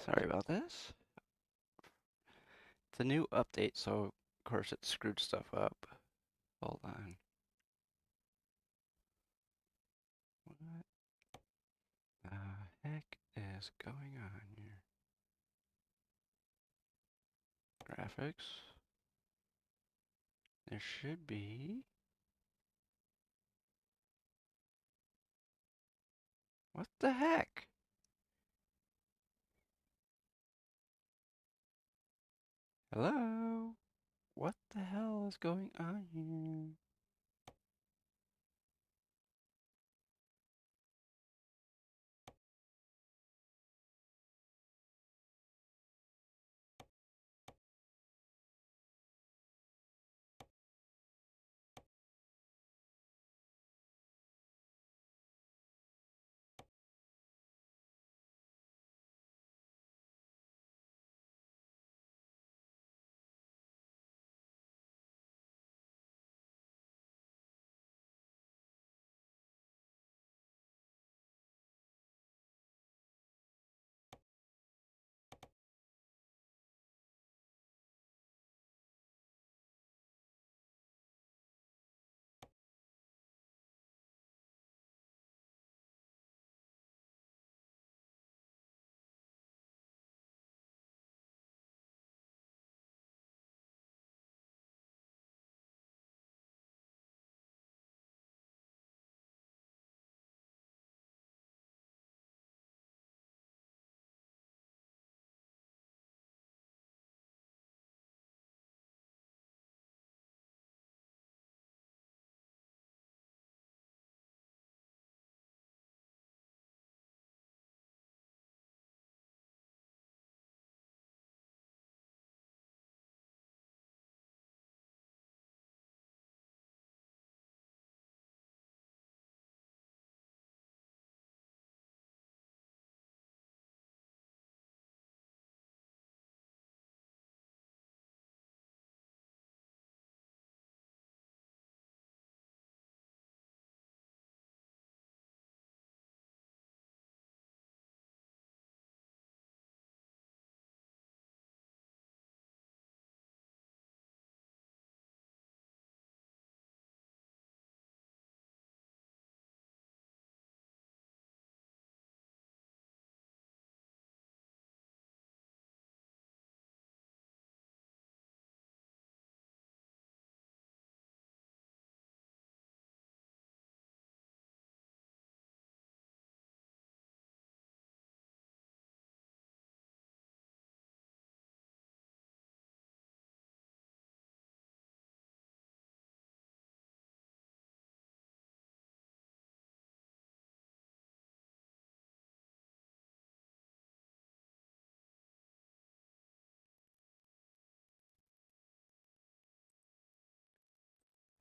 Sorry about this. It's a new update, so of course it screwed stuff up. Hold on. What the heck is going on here? Graphics. There should be. What the heck? Hello? What the hell is going on here?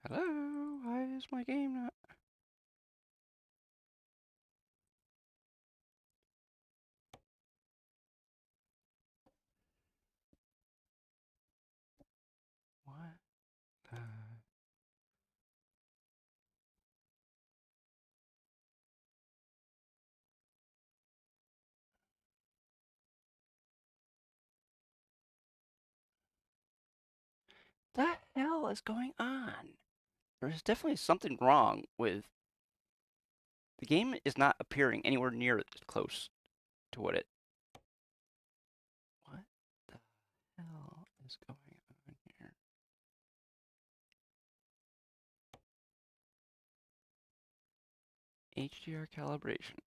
Hello? Why is my game not? What the? The hell is going on? There's definitely something wrong with the game is not appearing anywhere near close to what it. What the hell is going on here? HDR calibration.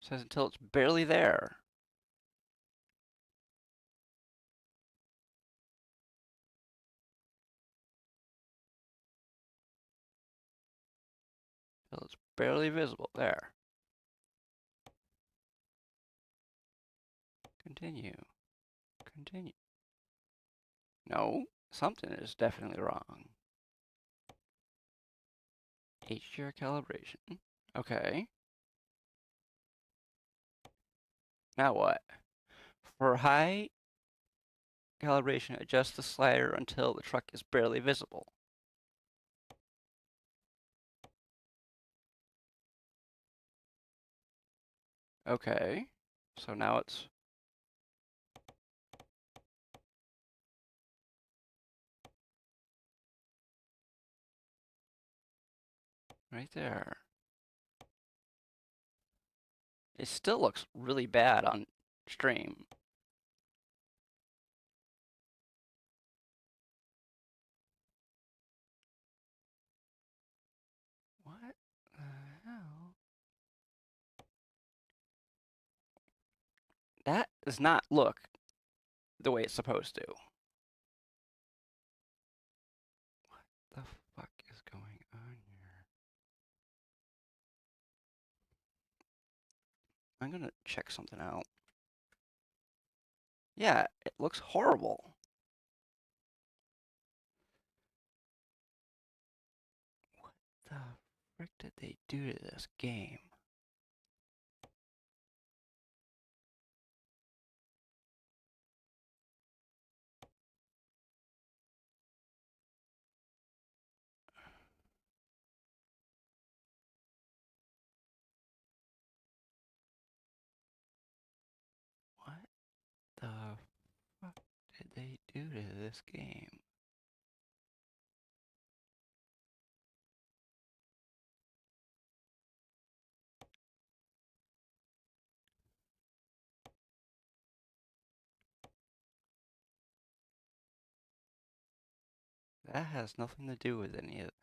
Says until it's barely there. Until it's barely visible. There. Continue. Continue. No, something is definitely wrong. HDR calibration. Okay. Now what? For high calibration, adjust the slider until the truck is barely visible. Okay. So now it's right there. It still looks really bad on stream. What the hell? That does not look the way it's supposed to. What the fuck is going on here? I'm gonna check something out. Yeah, it looks horrible. What the frick did they do to this game? What the fuck did they do to this game? That has nothing to do with any of it.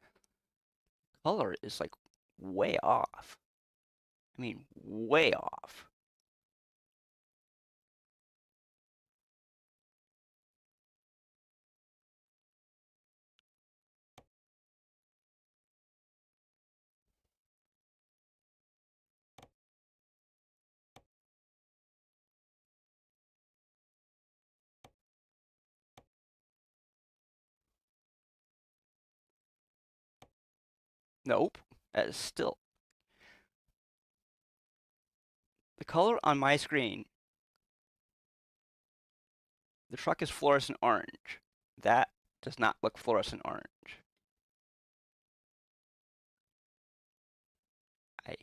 Color is like way off. I mean, way off. Nope. That is still the color on my screen. The truck is fluorescent orange. That does not look fluorescent orange. I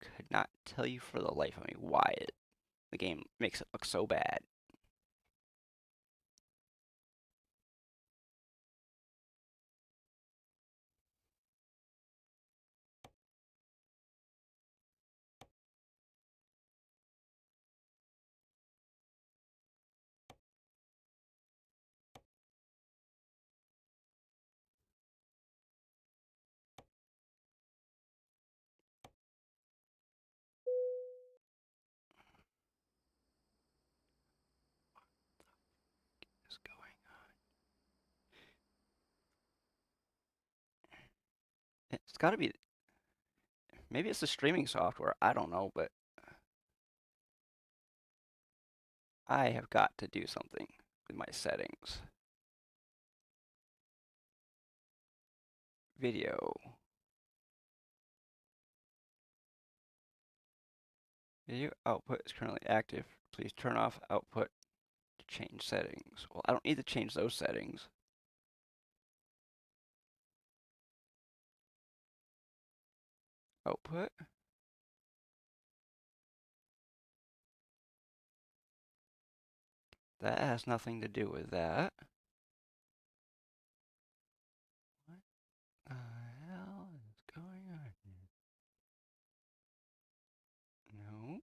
could not tell you for the life of me why the game makes it look so bad. What's going on? It's got to be. Maybe it's the streaming software. I don't know, but I have got to do something with my settings. Video. Video output is currently active. Please turn off output to change settings. Well, I don't need to change those settings. Output. That has nothing to do with that. What the hell is going on here? No.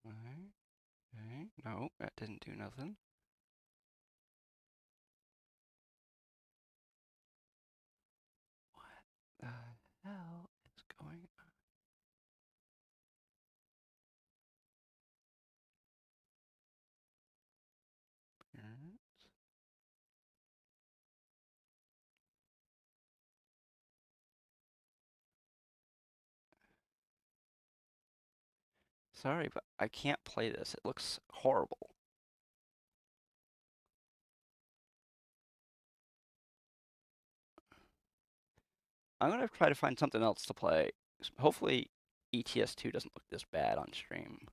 Okay. Okay. No, that didn't do nothing. What the hell is going on? Appearance. Sorry, but I can't play this. It looks horrible. I'm gonna try to find something else to play. Hopefully, ETS2 doesn't look this bad on stream.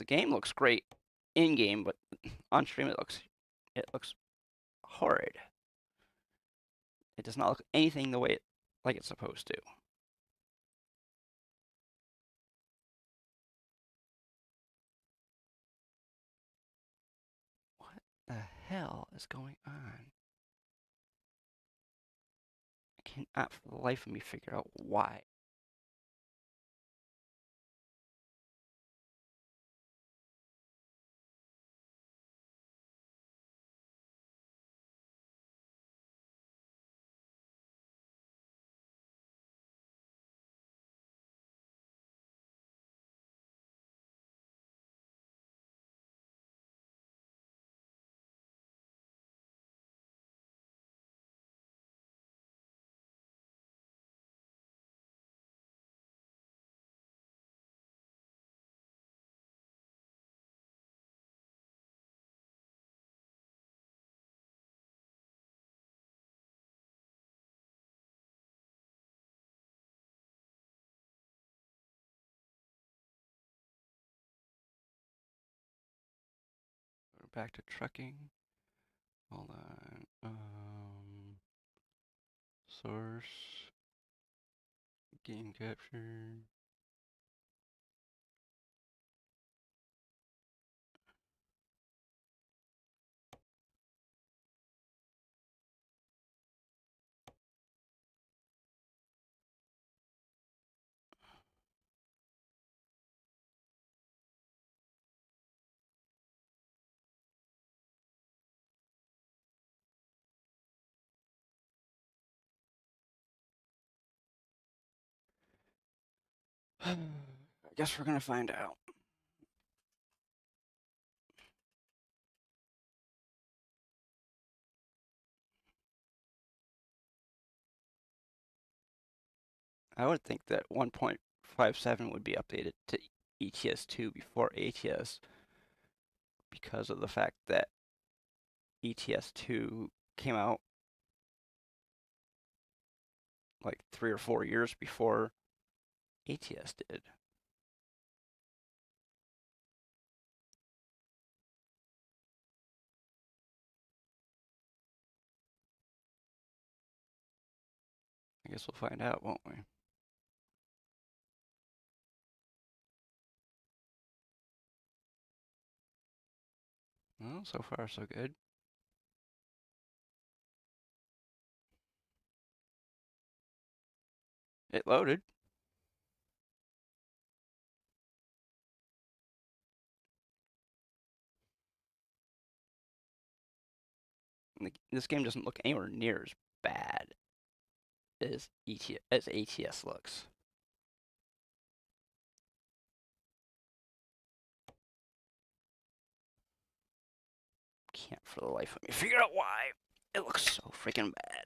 the game looks great in game, but on stream it looks horrid. It does not look anything the way like it's supposed to. What the hell is going on? I cannot for the life of me figure out why. We're back to trucking. Hold on. Source. Game capture. I guess we're gonna find out. I would think that 1.57 would be updated to ETS2 before ATS because of the fact that ETS2 came out like 3 or 4 years before ATS did. I guess we'll find out, won't we? Well, so far so good. It loaded. This game doesn't look anywhere near as bad as ATS looks. Can't for the life of me figure out why it looks so freaking bad.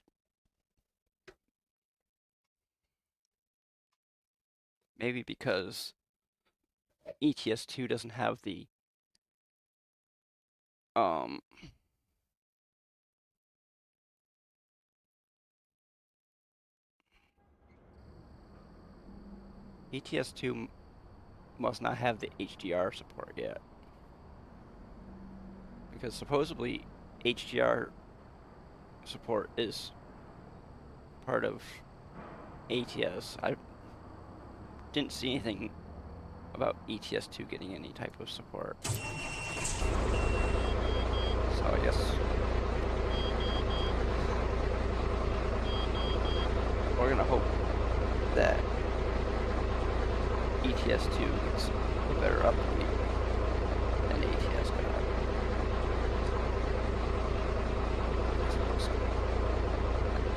Maybe because ETS2 doesn't have the ETS2 must not have the HDR support yet. Because supposedly HDR support is part of ATS. I didn't see anything about ETS2 getting any type of support. So I guess we're gonna hope that ETS2 gets a better update than ATS got. It looks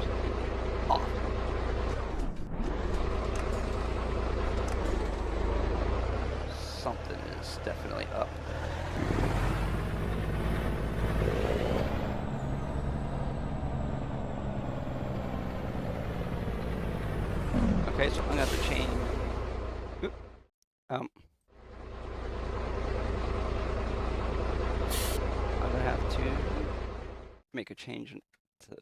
completely awful. Something is definitely up there. Okay, so I'm gonna have to change. I'm gonna have to make a change to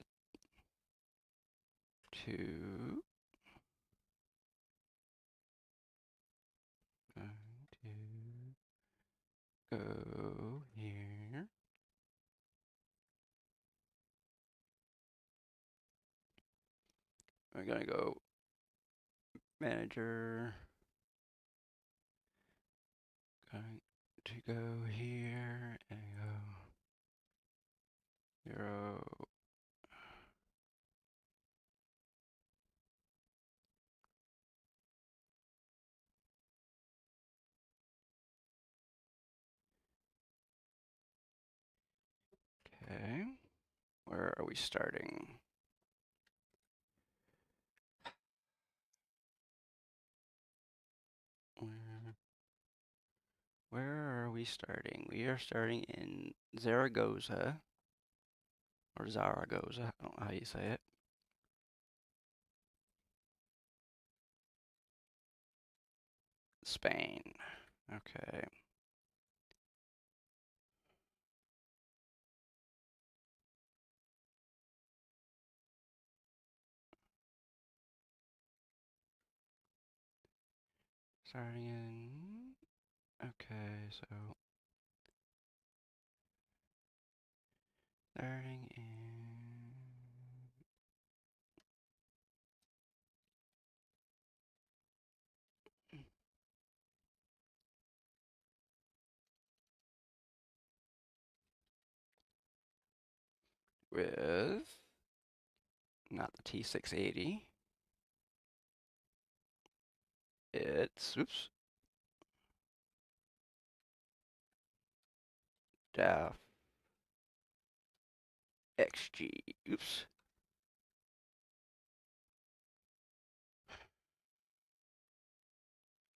go here. We're gonna go manager. Going to go here and go 0. Okay. Where are we starting? Where are we starting? We are starting in Zaragoza, or Zaragoza, I don't know how you say it. Spain. Okay. Starting in. Okay, so. Starting in. With. Not the T680. It's. Oops. DAF. XG. Oops.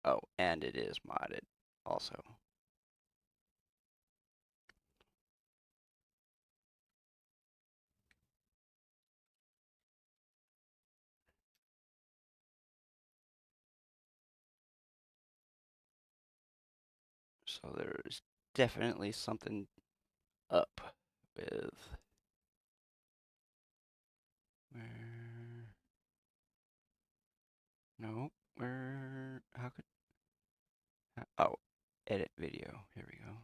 Oh, and it is modded also. So there's definitely something up with where. No, where? How could? Oh, edit video. Here we go.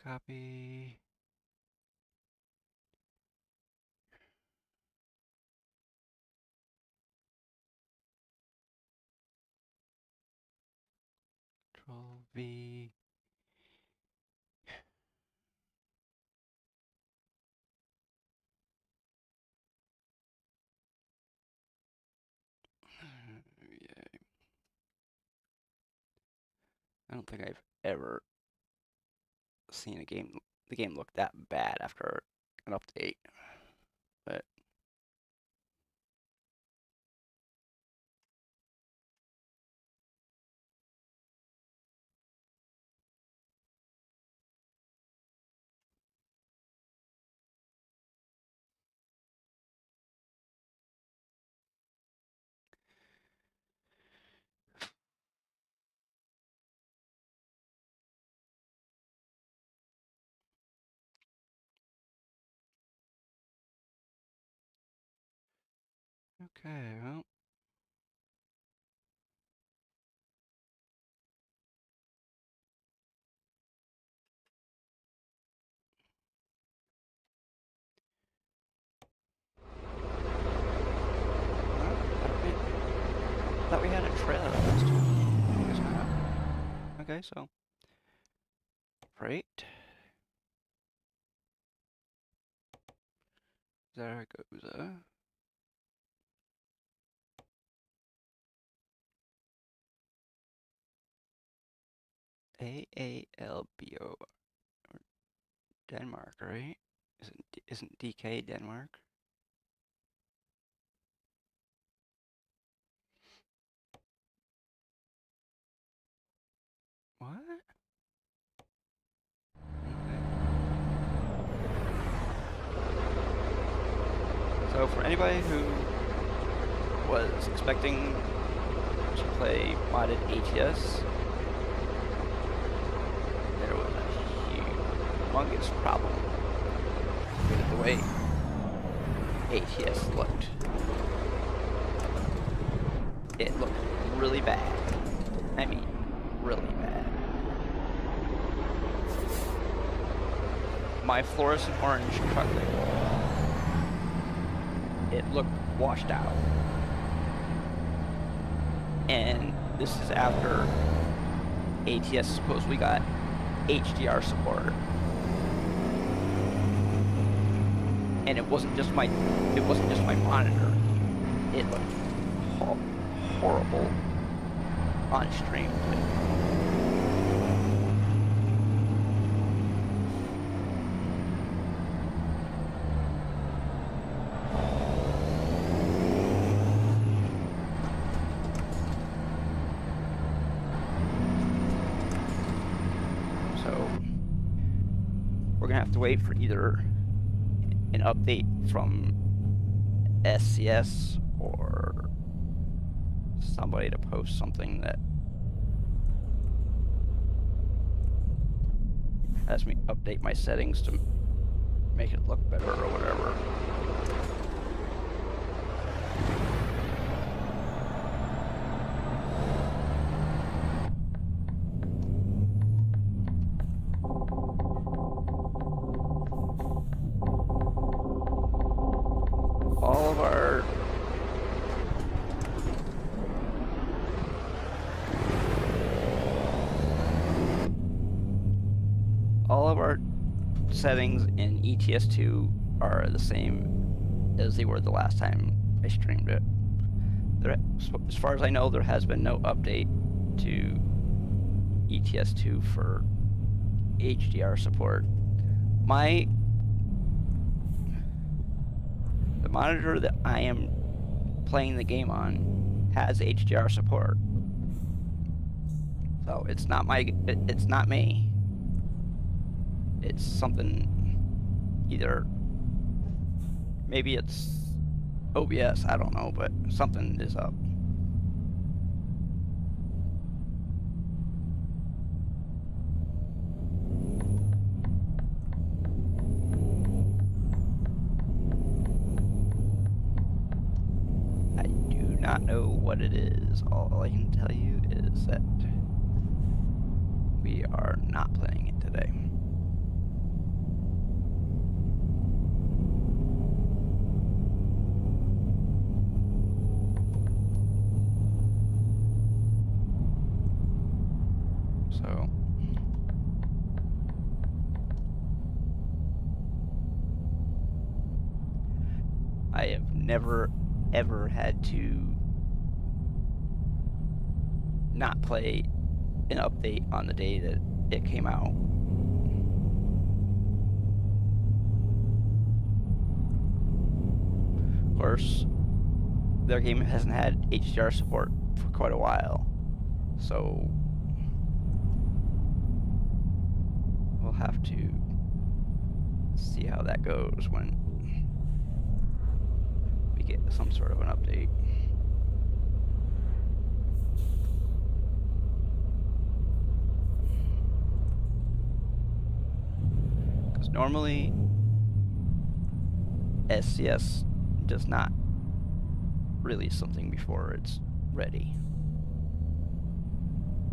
Copy. Control V. Yeah. I don't think I've ever seen the game look that bad after an update. But okay, well. Thought we had a trailer last time. I guess not. Okay, so freight. Zaragoza. AALBO. Denmark, right? Isn't DK Denmark? What? Okay. So for anybody who was expecting to play modded ATS, there was a humongous problem with the way ATS looked. it looked really bad. I mean, really bad. My fluorescent orange Truckin, it looked washed out. And this is after ATS supposedly got HDR support. And it wasn't just my monitor. It looked horrible on stream too. So we're gonna have to wait for either an update from SCS or somebody to post something that has me update my settings to make it look better or whatever. All of our settings in ETS2 are the same as they were the last time I streamed it. As far as I know, there has been no update to ETS2 for HDR support. The monitor that I am playing the game on has HDR support. So it's not me. It's something, either, maybe it's OBS, I don't know, but something is up. I do not know what it is. All I can tell you is that we are not playing it today. So I have never ever had to not play an update on the day that it came out. Of course, their game hasn't had HDR support for quite a while, so we'll have to see how that goes when we get some sort of an update. Because normally SCS does not release something before it's ready.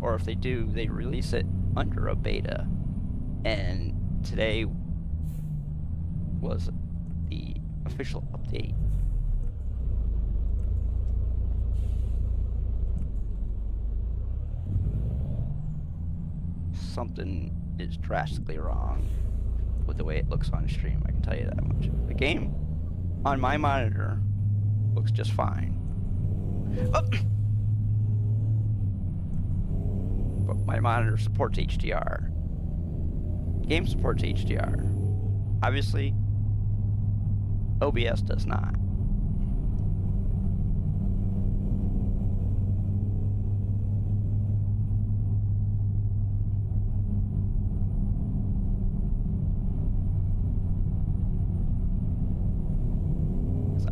Or if they do, they release it under a beta. And today was the official update. Something is drastically wrong with the way it looks on stream, I can tell you that much. The game on my monitor looks just fine. Oh! But my monitor supports HDR. The game supports HDR. Obviously, OBS does not.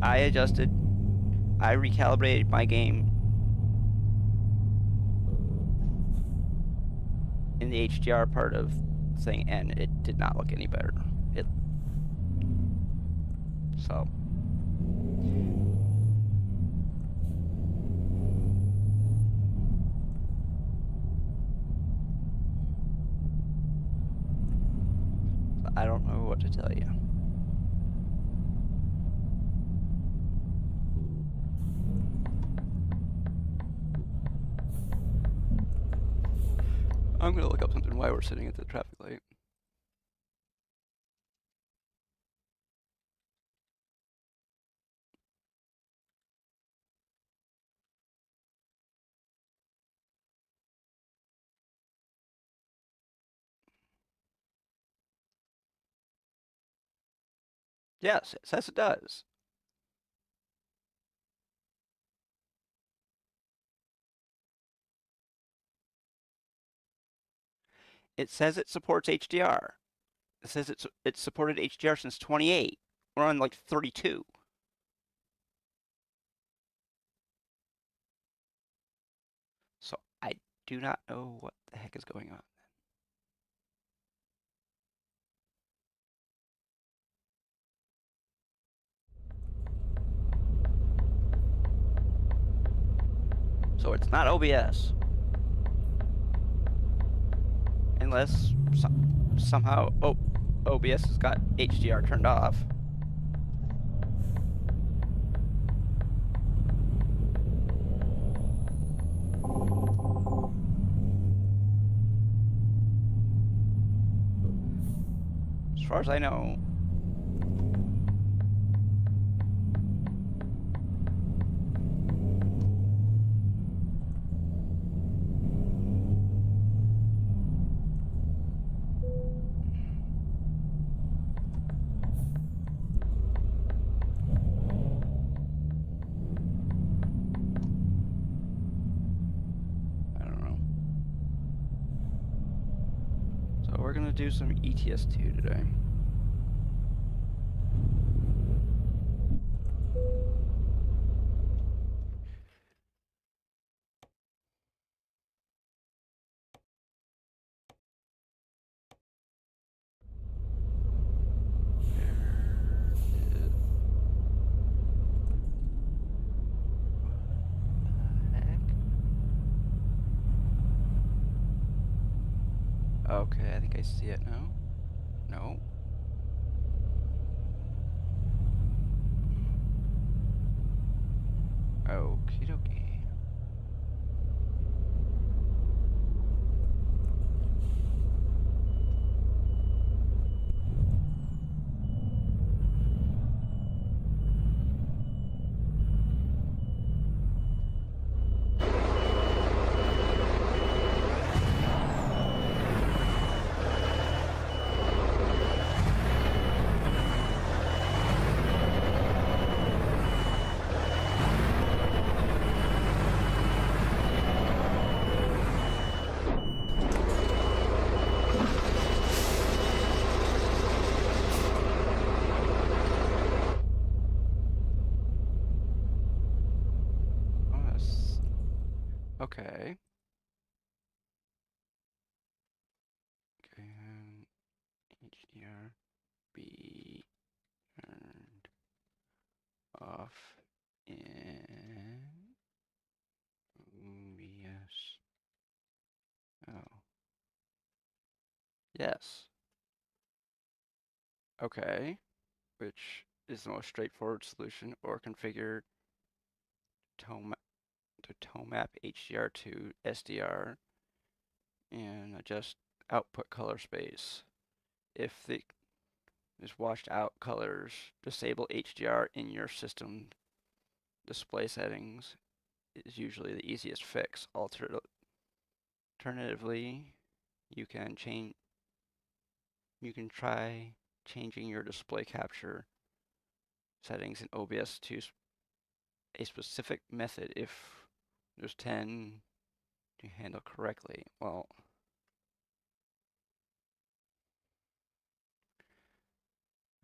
I recalibrated my game in the HDR part of the thing, and it did not look any better. I don't know what to tell you. I'm gonna look up something while we're sitting at the traffic light. Yes, it says it does. It says it supports HDR. It says it's supported HDR since 28. We're on like 32. So I do not know what the heck is going on. So it's not OBS. Unless somehow OBS has got HDR turned off. As far as I know. I don't know. So we're gonna do some ETS2 today. Okay, I think I see it now. No. Okie dokie. Oh, that's okay. Can HDR be turned off in OBS? Oh. Yes. Okay. Which is the most straightforward solution, or configure tone to tone map HDR to SDR and adjust output color space. If there's washed out colors, disable HDR in your system display settings is usually the easiest fix. Alternatively, you can try changing your display capture settings in OBS to a specific method if there's 10 to handle correctly. Well,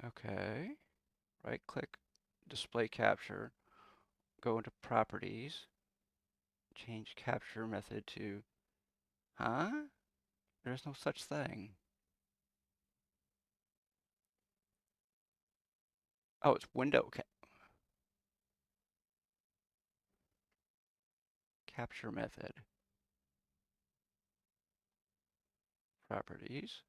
okay. Right click display capture, go into properties, change capture method to, huh? There's no such thing. Oh, it's window capture method. Properties.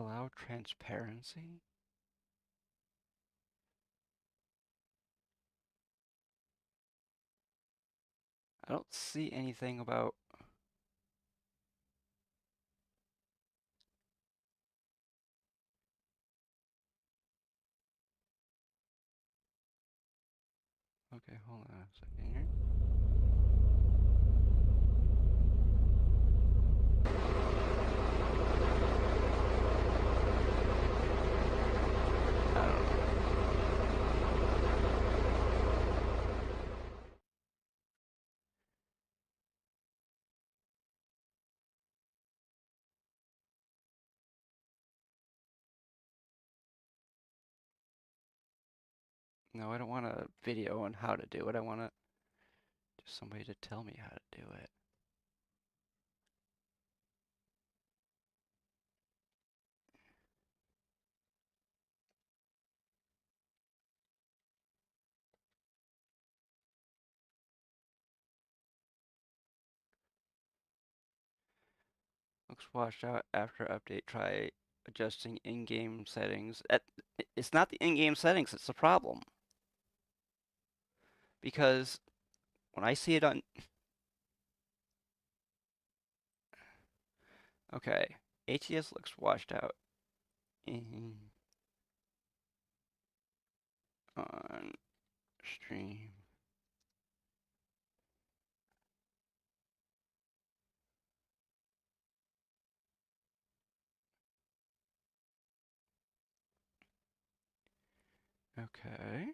Allow transparency? I don't see anything about... Okay, hold on a second here. I don't know. No, I don't want a video on how to do it. I want just somebody to tell me how to do it. Looks washed out after update. Try adjusting in-game settings. It's not the in-game settings that's the problem. Because when I see it on... Okay, ATS looks washed out on stream. Okay.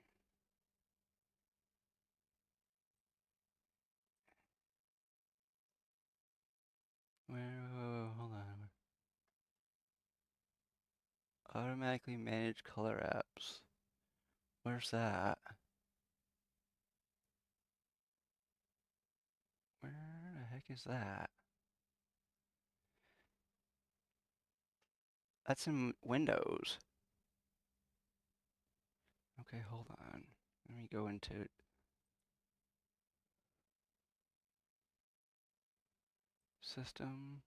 Hold on. Automatically manage color apps. Where's that? Where the heck is that? That's in Windows. Okay, hold on. Let me go into System,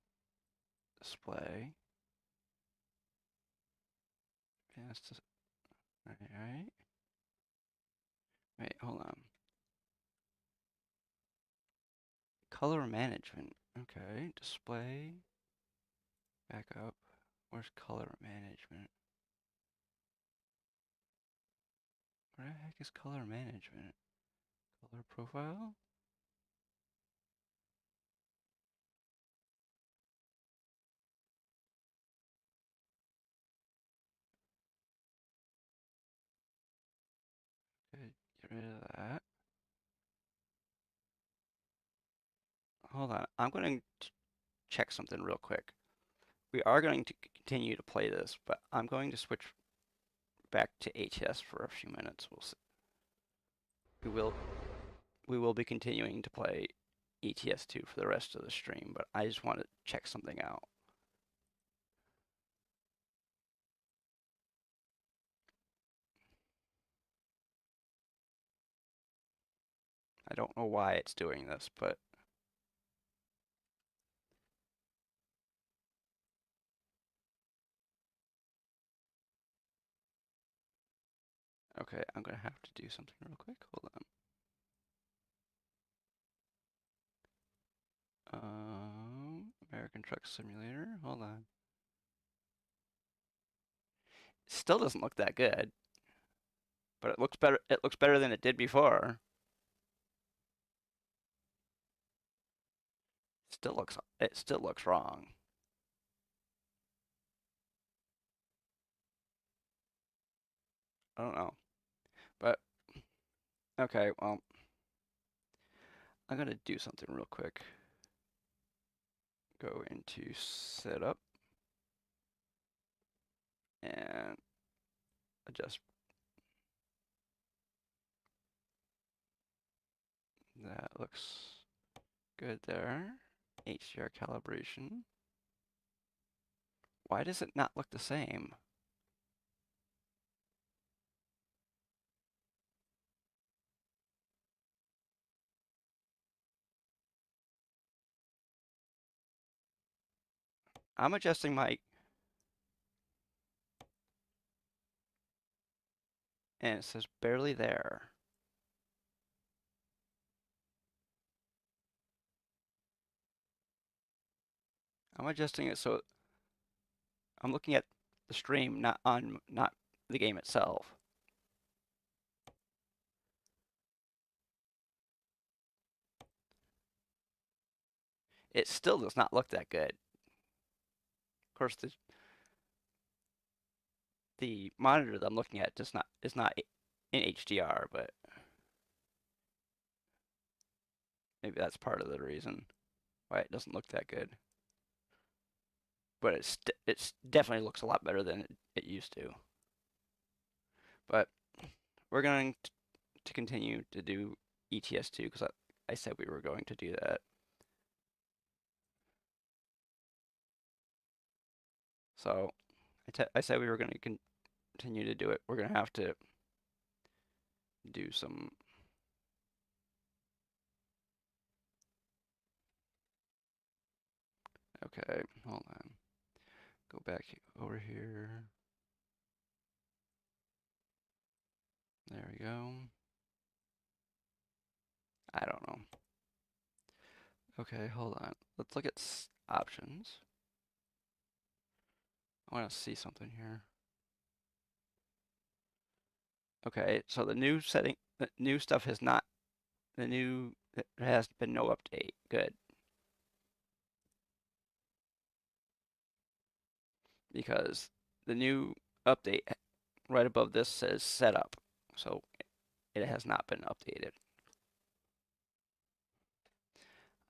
Display. Yes, alright. Wait, hold on. Color management. Okay, display. Back up. Where's color management? Where the heck is color management? Color profile? Okay, get rid of that. Hold on, I'm going to check something real quick. We are going to continue to play this, but I'm going to switch back to ATS for a few minutes. We'll see. We will be continuing to play ETS2 for the rest of the stream, but I just want to check something out. I don't know why it's doing this, but okay, I'm gonna have to do something real quick. Hold on. American Truck Simulator. Hold on. Still doesn't look that good, but it looks better. It looks better than it did before. It still looks wrong. I don't know, but okay. Well, I'm gonna do something real quick. Go into setup and adjust. That looks good there. HDR calibration. Why does it not look the same? I'm adjusting my... and it says barely there. I'm adjusting it so I'm looking at the stream, not the game itself. It still does not look that good. Of course, the monitor that I'm looking at is not in HDR, but maybe that's part of the reason why it doesn't look that good. But it definitely looks a lot better than it used to. But we're going to continue to do ETS2 because I said we were going to do that. So I said we were going to continue to do it. We're going to have to do some. Okay, hold on. Go back over here. There we go. I don't know. Okay, hold on. Let's look at options. I want to see something here. Okay, so the new stuff has not, there has been no update. Good. Because the new update right above this says setup, so it has not been updated.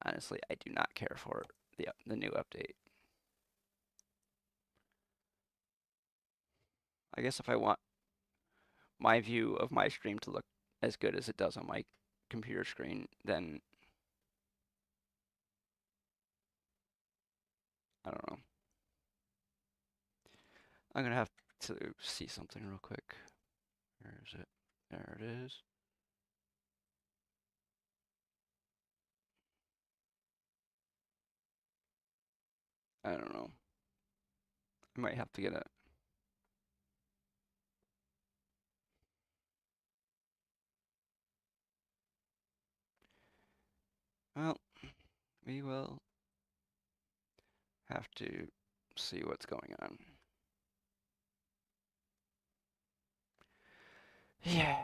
Honestly, I do not care for the new update. I guess if I want my view of my stream to look as good as it does on my computer screen, then I don't know. I'm gonna have to see something real quick. Where is it? There it is. I don't know. I might have to get a. Well, we will have to see what's going on. Yeah.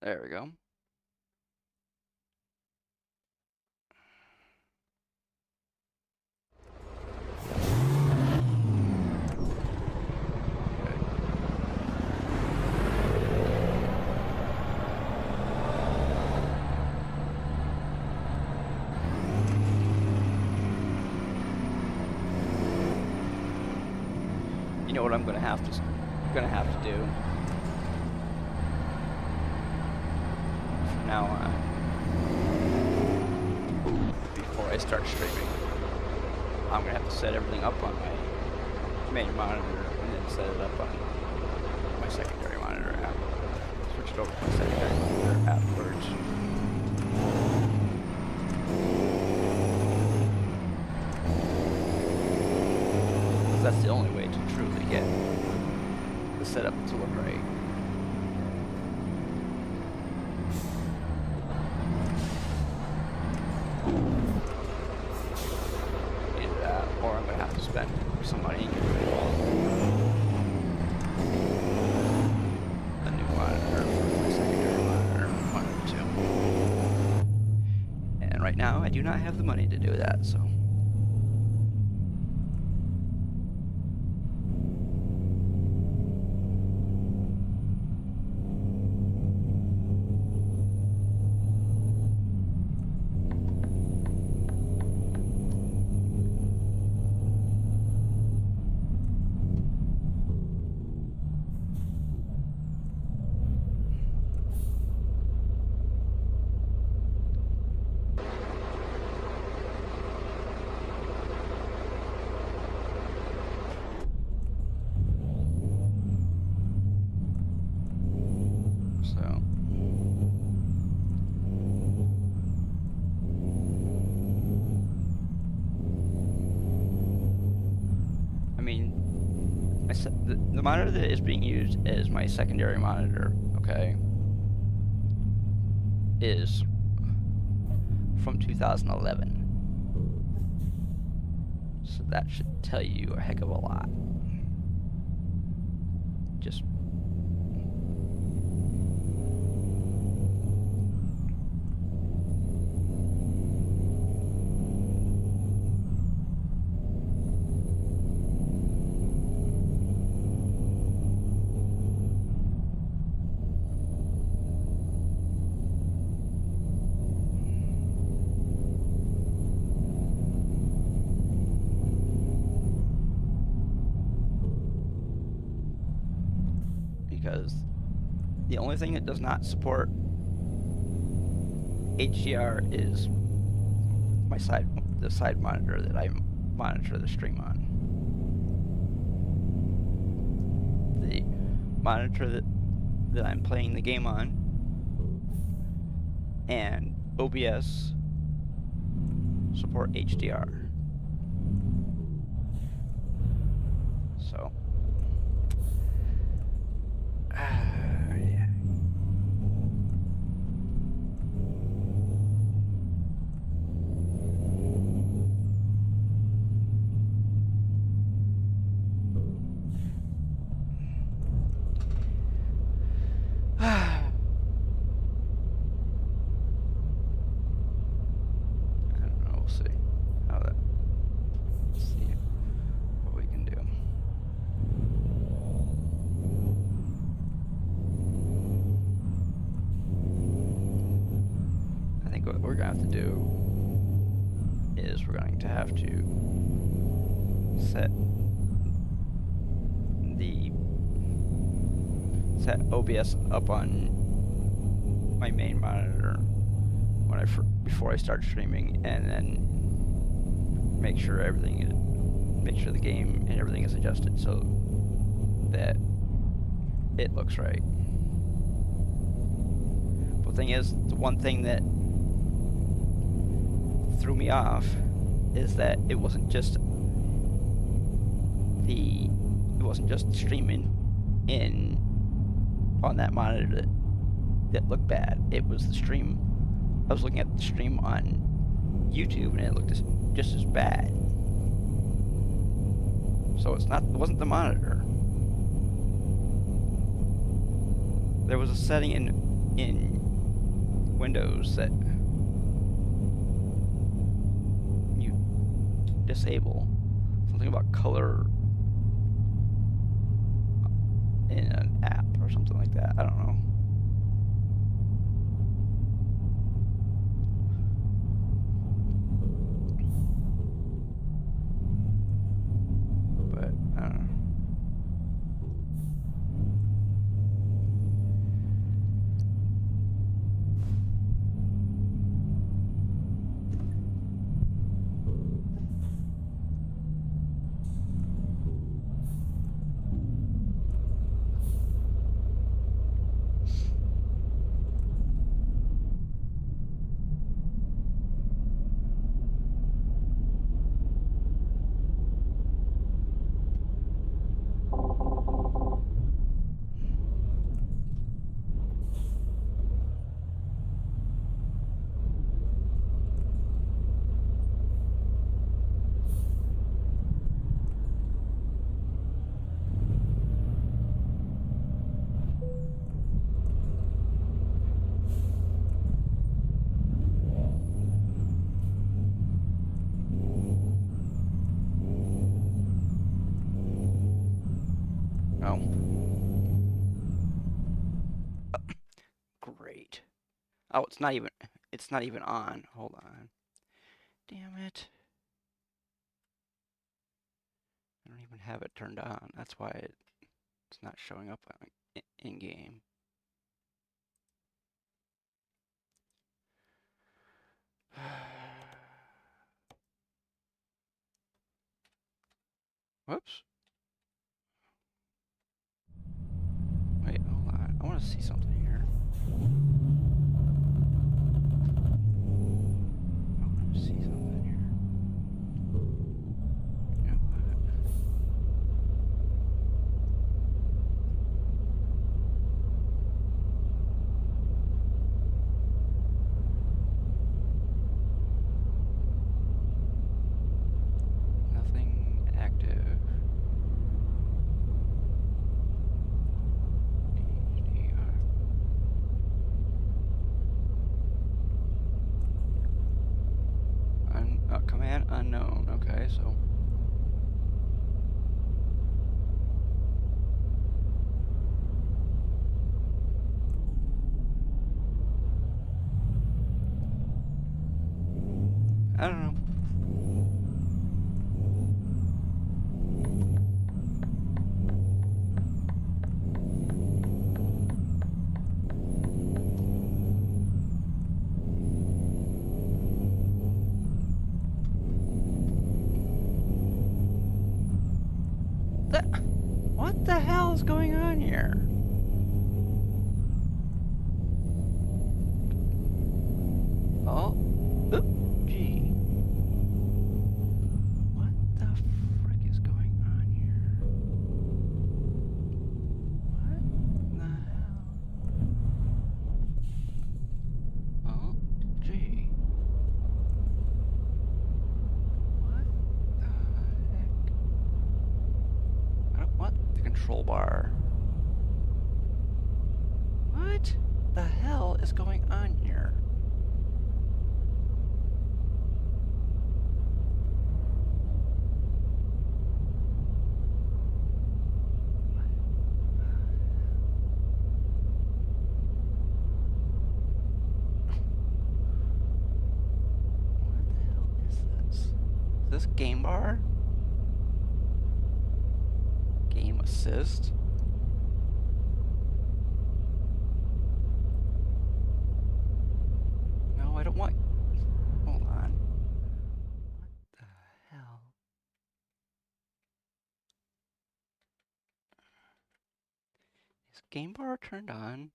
There we go. You know what I'm gonna have to do from now on, before I start streaming. I'm gonna have to set everything up on my main monitor and then set it up on my secondary monitor app. Switch it over to my secondary monitor afterwards. Because that's the only way to truly get the setup to look right. Either that, or I'm gonna have to spend some money and get a new monitor for my secondary monitor, one of the two. And right now, I do not have the money to do that, so. the monitor that is being used as my secondary monitor, okay, is from 2011. So that should tell you a heck of a lot. Just because the only thing that does not support HDR is the side monitor that I monitor the stream on. The monitor that I'm playing the game on and OBS support HDR. So yeah. I don't know, we'll see how that, let's see what we can do. I think what we're gonna have to do is we're going to have to set OBS up on my main monitor when before I start streaming, and then make sure the game and everything is adjusted so that it looks right. But the thing is, the one thing that threw me off is that it wasn't just streaming on that monitor that looked bad. It was the stream. I was looking at the stream on YouTube and it looked just as bad. So it wasn't the monitor. There was a setting in Windows that you disable, something about color in an app or something like that. I don't know. But I don't know. Great. Oh, it's not even on. Hold on. Damn it. I don't even have it turned on. That's why it's not showing up in game. Whoops. Wait, hold on. I want to see something here. I want to see something here. You know what? Command unknown. Okay, so. I don't know. What the hell is going on here? Oh, oop, gee. What the frick is going on here? What the hell? Oh, gee. What the heck? I don't want the control bar. What the hell is going on here? Is this game bar? Game assist? No, I don't want. Hold on. What the hell? Is game bar turned on?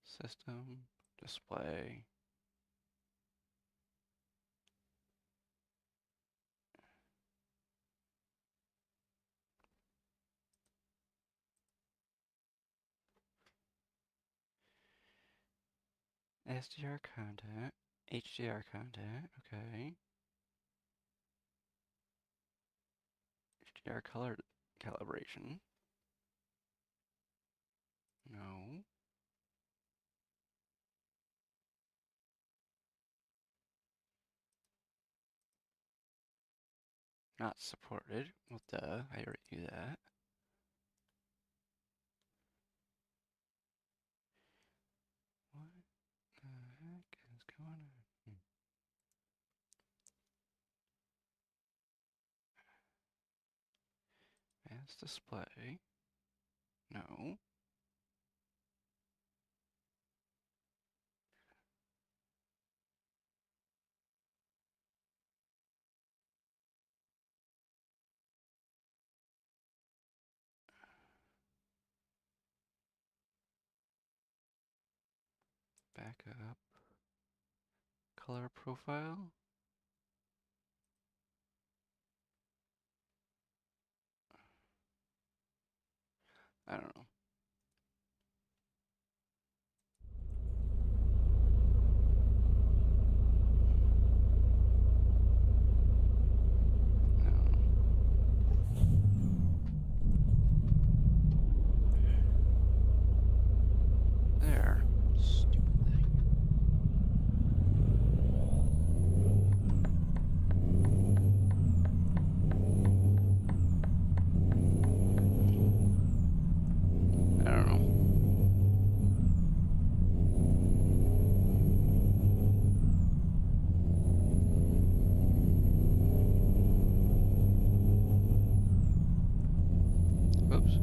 System, display. SDR content, HDR content, okay. HDR color calibration. No. Not supported. Well, duh, I already knew that. What the heck is going on? Advanced display. No. Backup. Color profile. I don't know. There. Stupid thing. I don't know. Oops.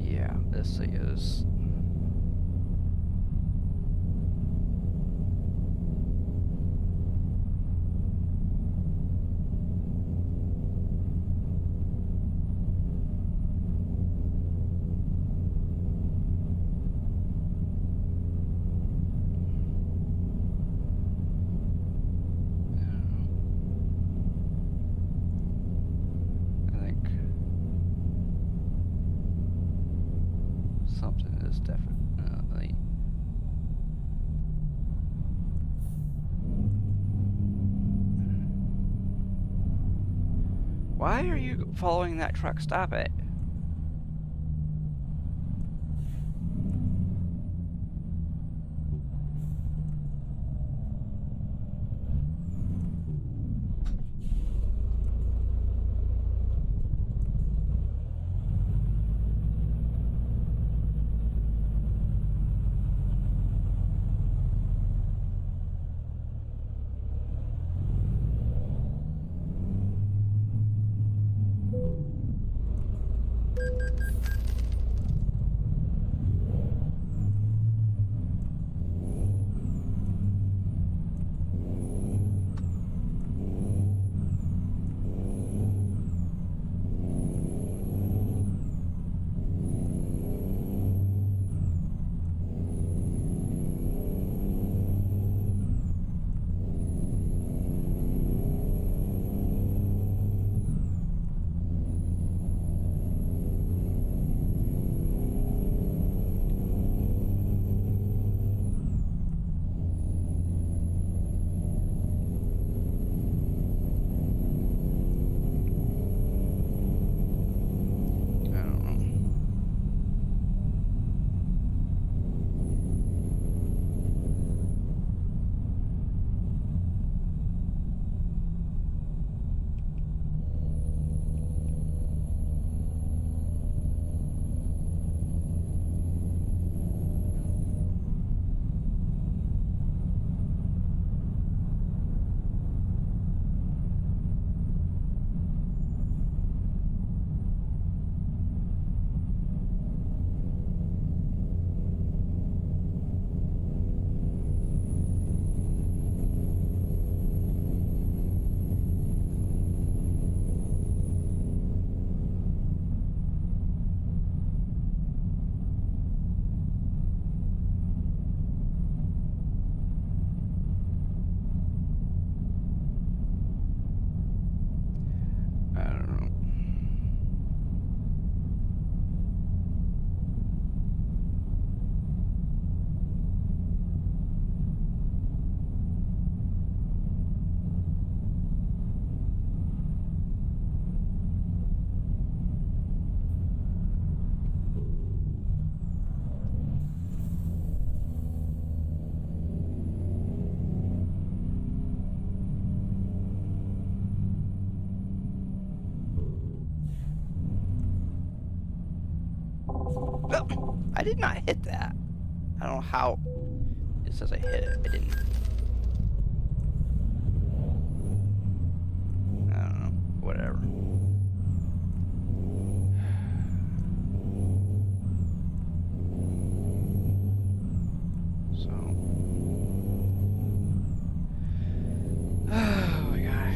Yeah, this thing is. I think something is definitely. Why are you following that truck? Stop it. I did not hit that. I don't know how it says I hit it. I didn't. I don't know. Whatever. So. Oh my gosh.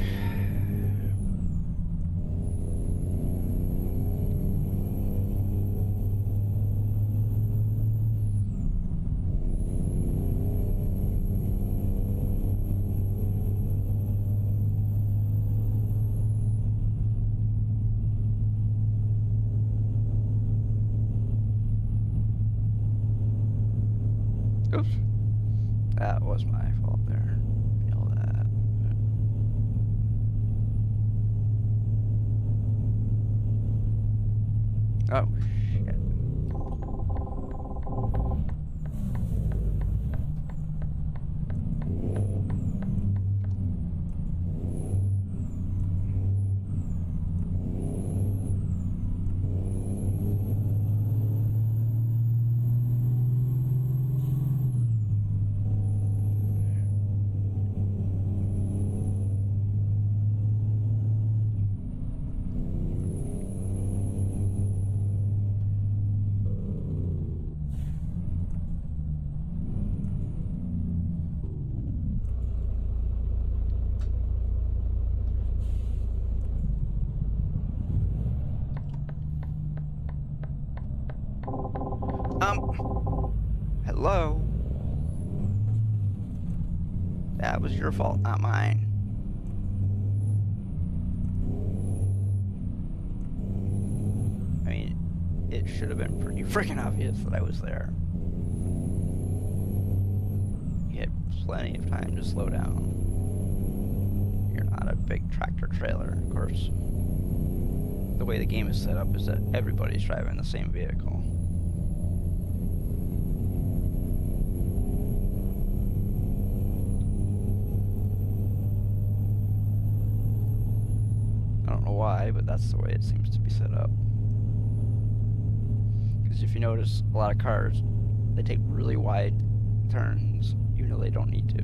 Oops. That was my fault there. Know that. Oh, shit. Hello? That was your fault, not mine. I mean, it should have been pretty freaking obvious that I was there. You had plenty of time to slow down. You're not a big tractor trailer, of course. The way the game is set up is that everybody's driving the same vehicle. I don't know why, but that's the way it seems to be set up. Because if you notice, a lot of cars, they take really wide turns, even though they don't need to.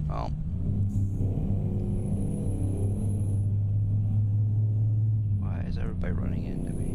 Well, why is everybody running into me?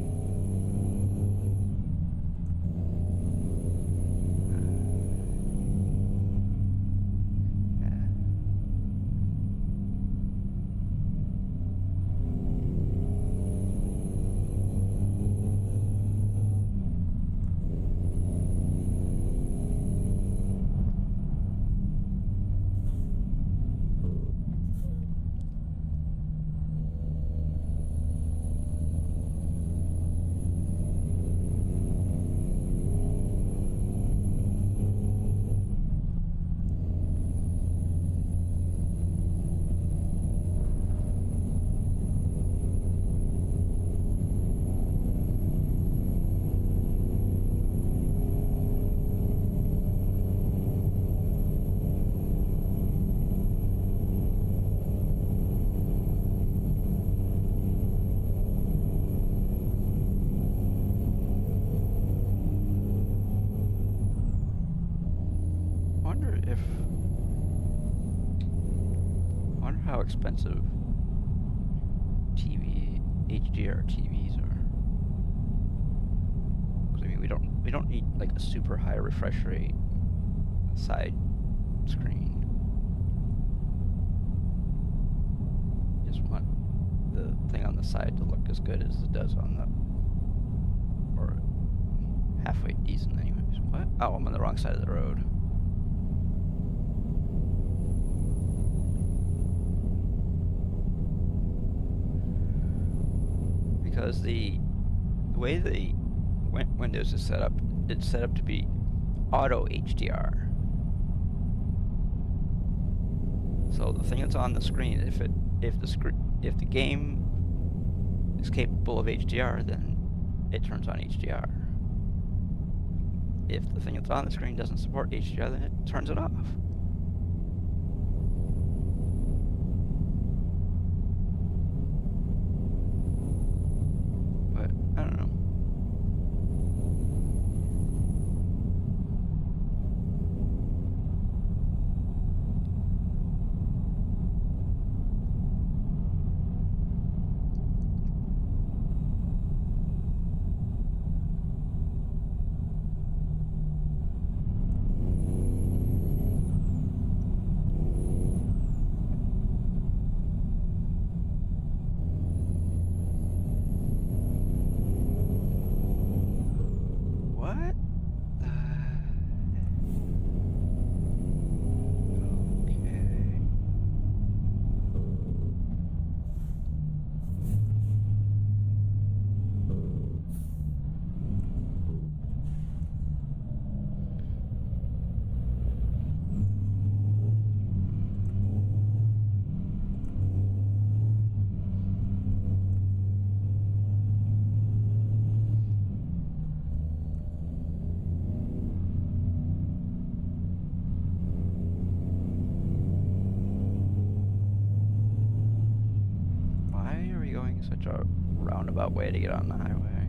How expensive HDR TVs are. 'Cause I mean, we don't need like a super high refresh rate side screen. Just want the thing on the side to look as good as it does on the, or halfway decent anyways. What? Oh, I'm on the wrong side of the road. Because the way the Windows is set up, it's set up to be auto HDR. So the thing that's on the screen, if the game is capable of HDR, then it turns on HDR. If the thing that's on the screen doesn't support HDR, then it turns it off. I don't know. Such a roundabout way to get on the highway.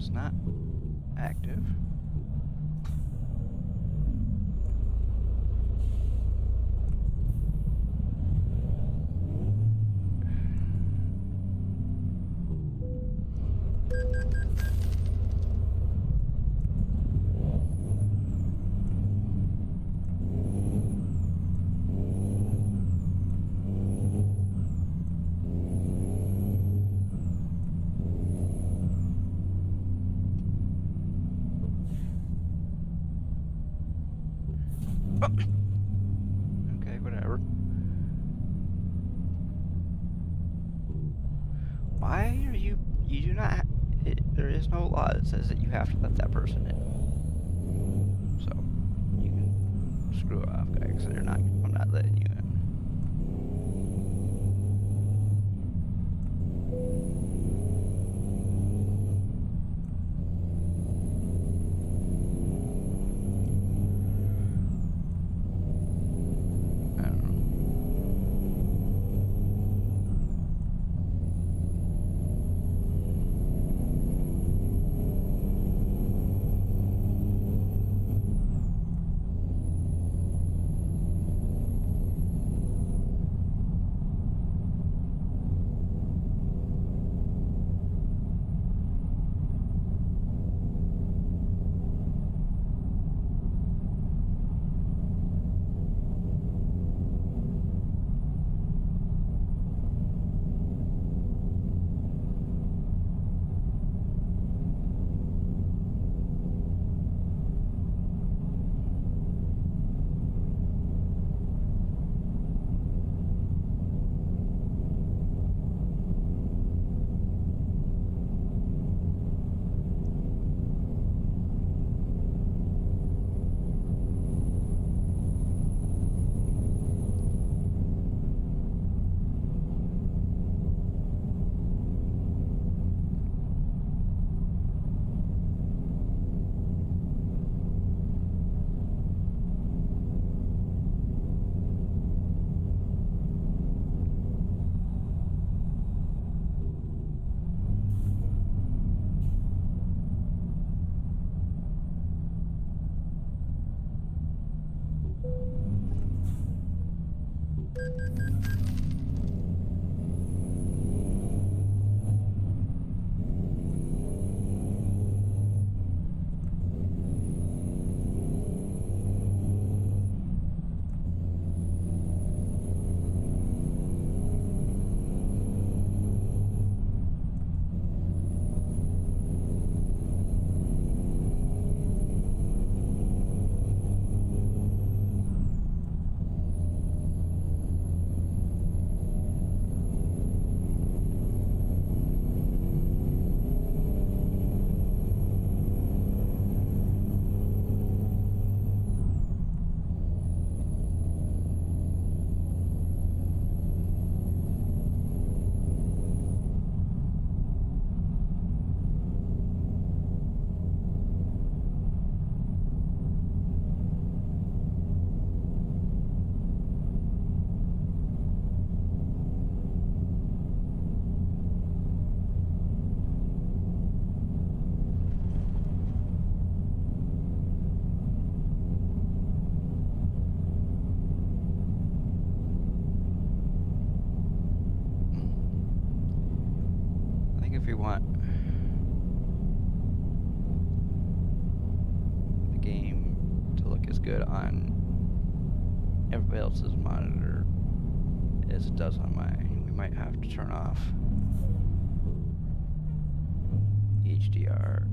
is not active. Okay, whatever. Why are you do not, there is no law that says that you have to let that person in. So, you can screw off, guys. I'm not letting you in. If you want the game to look as good on everybody else's monitor as it does on mine, we might have to turn off HDR.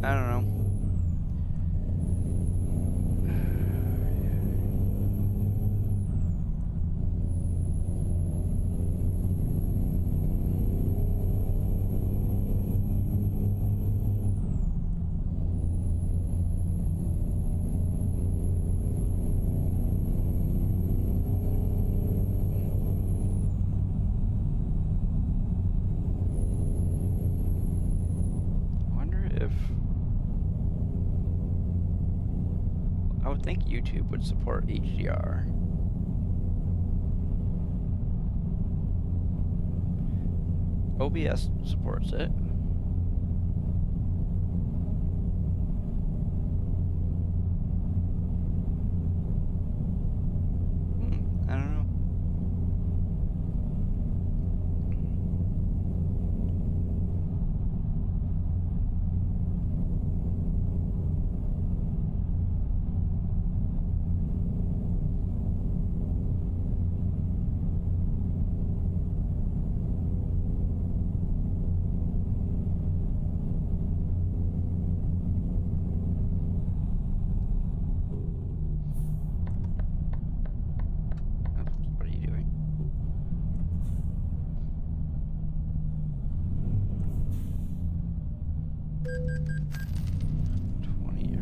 I don't know. if I would think YouTube would support HDR. OBS supports it. I don't know. What are you doing? €20.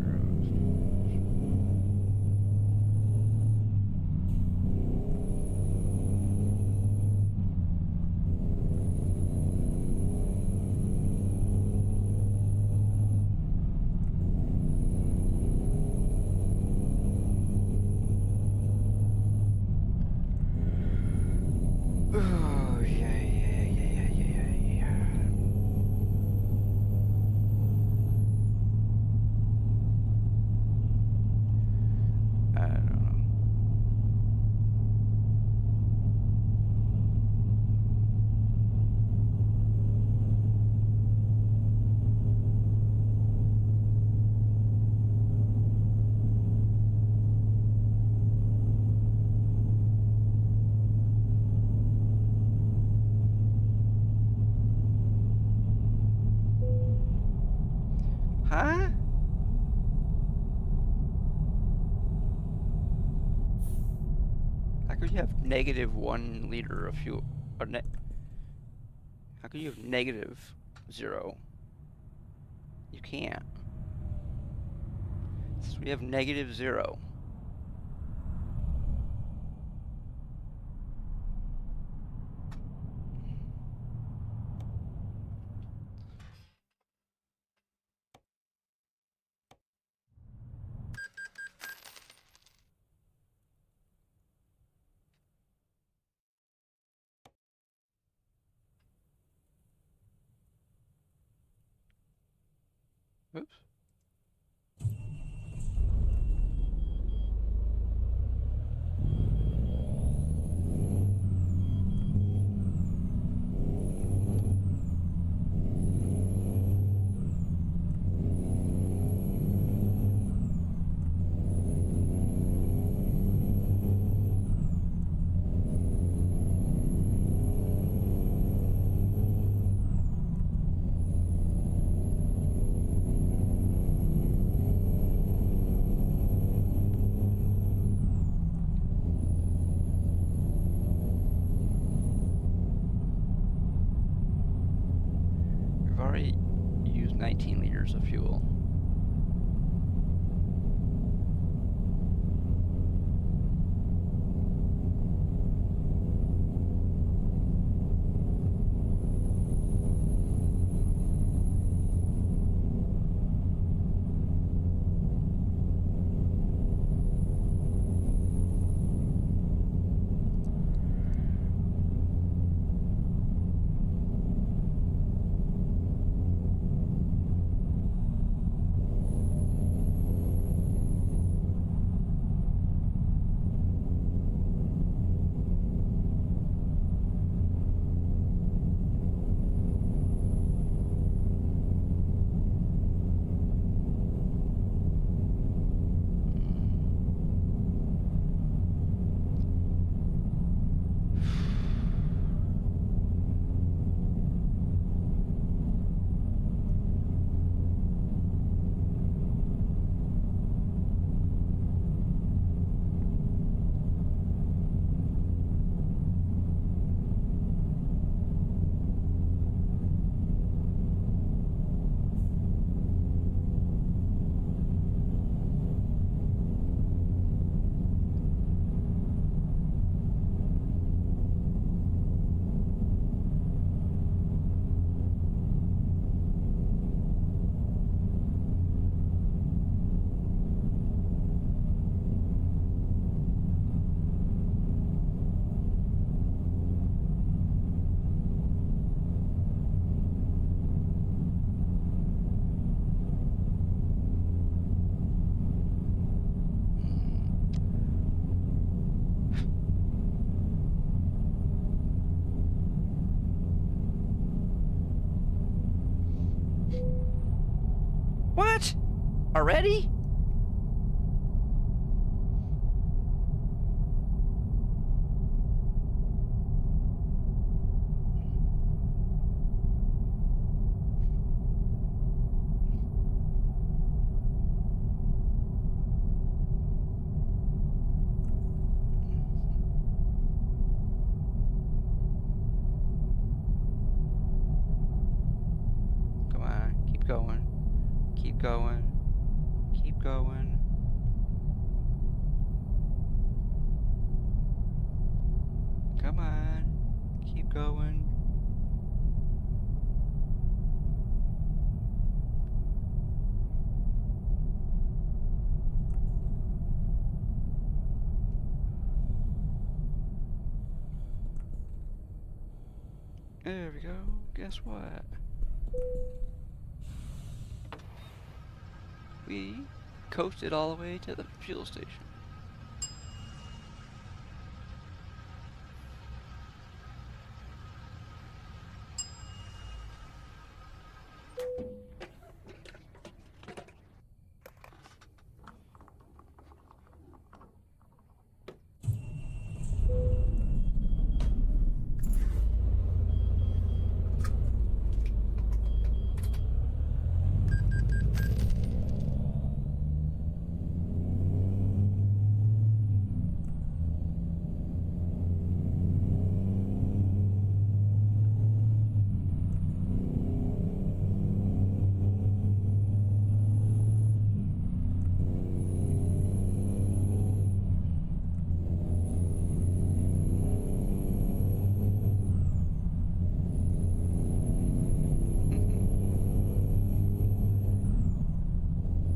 Oh, yeah. I don't know. Huh? How could you have -1 liter of fuel? Or how could you have -0? You can't. So we have -0. Oops. We've already used 19 liters of fuel. Already? Come on, keep going. Keep going. Keep going. Come on. Keep going. There we go. Guess what? We coasted all the way to the fuel station.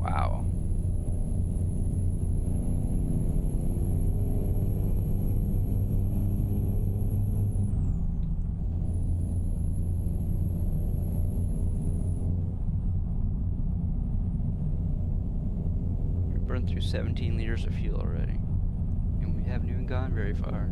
Wow. We burned through 17 liters of fuel already, and we haven't even gone very far.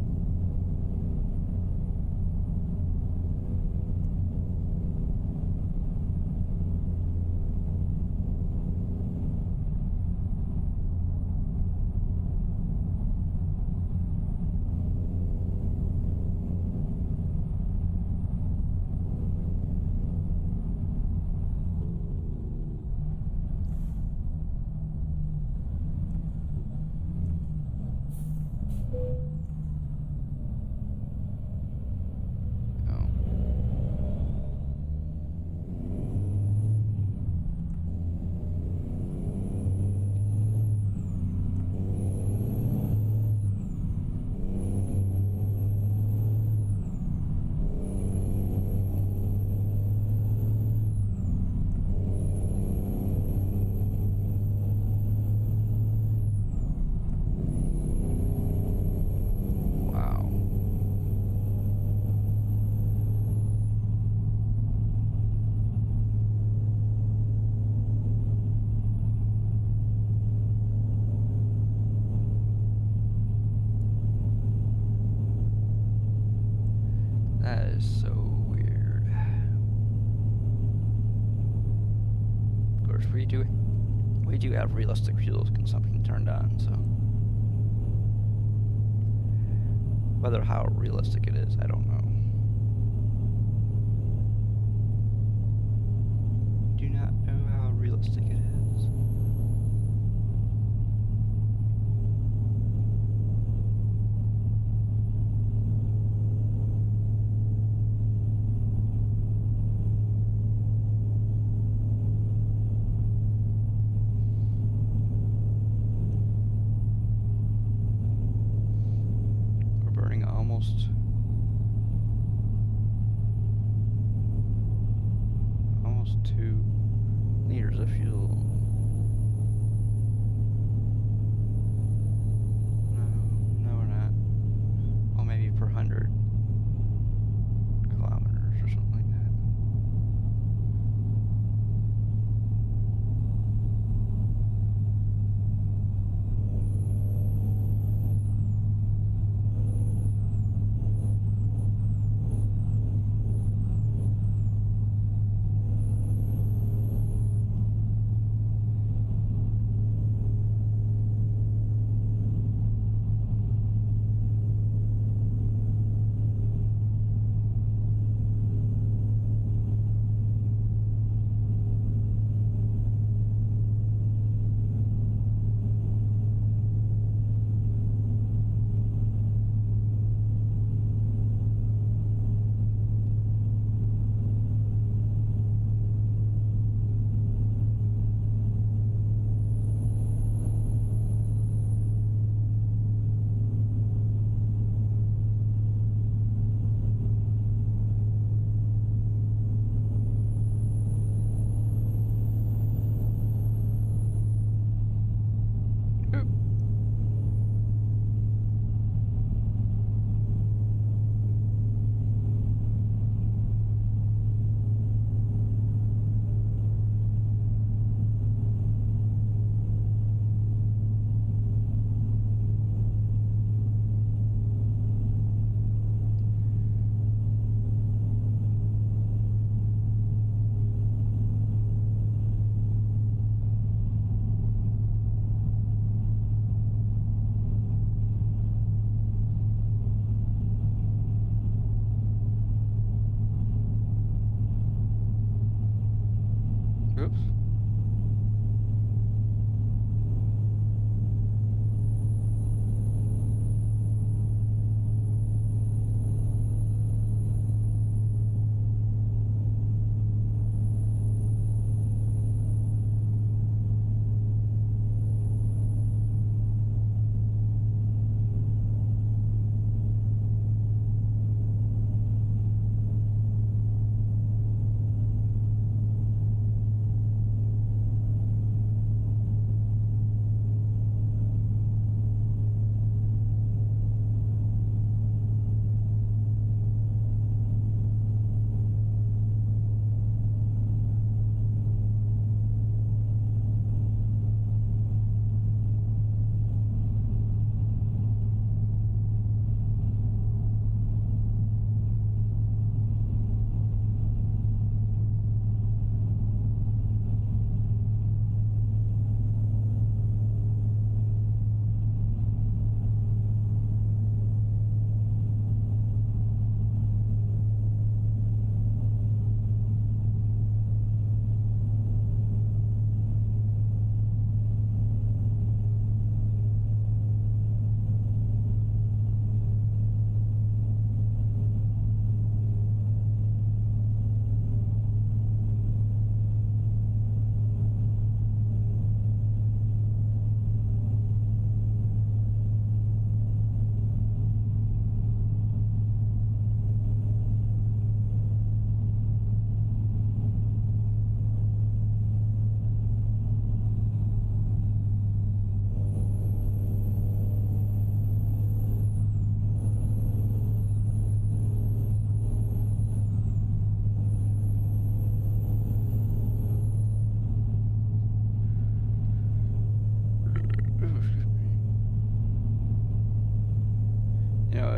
That is so weird. Of course, we do have realistic fuel consumption turned on, so whether how realistic it is, I don't know. Do not know how realistic it is.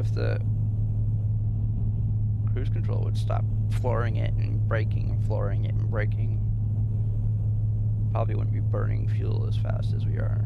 if the cruise control would stop flooring it and braking and flooring it and braking. Probably wouldn't be burning fuel as fast as we are.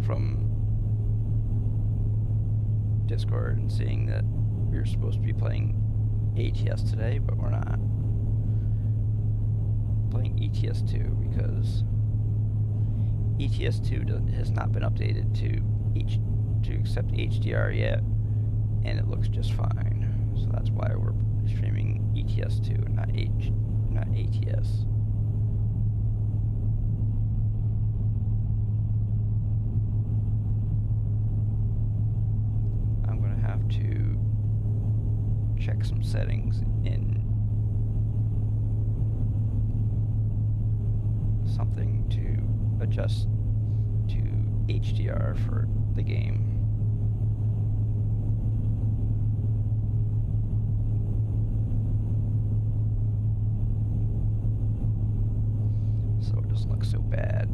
From Discord and seeing that we were supposed to be playing ATS today, but we're not playing ETS 2 because ETS 2 has not been updated to accept HDR yet, and it looks just fine. So that's why we're streaming ETS 2 and not ATS. To check some settings in something to adjust to HDR for the game. So it doesn't look so bad.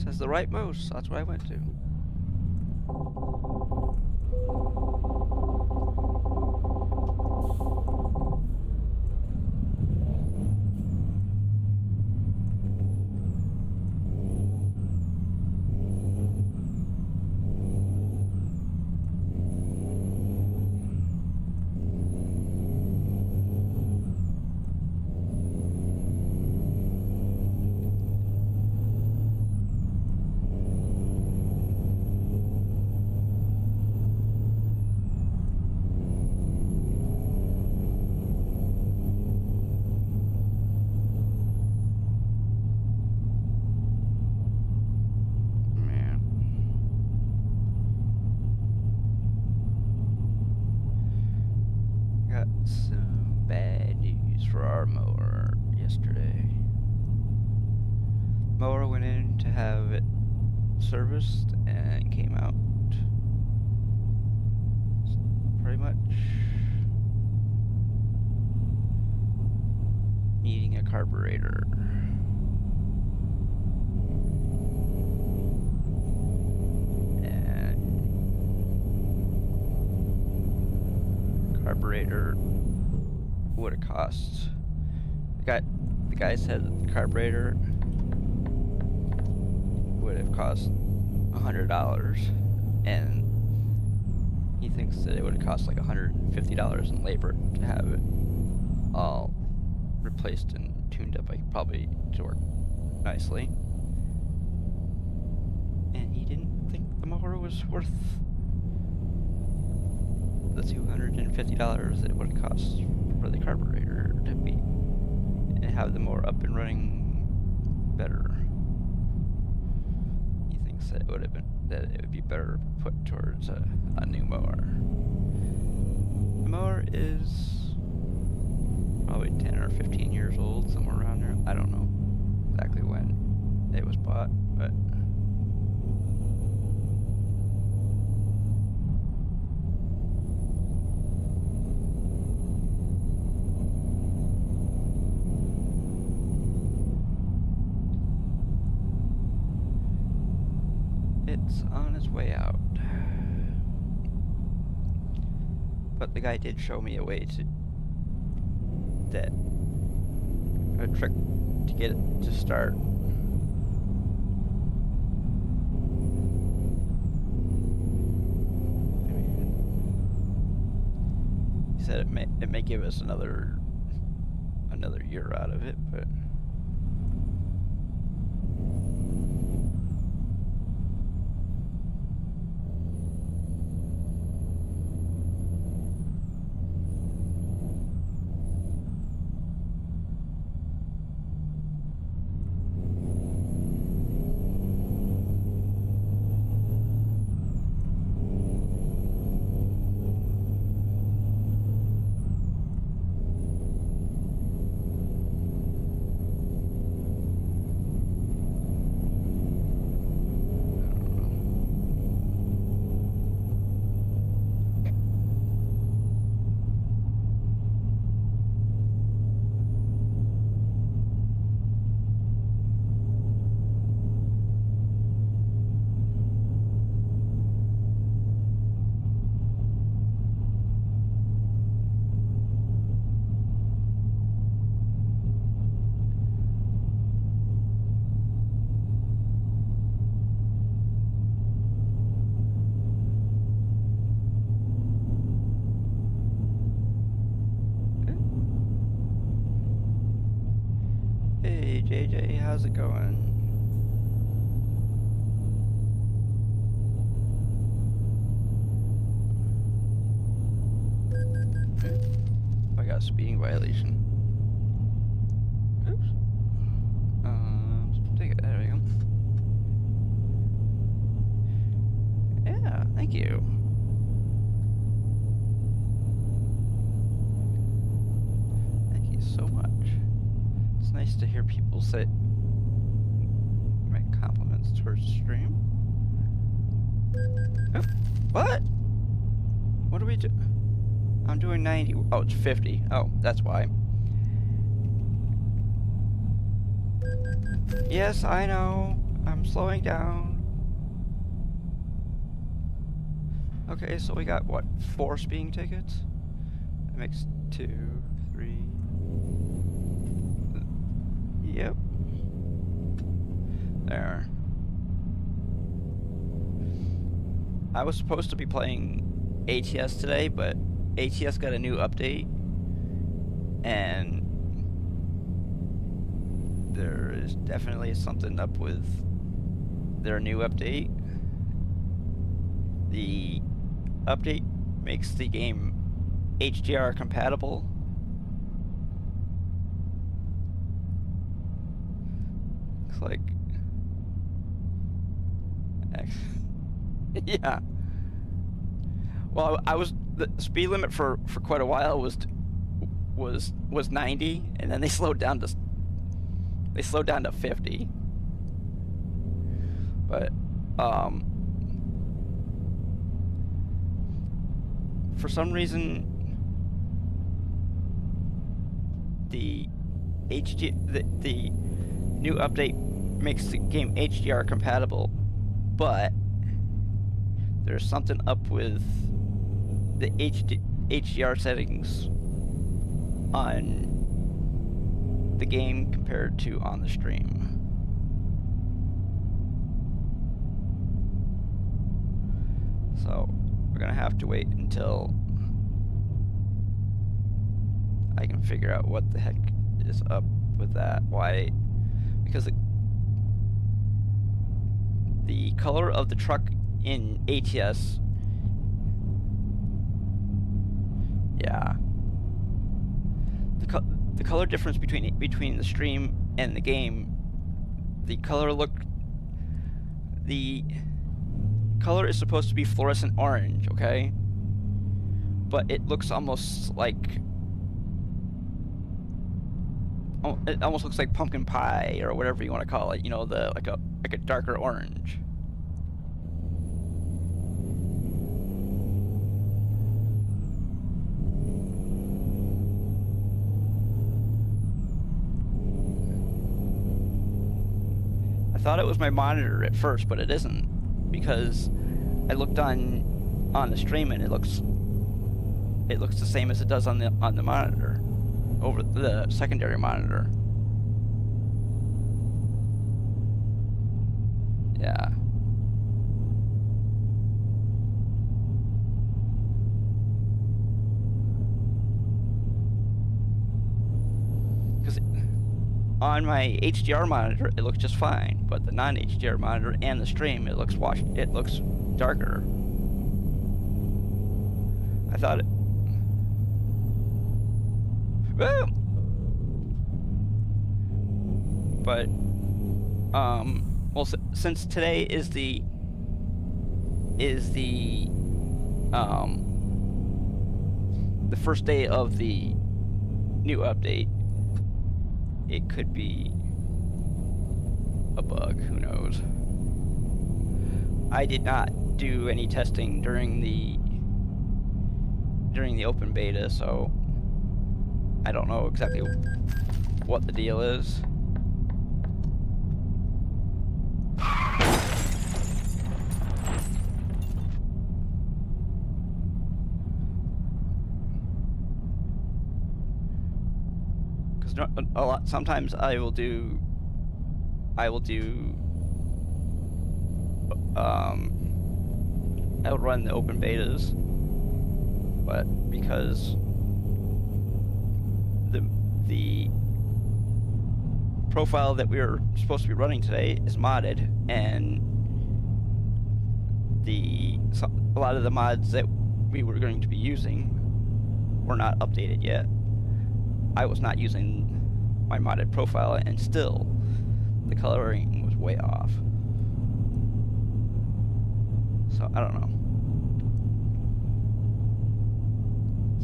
Says the right most. That's what I went to. Got some bad news for our mower yesterday. Mower went in to have it serviced and came out pretty much needing a carburetor. Carburetor would have cost the guy said that the carburetor would have cost $100, and he thinks that it would have cost like $150 in labor to have it all replaced and tuned up, like probably to work nicely. And he didn't think the mower was worth the $250 that it would cost for the carburetor to be and have the mower up and running better. He thinks that it would be better put towards a new mower. The mower is probably 10 or 15 years old, somewhere around there. I don't know exactly when it was bought, but it's on its way out. But the guy did show me a way a trick to get it to start. He said it may give us another year out of it, but hey JJ, how's it going? I got a speeding violation. Oops. Take it. There we go. Yeah, thank you. Thank you so much. It's nice to hear people say make compliments towards the stream. Oh, what? What do we do? I'm doing 90. Oh, it's 50. Oh, that's why. Yes, I know. I'm slowing down. Okay, so we got, what, 4 speeding tickets? That makes 2, 3... Yep. There. I was supposed to be playing ATS today, but ATS got a new update, and there is definitely something up with their new update. The update makes the game HDR compatible. Looks like... yeah. Well, the speed limit for quite a while was 90, and then they slowed down to 50. But for some reason the new update makes the game HDR compatible, but there's something up with the HDR settings on the game compared to on the stream. So we're gonna have to wait until I can figure out what the heck is up with that. Why? Because the color of the truck in ATS, yeah, the color difference between the stream and the game, the color is supposed to be fluorescent orange, okay? But it looks almost like, it almost looks like pumpkin pie or whatever you want to call it. You know, like a darker orange. I thought it was my monitor at first, but it isn't, because I looked on the stream and it looks the same as it does on the monitor, over the secondary monitor. Yeah. Because on my HDR monitor it looks just fine, but the non-HDR monitor and the stream, it looks darker. I thought it... Well, but well, since today is the first day of the new update, it could be a bug. Who knows? I did not do any testing during the open beta, so I don't know exactly what the deal is. Because sometimes I will do outrun the open betas, but because the profile that we were supposed to be running today is modded, and a lot of the mods that we were going to be using were not updated yet. I was not using my modded profile, and still the coloring was way off. So I don't know.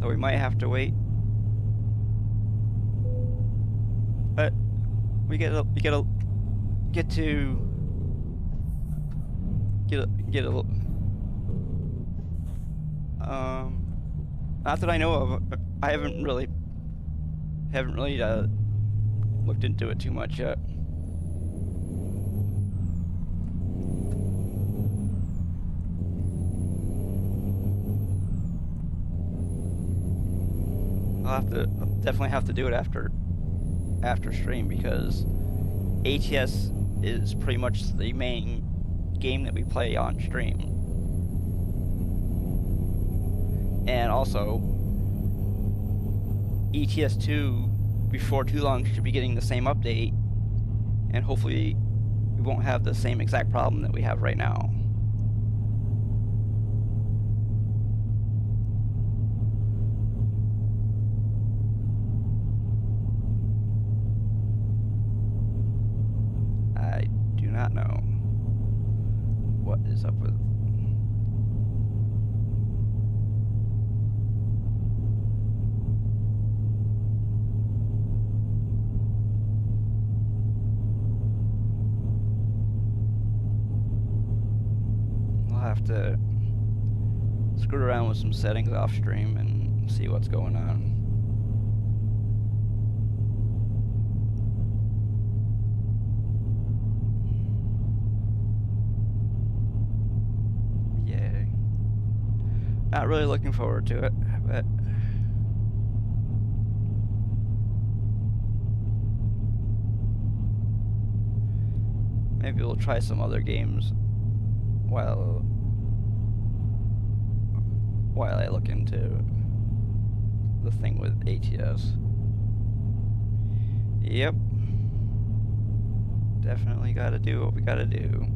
So we might have to wait. But we get a not that I know of. I haven't really looked into it too much yet. I'll definitely have to do it after stream, because ATS is pretty much the main game that we play on stream. And also, ETS 2 before too long should be getting the same update, and hopefully we won't have the same exact problem that we have right now. I do not know what is up with. I'll have to screw around with some settings off stream and see what's going on. Yay. Not really looking forward to it, but maybe we'll try some other games while I look into the thing with ATS. Yep. Definitely gotta do what we gotta do.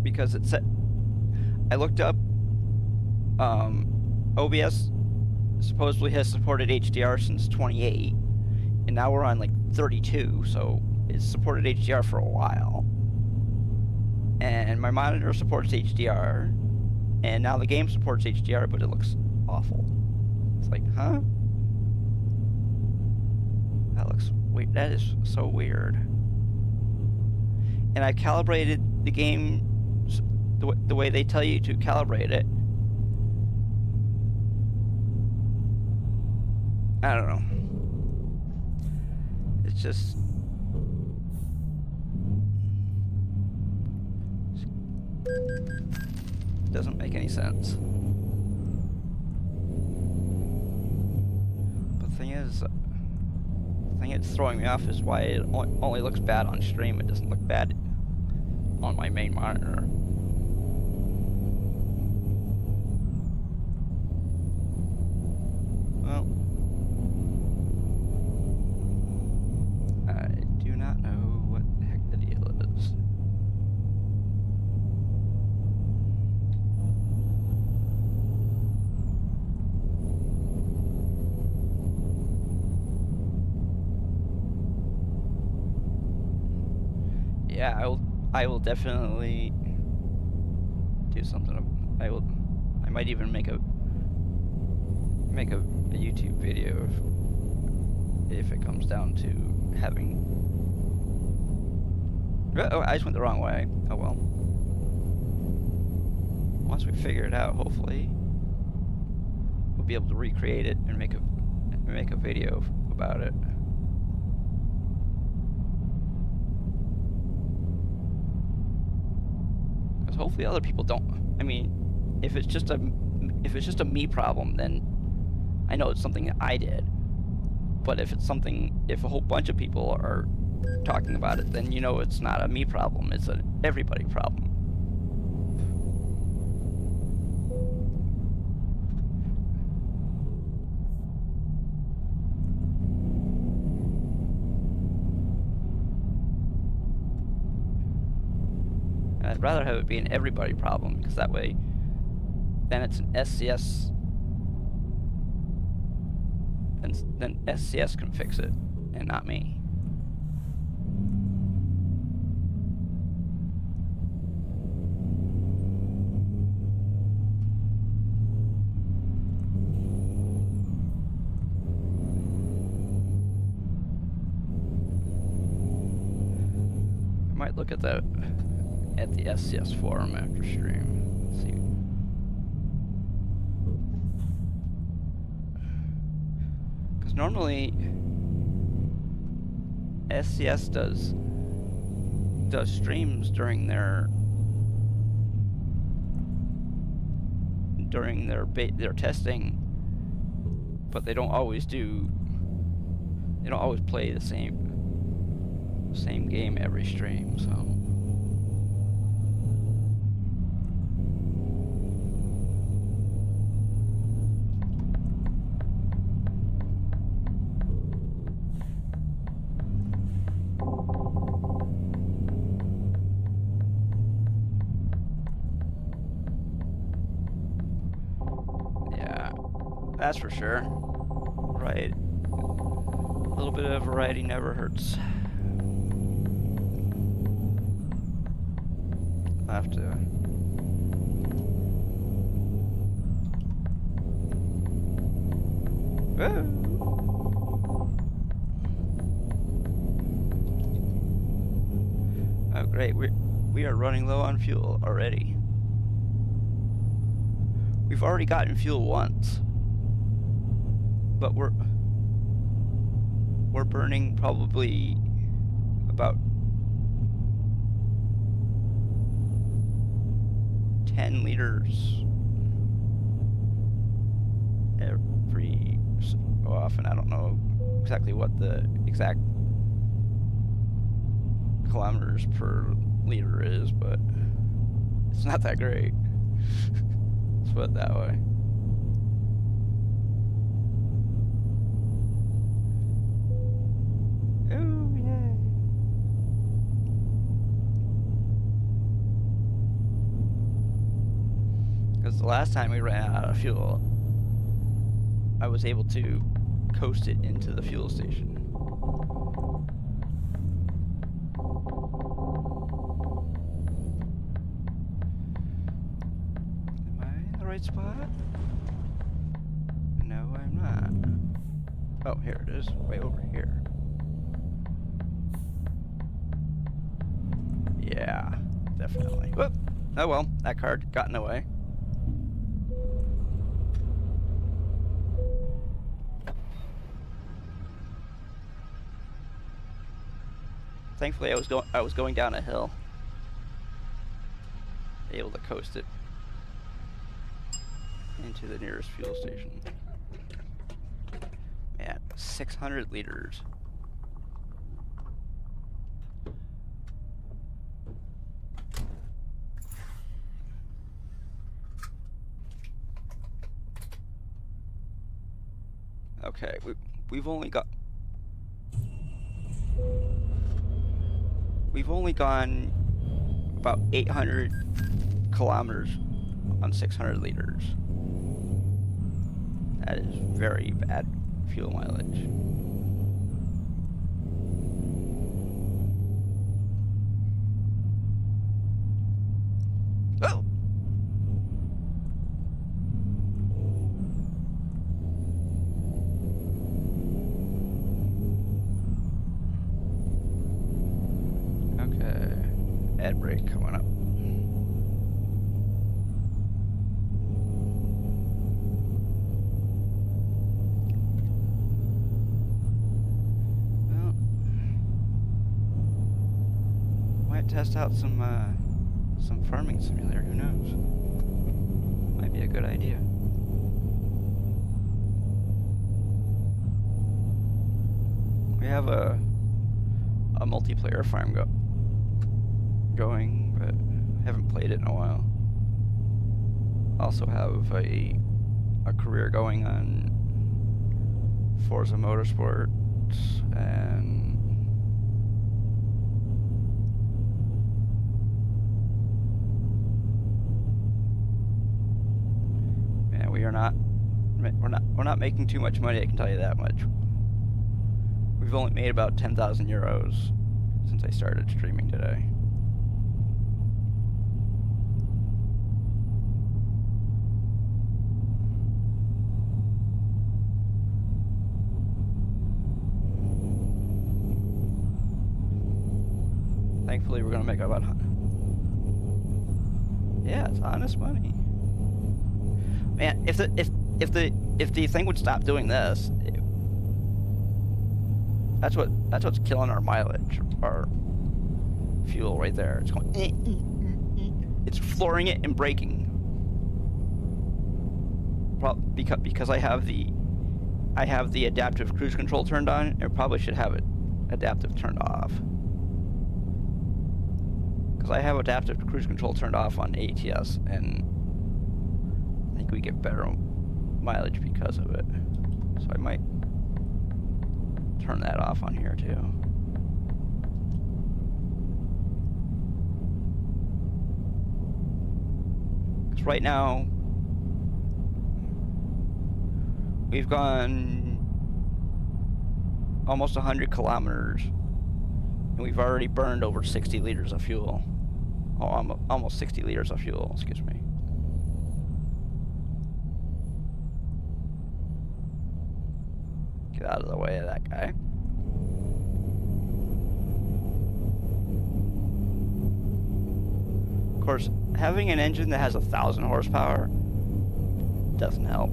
Because it said, I looked up, OBS supposedly has supported HDR since 28, and now we're on like 32, so it's supported HDR for a while. And my monitor supports HDR, and now the game supports HDR, but it looks awful. It's like, huh? That looks weird. That is so weird. And I calibrated the game the way they tell you to calibrate it. I don't know. It's just doesn't make any sense. But the thing that's throwing me off is why it only looks bad on stream. It doesn't look bad on my main monitor. Well, I do not know what the heck the deal is. Yeah, I will definitely do something. I might even make a YouTube video if it comes down to having. Oh, I just went the wrong way. Oh well. Once we figure it out, hopefully we'll be able to recreate it and make a video about it. Because hopefully other people don't. I mean, if it's just a me problem, then I know it's something that I did. But if it's if a whole bunch of people are talking about it, then you know it's not a me problem, it's an everybody problem. And I'd rather have it be an everybody problem, because that way, then it's an SCS. Then SCS can fix it, and not me. I might look at the SCS forum after stream. Let's see. Normally, SCS does streams during their fine during their testing, but they don't always play the same game every stream, so. That's for sure. Right. A little bit of variety never hurts. I have to. Whoa. Oh great, we are running low on fuel already. We've already gotten fuel once. But we're burning probably about 10 liters every so often. I don't know exactly what the exact kilometers per liter is, but it's not that great. Let's put it that way. Because the last time we ran out of fuel, I was able to coast it into the fuel station. Am I in the right spot? No, I'm not. Oh, here it is. Way over here. Yeah, definitely. Whoop! Oh well, that car got in the way. Thankfully, I was going down a hill, able to coast it into the nearest fuel station. Man, 600 liters. Okay, we've only gone about 800 kilometers on 600 liters. That is very bad fuel mileage. Oh! Ad brake coming up. Well, might test out some farming simulator. Who knows? Might be a good idea. We have a multiplayer farm going, but haven't played it in a while. Also have a career going on Forza Motorsport, and man, we're not making too much money, I can tell you that much. We've only made about 10,000 euros since I started streaming today. Thankfully, we're gonna make about. Yeah, it's honest money. Man, if the thing would stop doing this, that's what's killing our mileage, our fuel right there. It's going. It's flooring it and braking. because I have the adaptive cruise control turned on. It probably should have it adaptive turned off. Because I have adaptive cruise control turned off on ATS, and I think we get better mileage because of it. So I might turn that off on here too. Because right now, we've gone almost 100 kilometers, and we've already burned over 60 liters of fuel. Oh, almost 60 liters of fuel, excuse me. Get out of the way of that guy. Of course, having an engine that has 1,000 horsepower doesn't help.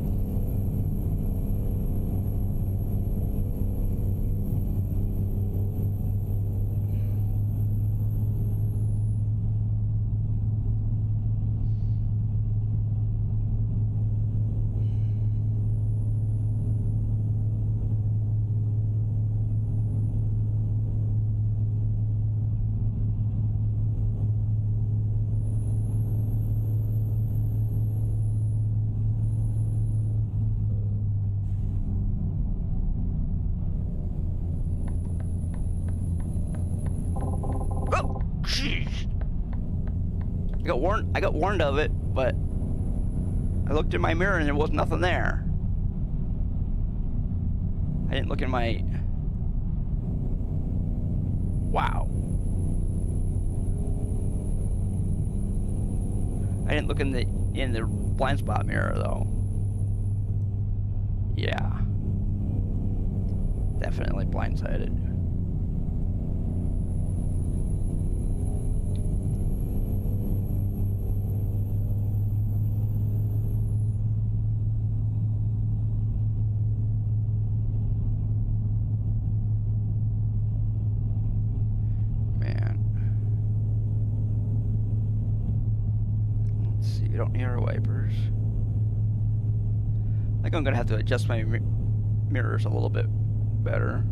I got warned of it, but I looked in my mirror and there was nothing there. I didn't look in my... Wow. I didn't look in the blind spot mirror though. Yeah. Definitely blindsided. We don't need our wipers. I think I'm gonna have to adjust my mirrors a little bit better.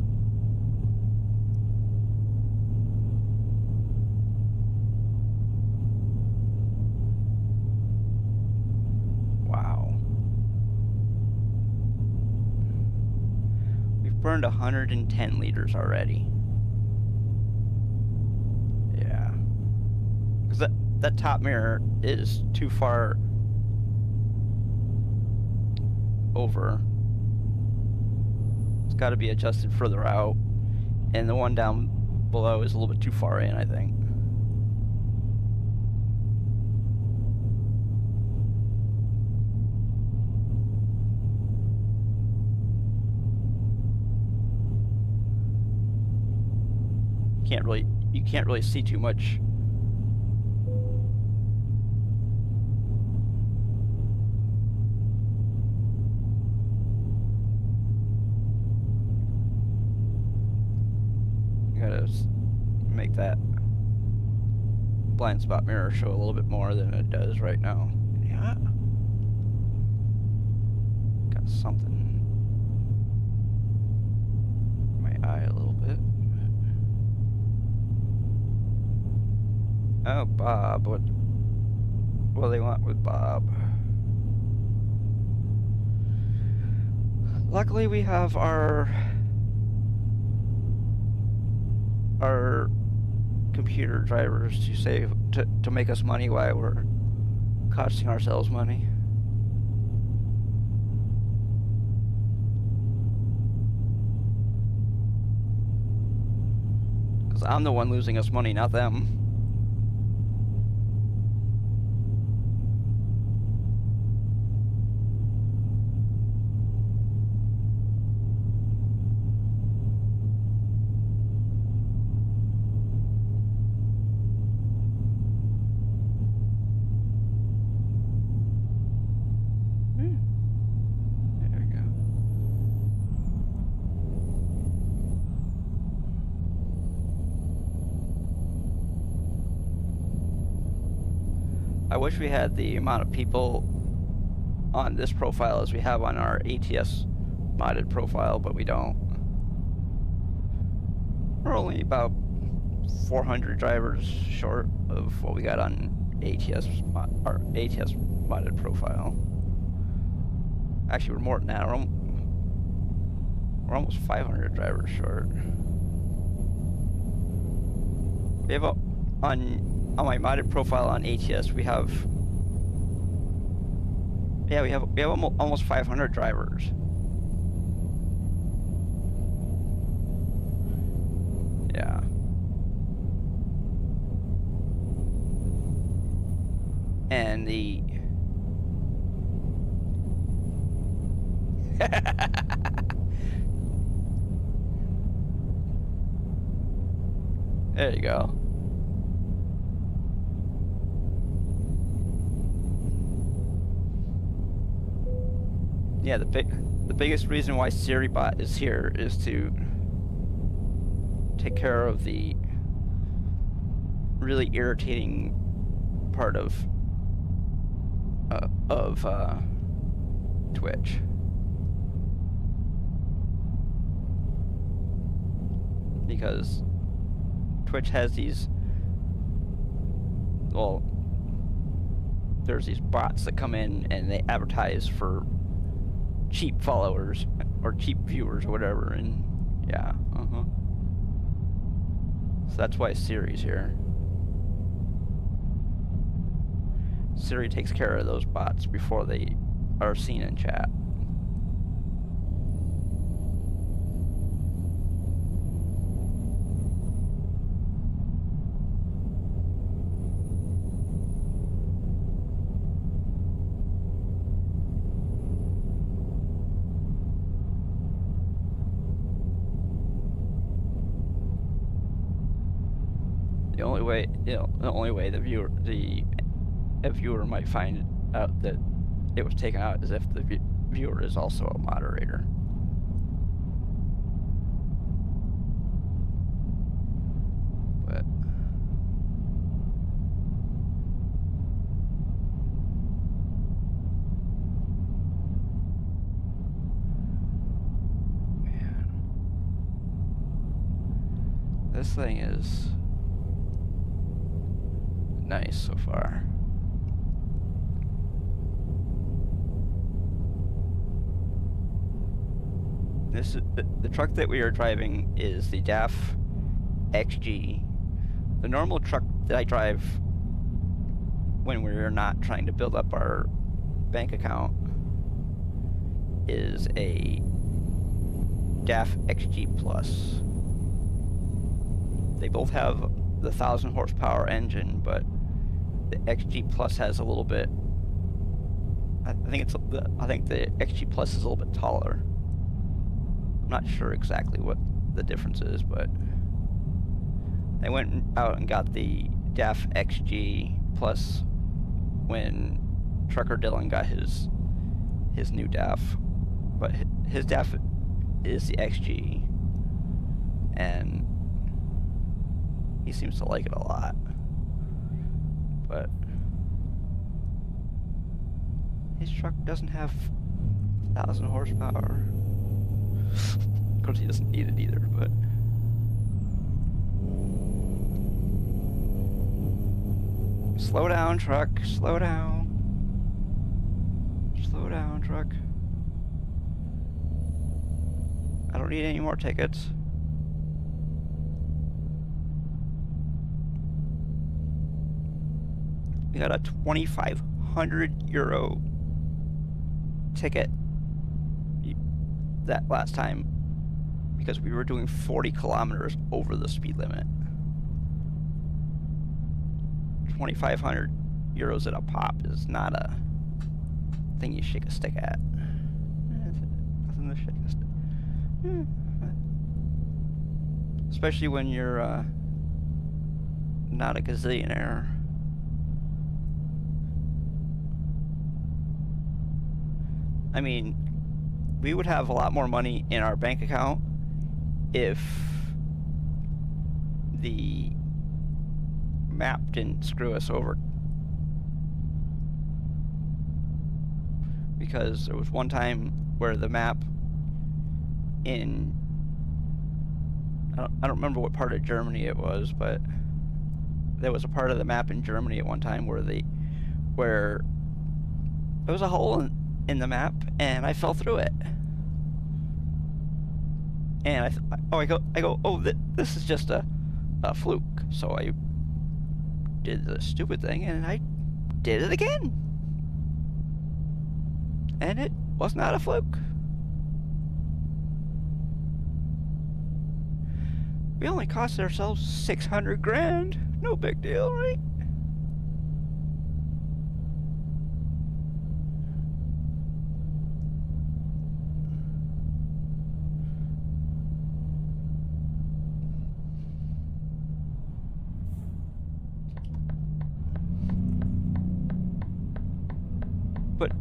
Wow. We've burned 110 liters already. Yeah. Because that top mirror is too far over. It's got to be adjusted further out, and the one down below is a little bit too far in, I think. You can't really see too much. Gotta make that blind spot mirror show a little bit more than it does right now. Yeah. Got something in my eye a little bit. Oh, Bob. What do they want with Bob? Luckily, we have our computer drivers to save to make us money while we're costing ourselves money. Because I'm the one losing us money, not them. I wish we had the amount of people on this profile as we have on our ATS modded profile, but we don't. We're only about 400 drivers short of what we got on our ATS modded profile. Actually, we're more than that. We're almost 500 drivers short. We have on my modded profile on ATS, we have almost 500 drivers. Yeah. And the there you go. Yeah, the biggest reason why SiriBot is here is to take care of the really irritating part of Twitch. Because Twitch has these, well, there's these bots that come in and they advertise for cheap followers or cheap viewers or whatever, and yeah, so that's why Siri's here. Siri takes care of those bots before they are seen in chat. The only way the viewer might find out that it was taken out is if the viewer is also a moderator. But man, this thing is nice so far. This is the truck that we are driving is the DAF XG. The normal truck that I drive when we're not trying to build up our bank account is a DAF XG Plus. They both have the 1,000 horsepower engine, but the XG Plus has a little bit. I think the XG Plus is a little bit taller. I'm not sure exactly what the difference is, but I went out and got the DAF XG Plus when Trucker Dylan got his new DAF, but his DAF is the XG, and he seems to like it a lot. But his truck doesn't have 1,000 horsepower. Of course, he doesn't need it either, but slow down, truck. Slow down. Slow down, truck. I don't need any more tickets. We got a 2,500 euro ticket that last time because we were doing 40 kilometers over the speed limit. 2,500 euros at a pop is not a thing you shake a stick at. Nothing to shake a stick. Especially when you're not a gazillionaire. I mean, we would have a lot more money in our bank account if the map didn't screw us over. because there was one time where the map in I don't remember what part of Germany it was, but there was a part of the map in Germany at one time where there was a hole in the map, and I fell through it. And I go, oh, this is just a fluke. So I did the stupid thing, and I did it again. And it was not a fluke. We only cost ourselves 600 grand. No big deal, right? But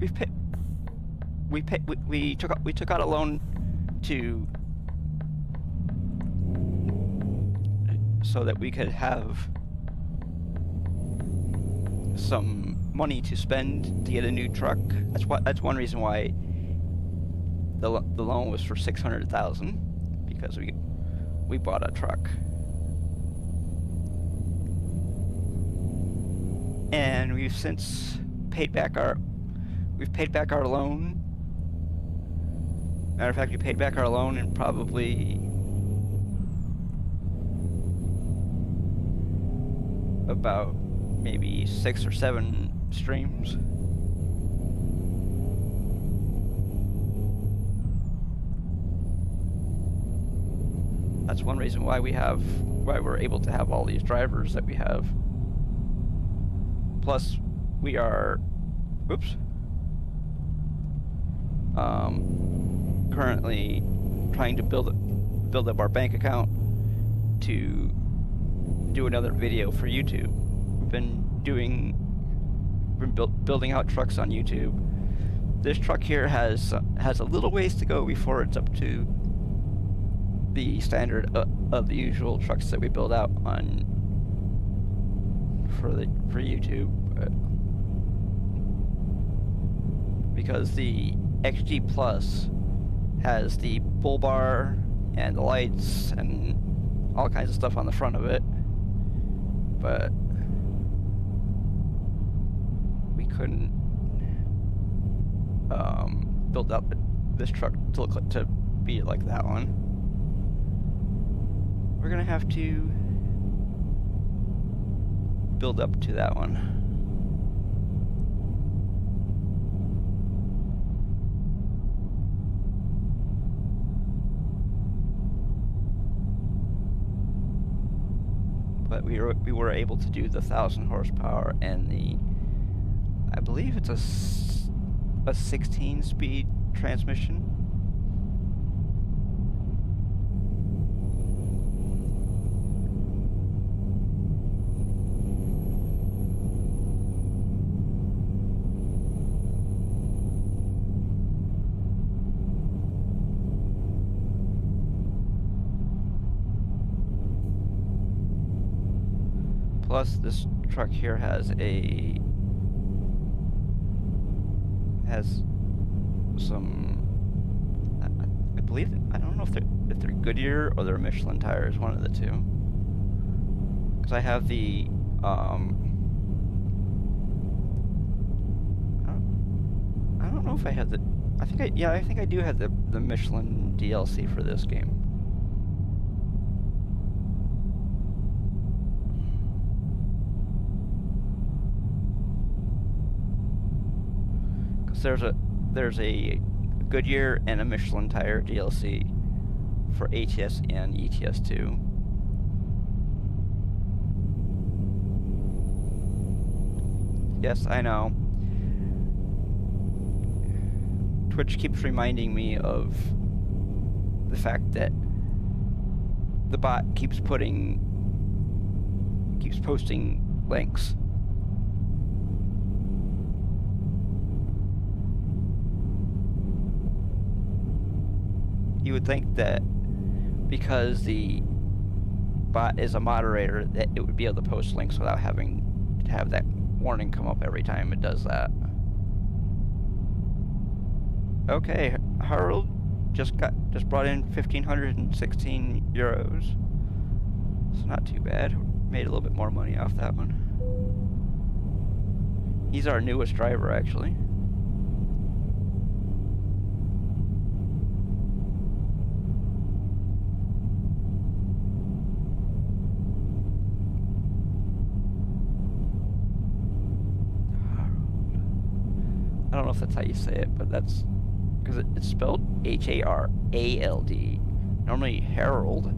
we took out a loan so that we could have some money to spend to get a new truck. That's one reason why the loan was for 600,000, because we bought a truck. And we've since paid back our loan. Matter of fact, we paid back our loan in probably about maybe 6 or 7 streams. That's one reason why we're able to have all these drivers that we have. Plus, we are, currently trying to build up our bank account to do another video for YouTube. We've been building out trucks on YouTube. This truck here has a little ways to go before it's up to the standard of the usual trucks that we build out on for YouTube. Because the XG Plus has the bull bar and the lights and all kinds of stuff on the front of it, but we couldn't build up this truck to be like that one. We're gonna have to build up to that one. But we were able to do the 1,000 horsepower and I believe it's a 16-speed transmission. Plus, this truck here has some. I believe I don't know if they're Goodyear or they're Michelin tires, one of the two. Because I have the I don't know if I have the. I think I do have the Michelin DLC for this game. There's a Goodyear and a Michelin tire DLC for ATS and ETS2. Yes, I know. Twitch keeps reminding me of the fact that the bot keeps posting links. You would think that because the bot is a moderator that it would be able to post links without having to have that warning come up every time it does that. Okay, Harold just brought in 1,516 euros. It's not too bad. Made a little bit more money off that one. He's our newest driver, actually. I don't know if that's how you say it, but that's because it's spelled H-A-R-A-L-D. Normally Harold,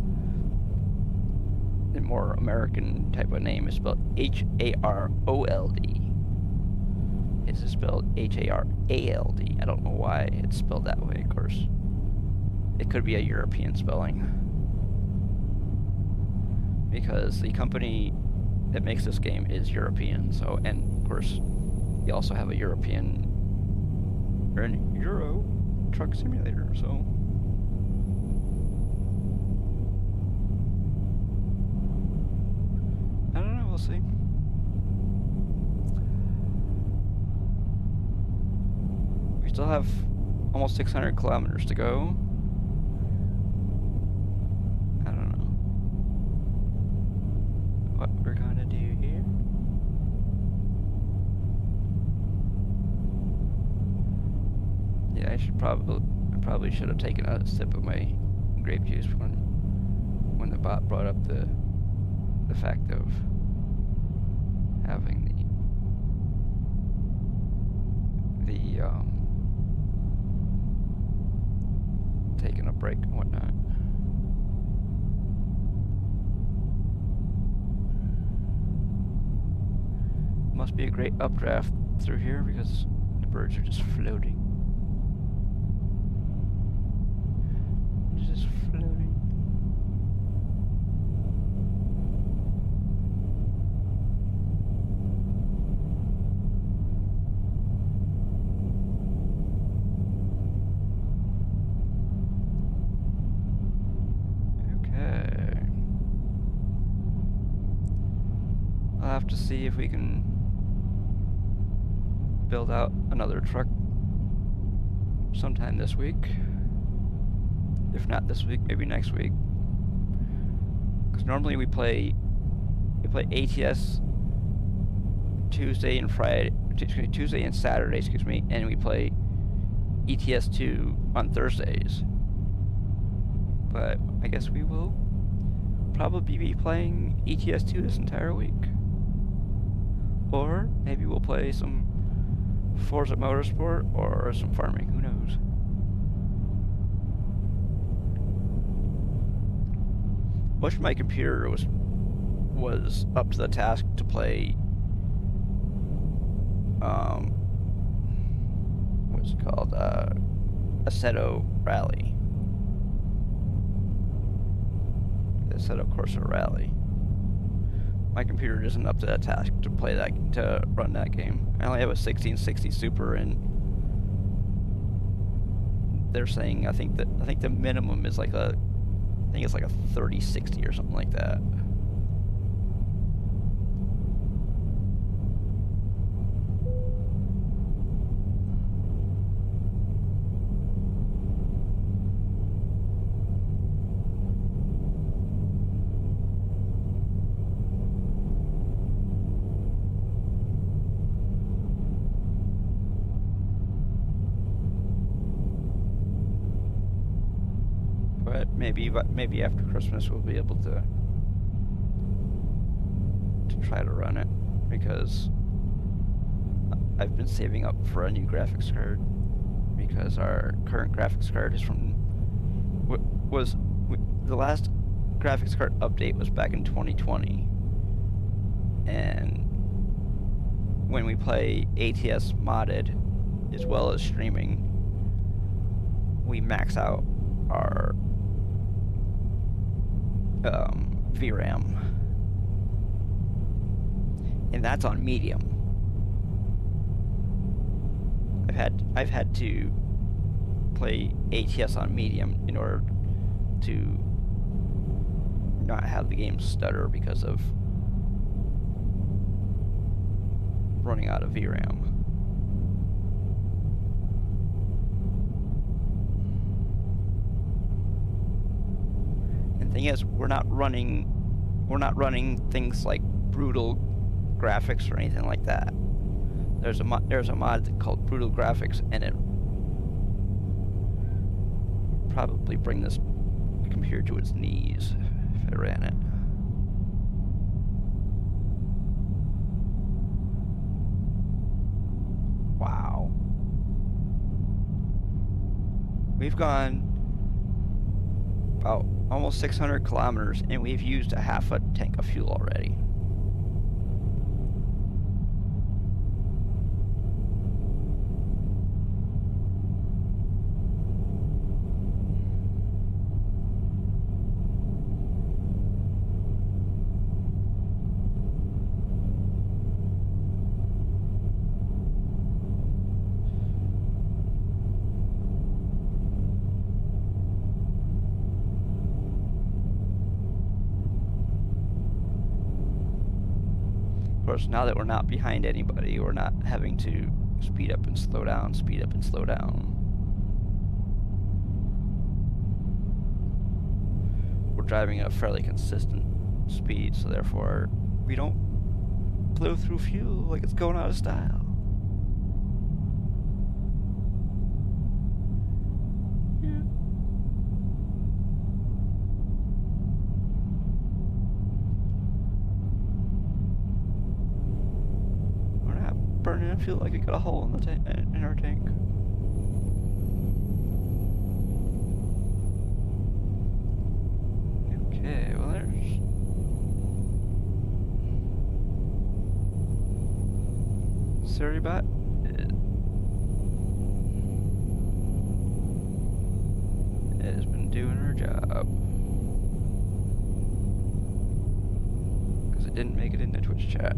the more American type of name, is spelled H-A-R-O-L-D. His is spelled H-A-R-A-L-D. I don't know why it's spelled that way, of course. It could be a European spelling. Because the company that makes this game is European, so, and of course, you also have a European, or an Euro truck simulator, so. I don't know, we'll see. We still have almost 600 kilometers to go. I don't know what we're gonna do here. Yeah, I probably should have taken a sip of my grape juice when the bot brought up the fact of having the taking a break and whatnot. Must be a great updraft through here because the birds are just floating. Just floating. Okay. I'll have to see if we can build out another truck sometime this week. If not this week, maybe next week. Because normally we play ATS Tuesday and Saturday, excuse me, and we play ETS2 on Thursdays. But I guess we will probably be playing ETS2 this entire week. Or maybe we'll play some Forza Motorsport or some farming, who knows. Wish my computer was up to the task to play what's it called, Assetto Rally. The Assetto Corsa Rally. My computer isn't up to that task to play that, to run that game. I only have a 1660 Super, and they're saying I think the minimum is like I think it's like a 3060 or something like that. Maybe after Christmas we'll be able to try to run it, because I've been saving up for a new graphics card, because our current graphics card is from the last graphics card update was back in 2020, and when we play ATS modded as well as streaming, we max out our VRAM, and that's on medium. I've had to play ATS on medium in order to not have the game stutter because of running out of VRAM. thing is, we're not running things like brutal graphics or anything like that. There's a mod called Brutal Graphics, and it probably bring this computer to its knees if I ran it. Wow. We've gone about almost 600 kilometers, and we've used a half a tank of fuel already. Of course, now that we're not behind anybody, we're not having to speed up and slow down, speed up and slow down. We're driving at a fairly consistent speed, so therefore we don't blow through fuel like it's going out of style. Yeah. Burning and feel like it got a hole in the in our tank. Okay, well there's Suribot. It has been doing her job. Because it didn't make it into Twitch chat.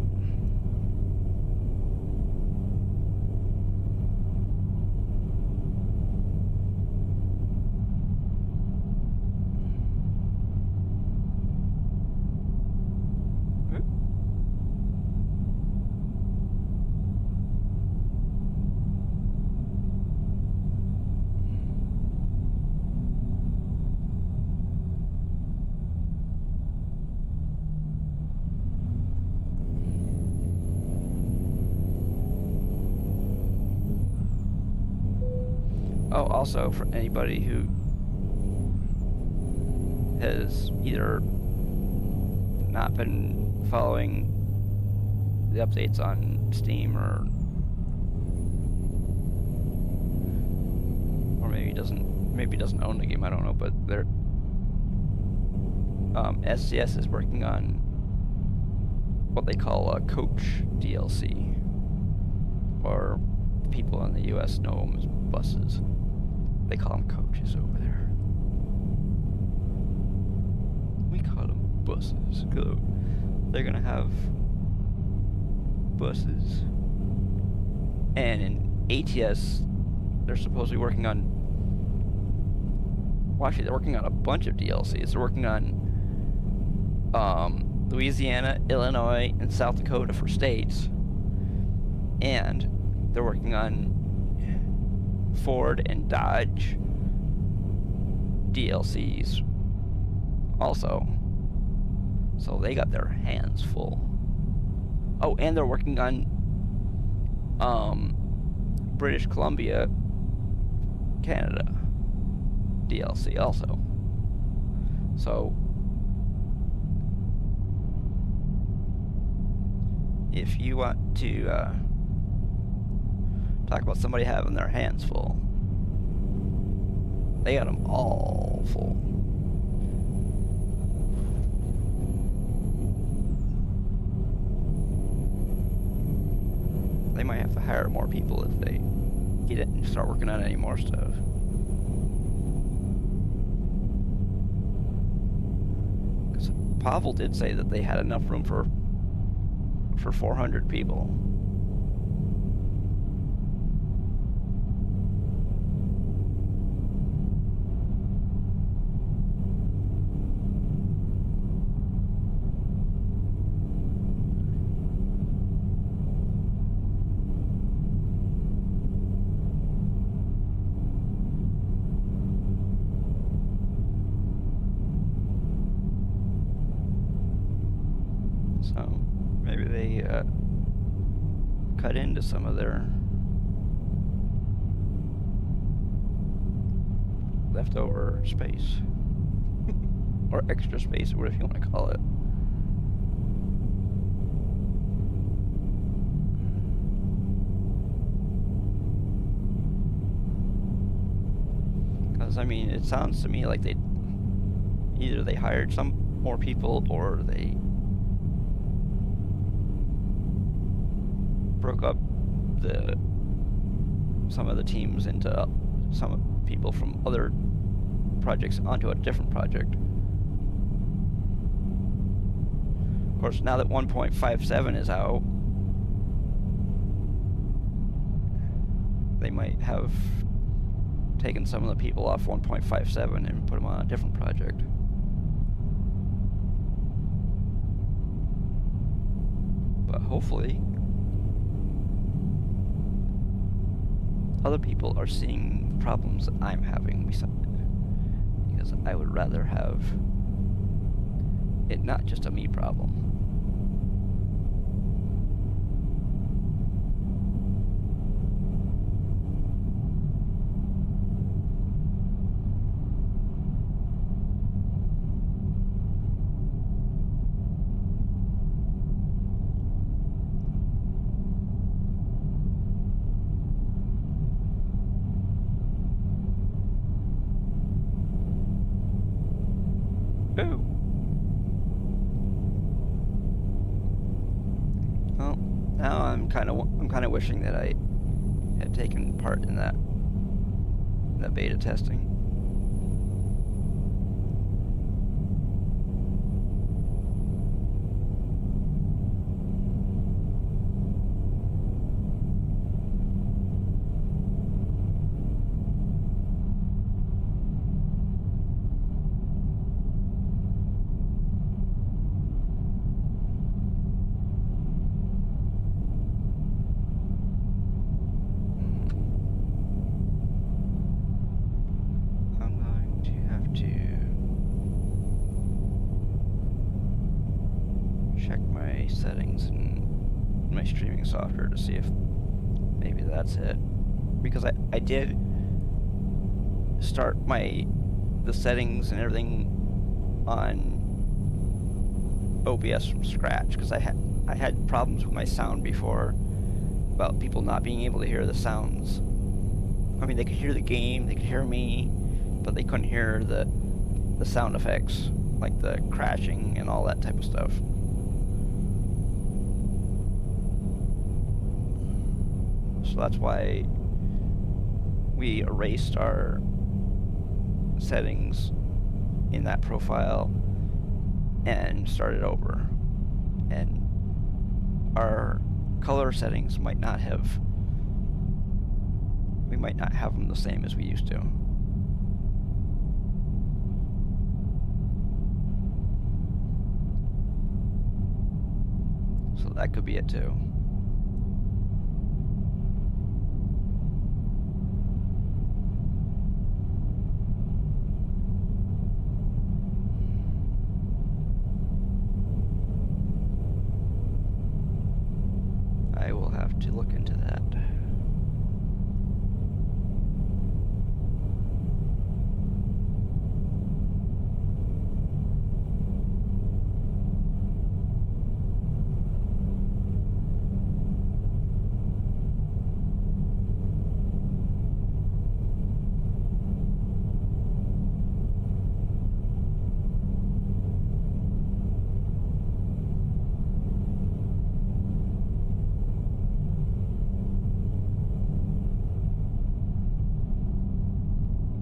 Oh, also for anybody who has either not been following the updates on Steam or maybe doesn't own the game, I don't know, but they're SCS is working on what they call a coach DLC, or people in the US know them as buses. They call them coaches over there. We call them buses. They're gonna have buses. And in ATS, they're supposedly working on... Well, actually, they're working on a bunch of DLCs. They're working on Louisiana, Illinois, and South Dakota for states. And they're working on Ford and Dodge DLCs also. So they got their hands full. Oh, and they're working on British Columbia, Canada DLC also. So if you want to talk about somebody having their hands full, they got them all full. They might have to hire more people if they get it and start working on any more stuff. Because Pavel did say that they had enough room for 400 people. use some of their leftover space. Or extra space, or whatever you want to call it. Because, I mean, it sounds to me like either they hired some more people, or they broke up some of the teams into some people from other projects onto a different project. Of course, now that 1.57 is out, they might have taken some of the people off 1.57 and put them on a different project. But hopefully, other people are seeing the problems that I'm having, because I would rather have it not just a me problem. Ooh. Well, now I'm kind of wishing that I had taken part in that beta testing. Settings and my streaming software to see if maybe that's it, because I did start the settings and everything on OBS from scratch, because I had problems with my sound before about people not being able to hear the sounds. I mean, they could hear the game, they could hear me, but they couldn't hear the sound effects, like the crashing and all that type of stuff. So that's why we erased our settings in that profile and started over. And our color settings we might not have them the same as we used to. So that could be it too. I will have to look into that.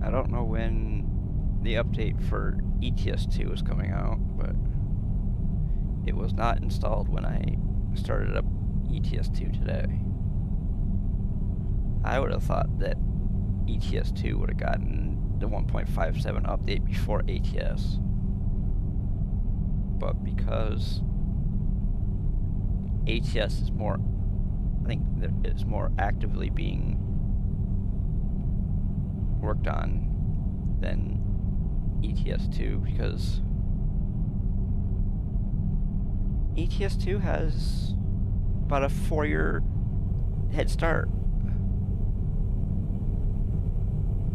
I don't know when the update for ETS2 is coming out, but it was not installed when I started up ETS2 today. I would have thought that ETS2 would have gotten the 1.57 update before ATS. But because ATS is more, I think that it's more actively being worked on than ETS2, because ETS2 has about a 4-year head start.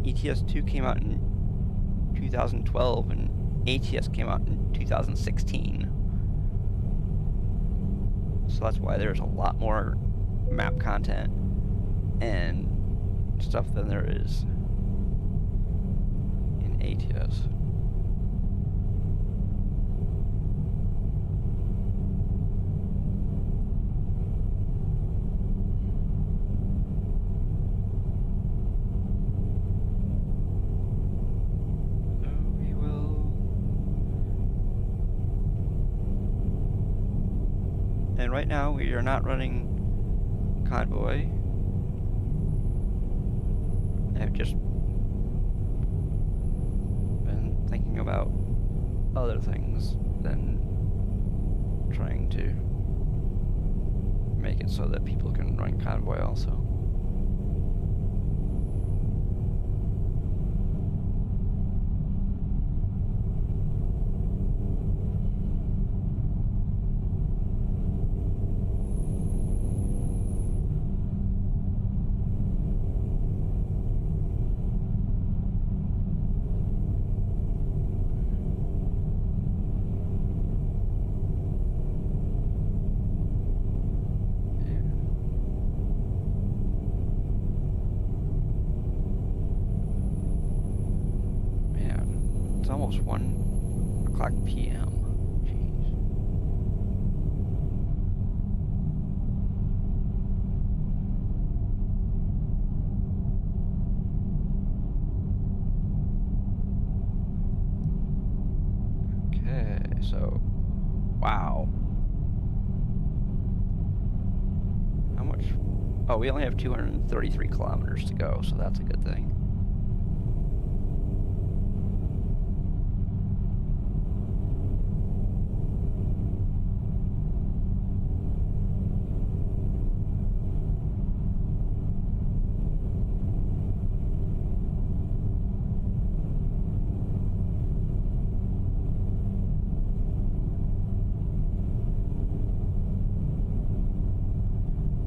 ETS2 came out in 2012 and ATS came out in 2016. So that's why there's a lot more map content and stuff than there is in ATS. And right now we are not running Convoy. I've just been thinking about other things than trying to make it so that people can run Convoy also. It's almost 1 o'clock p.m. Jeez. Okay, so, wow. How much? Oh, we only have 233 kilometers to go, so that's a good thing.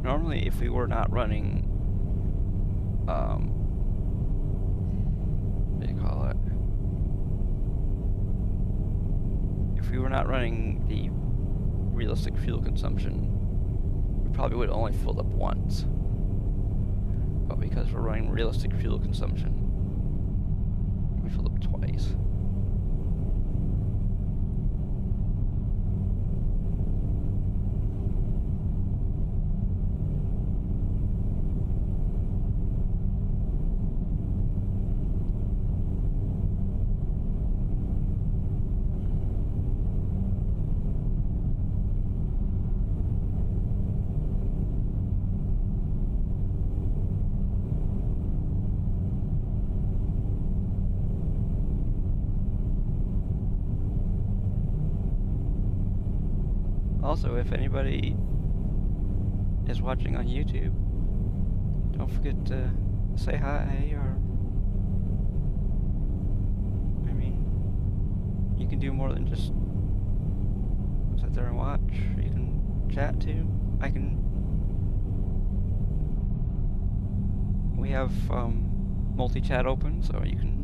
Normally, if we were not running, what do you call it? If we were not running the realistic fuel consumption, we probably would have only filled up once. But because we're running realistic fuel consumption, we filled up twice. Also, if anybody is watching on YouTube, don't forget to say hi, or, I mean, you can do more than just sit there and watch. You can chat too. We have multi-chat open, so you can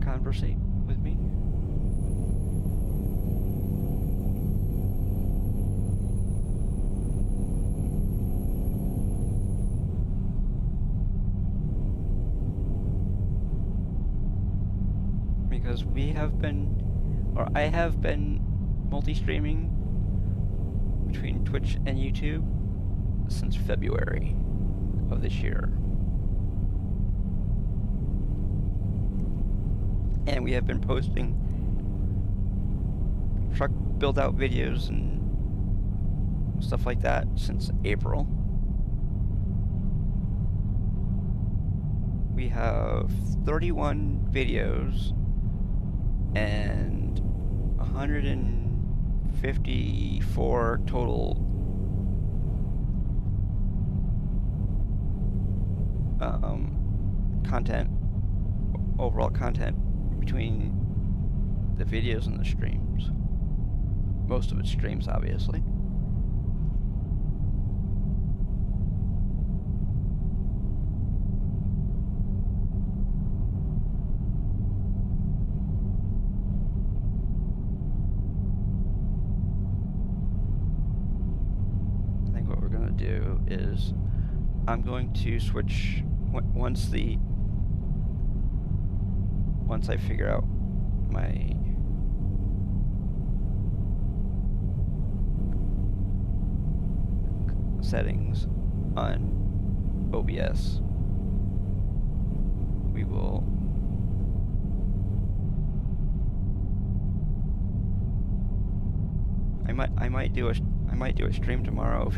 conversate with me. Because I have been multi-streaming between Twitch and YouTube since February of this year. And we have been posting truck build-out videos and stuff like that since April. We have 31 videos and 154 total overall content between the videos and the streams. Most of it's streams, obviously. is I'm going to switch once I figure out my settings on OBS. We will I might do a stream tomorrow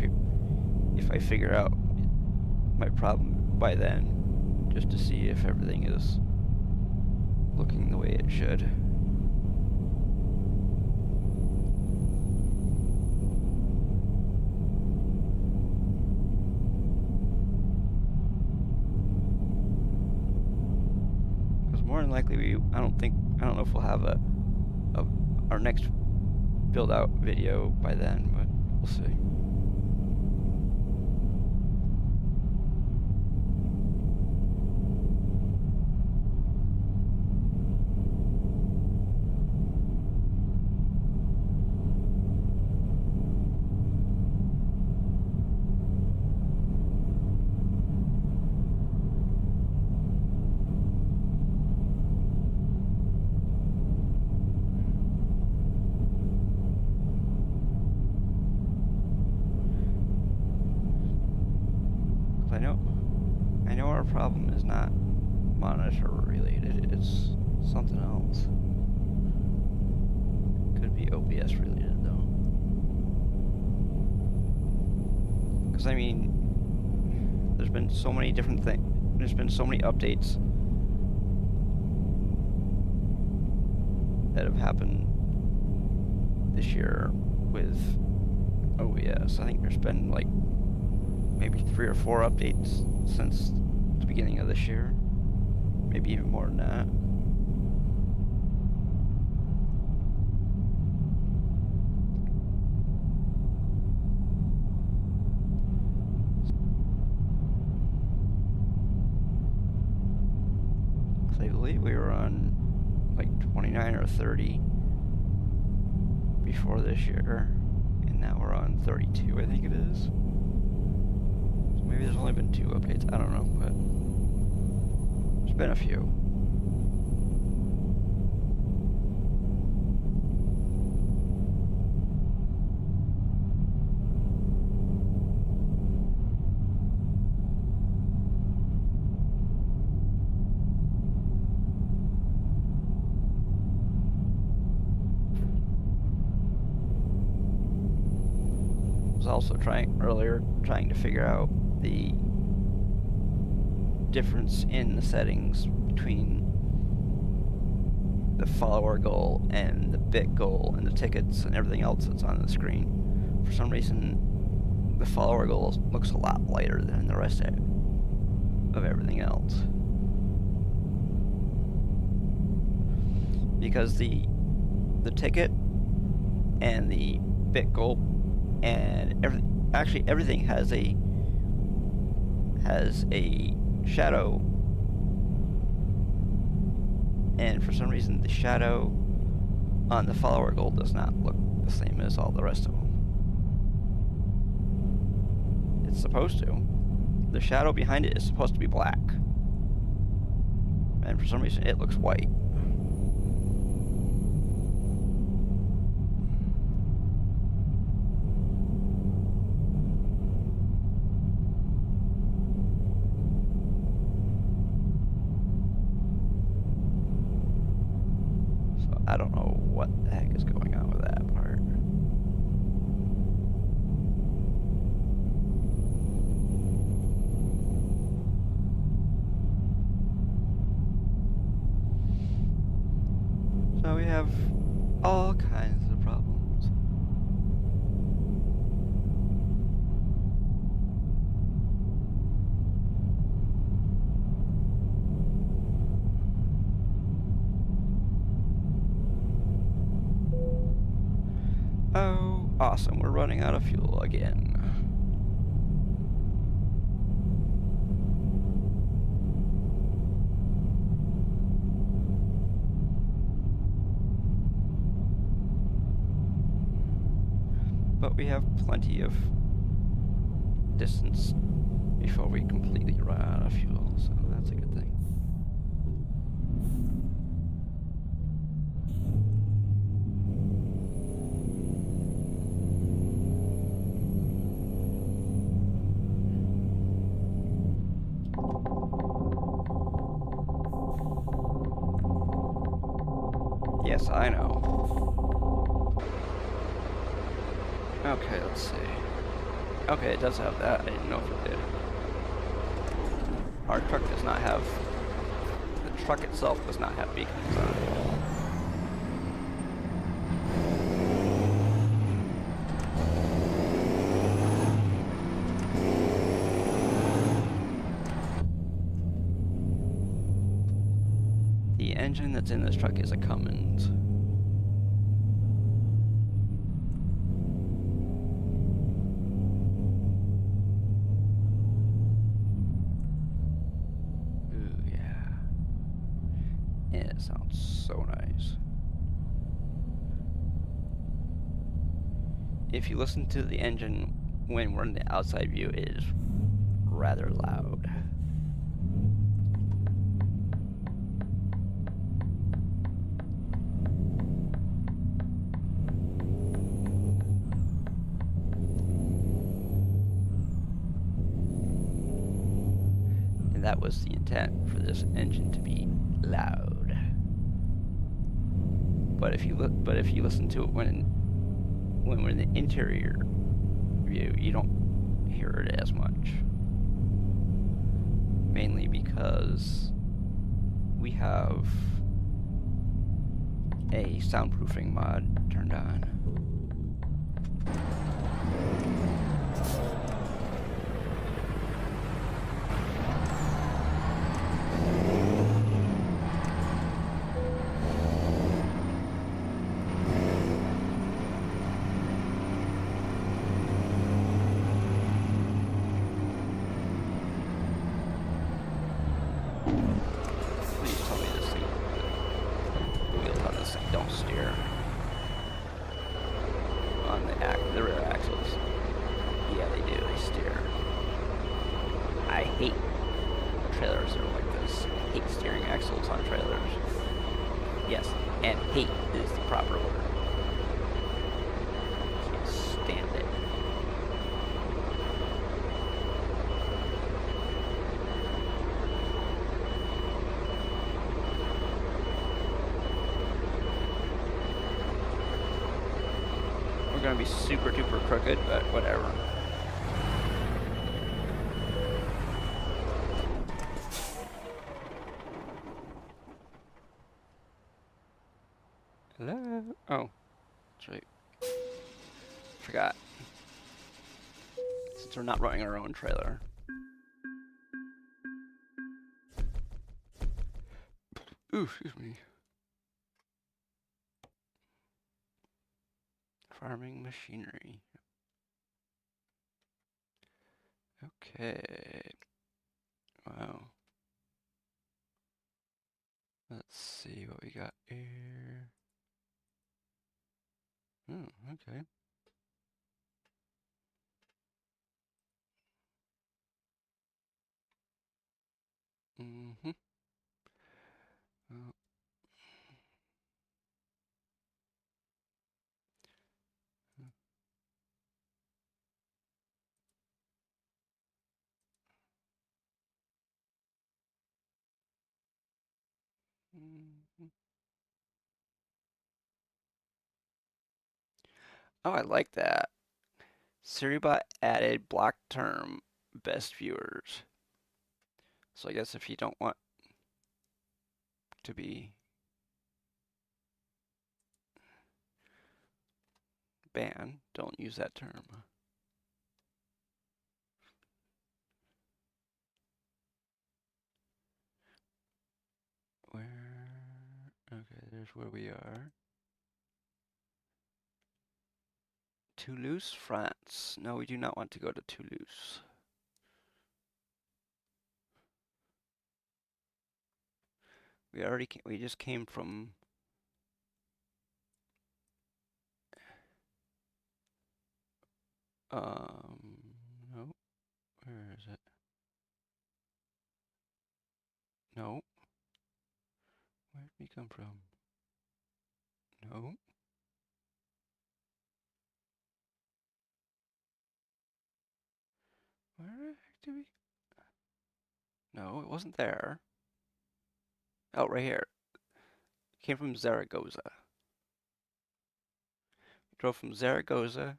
if I figure out my problem by then, just to see if everything is looking the way it should. More than likely, I don't know if we'll have our next build out video by then, but we'll see. I know our problem is not monitor related, it's something else. Could be OBS related though. Because I mean, there's been so many different things, there's been so many updates that have happened this year with OBS. I think there's been like maybe 3 or 4 updates since the beginning of this year. Maybe even more than that. So I believe we were on like 29 or 30 before this year, and now we're on 32, I think it is. Maybe there's only been 2 updates, I don't know, but there's been a few. I was also trying to figure out the difference in the settings between the follower goal and the bit goal and the tickets and everything else that's on the screen. For some reason, the follower goal looks a lot lighter than the rest of everything else. Because the ticket and the bit goal and everything has a shadow, and for some reason the shadow on the follower goal does not look the same as all the rest of them. It's supposed to. The shadow behind it is supposed to be black, and for some reason it looks white. I don't know what the heck is going on with that part. So we have all kinds of problems. Oh, awesome. We're running out of fuel again. But we have plenty of distance before we completely run out of fuel, so that's a good thing. Yes, I know. Okay, let's see. Okay, it does have that. I didn't know if it did. Our truck does not have... The truck itself does not have beacons on it. The engine that's in this truck is a Cummins. It sounds so nice. If you listen to the engine when we're in the outside view, it is rather loud. And that was the intent, for this engine to be loud. But if you listen to it when we're in the interior view, you don't hear it as much. Mainly because we have a soundproofing mod turned on. The rear axles. Yeah, they do. They steer. I hate trailers that are like this. I hate steering axles on trailers. Yes, and hate is the proper word. Can't stand it. Gonna be super duper crooked, but whatever. Hello? Oh, that's right. Forgot. Since we're not running our own trailer. Ooh, excuse me. Farming machinery. Okay. Wow. Let's see what we got here. Oh, okay. Mm-hmm. Oh. Mm-hmm. Oh, I like that. SiriBot added block term best viewers. So I guess if you don't want to be banned, don't use that term. Okay, there's where we are. Toulouse, France. No, we do not want to go to Toulouse. We just came from no. is it? No. Where did we come from? No. Where the heck did we? No, it wasn't there. Oh, right here. Came from Zaragoza. We drove from Zaragoza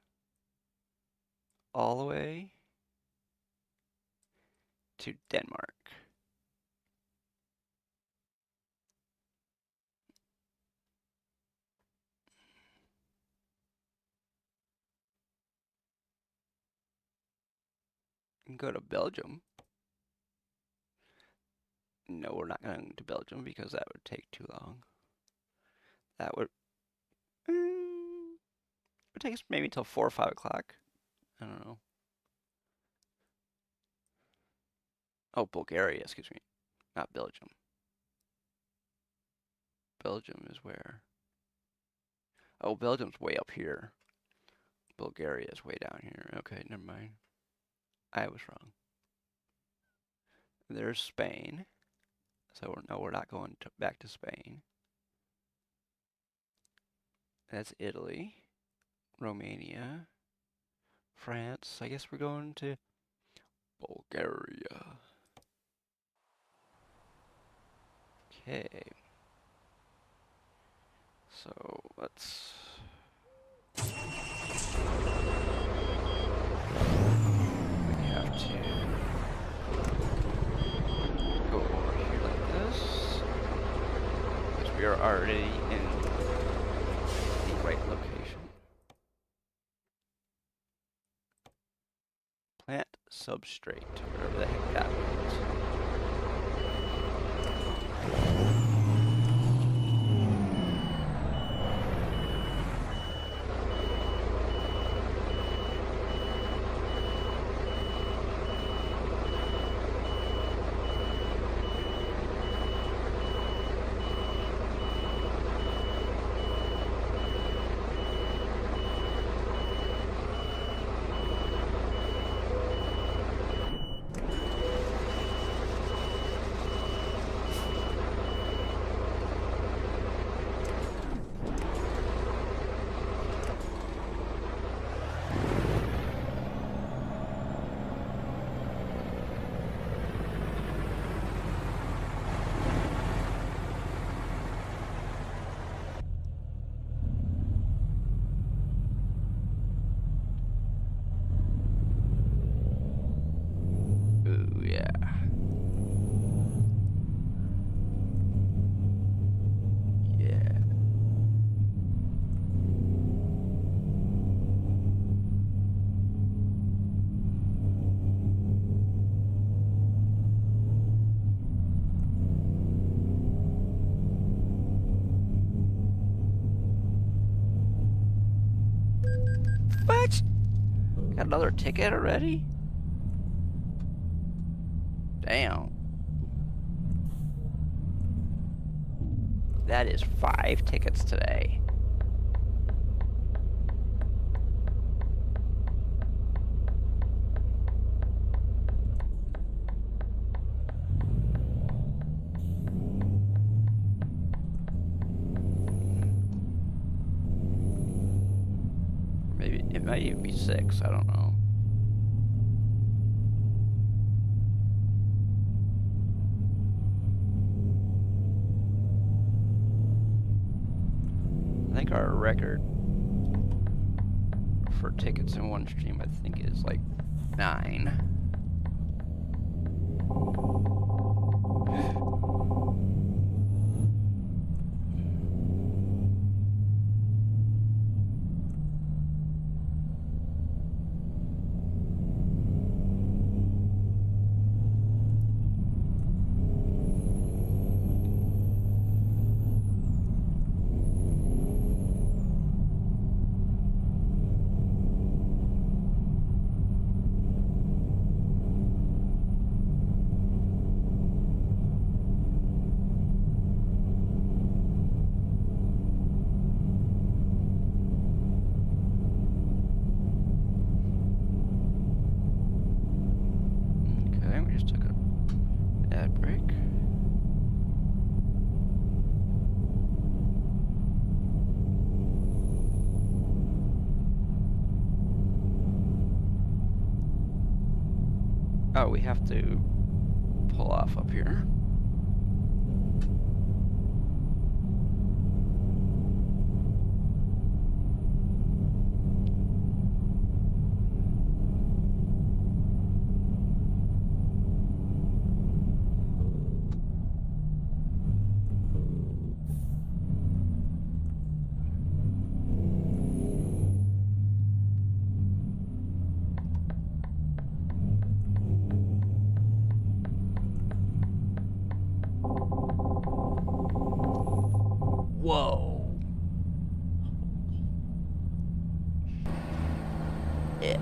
all the way to Denmark. And go to Belgium. No, we're not going to Belgium because that would take too long. That would take us maybe till 4 or 5 o'clock. I don't know. Oh, Bulgaria, excuse me. Not Belgium. Belgium is where? Oh, Belgium's way up here. Bulgaria is way down here. Okay, never mind. I was wrong. There's Spain. So we're not going back to Spain. That's Italy. Romania. France. I guess we're going to Bulgaria. Okay. So let's we have to go over here like this because we are already in the right location. Plant substrate, whatever the heck that means. What? Got another ticket already? Damn. That is 5 tickets today. Maybe it might even be 6, I don't know. I think our record for tickets in one stream, I think, is like 9. just took a ad break. Oh, we have to pull off up here. Whoa. Yeah.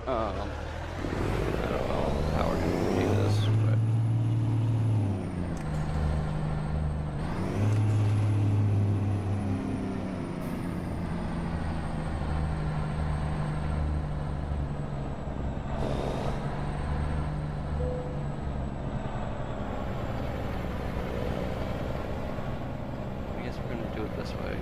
I don't know how we're gonna do this, but I guess we're gonna do it this way.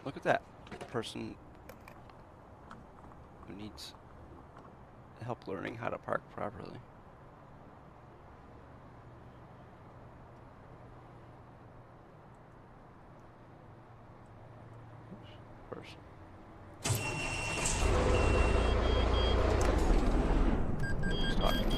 Look at that person who needs help learning how to park properly. Person. Startin.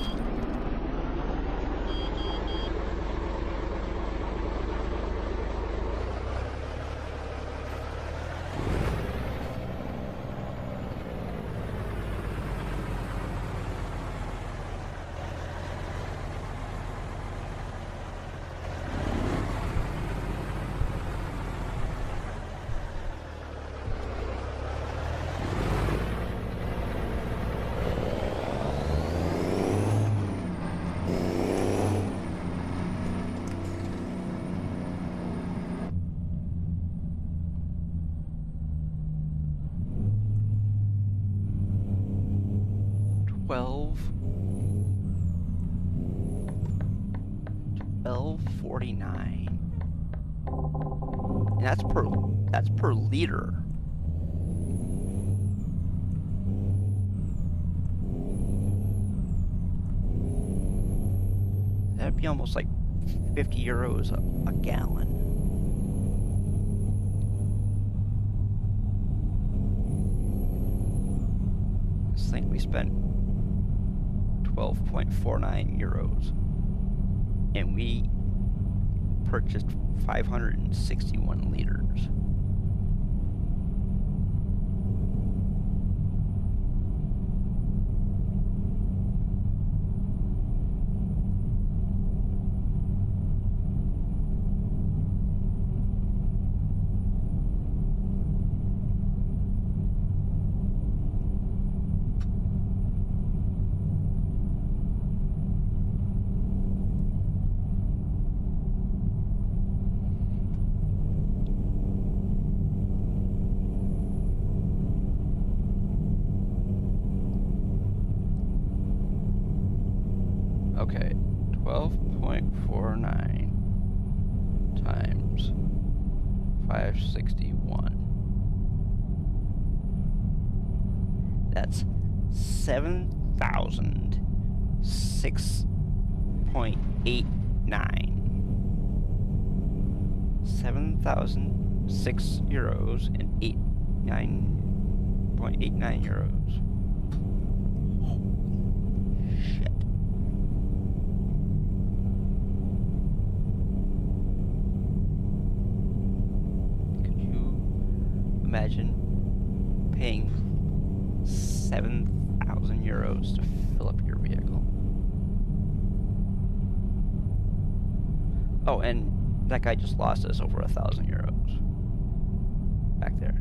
$12.49. And that's per liter. That'd be almost like 50 euros a gallon. I think we spent 12.49 euros. And we purchased 561 liters. Okay, 12.49 times 561. That's 7,006.89. 7,006 euros and 9.89 euros. Shit. Could you imagine paying 7,000 euros to fill up your vehicle? Oh, and that guy just lost us over 1,000 euros back there.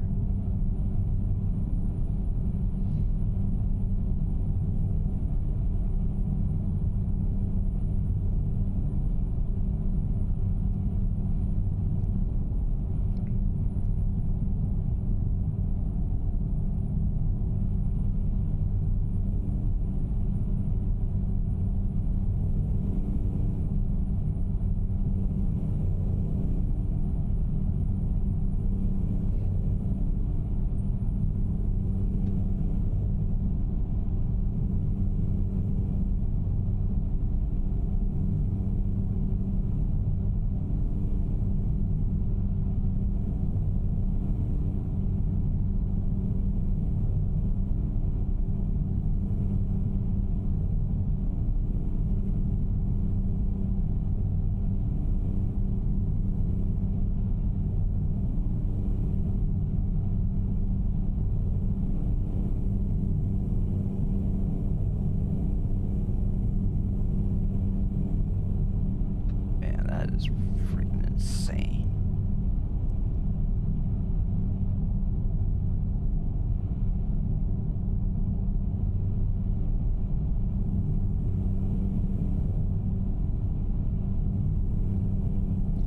That is freaking insane.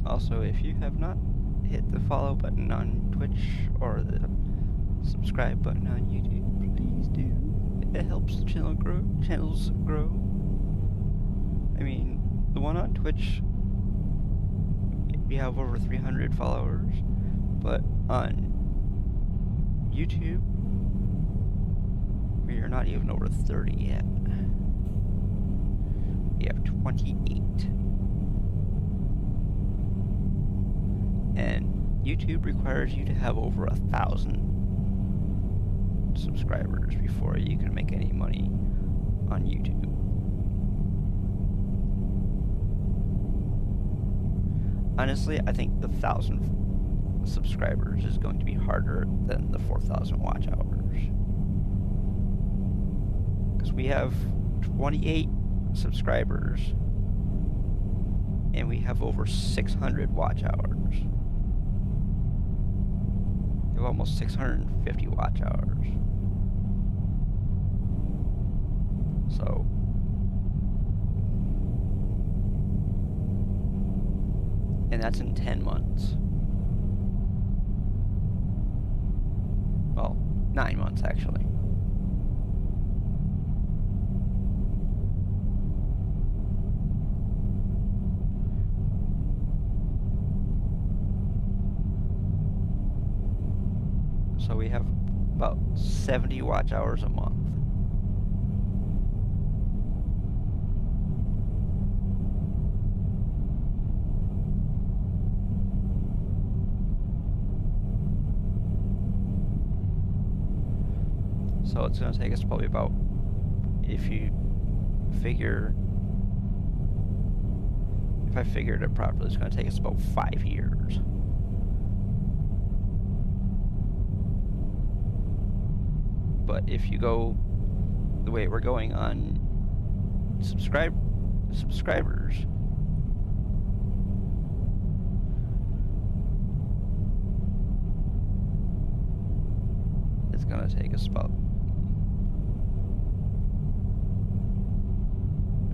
Also, if you have not hit the follow button on Twitch or the subscribe button on YouTube, please do. It helps the channels grow. I mean, the one on Twitch, we have over 300 followers, but on YouTube, we are not even over 30 yet. We have 28. And YouTube requires you to have over 1,000 subscribers before you can make any money on YouTube. Honestly, I think the 1,000 subscribers is going to be harder than the 4,000 watch hours. Because we have 28 subscribers and we have over 600 watch hours. We have almost 650 watch hours. So and that's in 10 months. Well, 9 months actually. So we have about 70 watch hours a month. So it's going to take us probably about, if I figured it properly, it's going to take us about 5 years. But if you go the way we're going on subscribers, it's going to take us about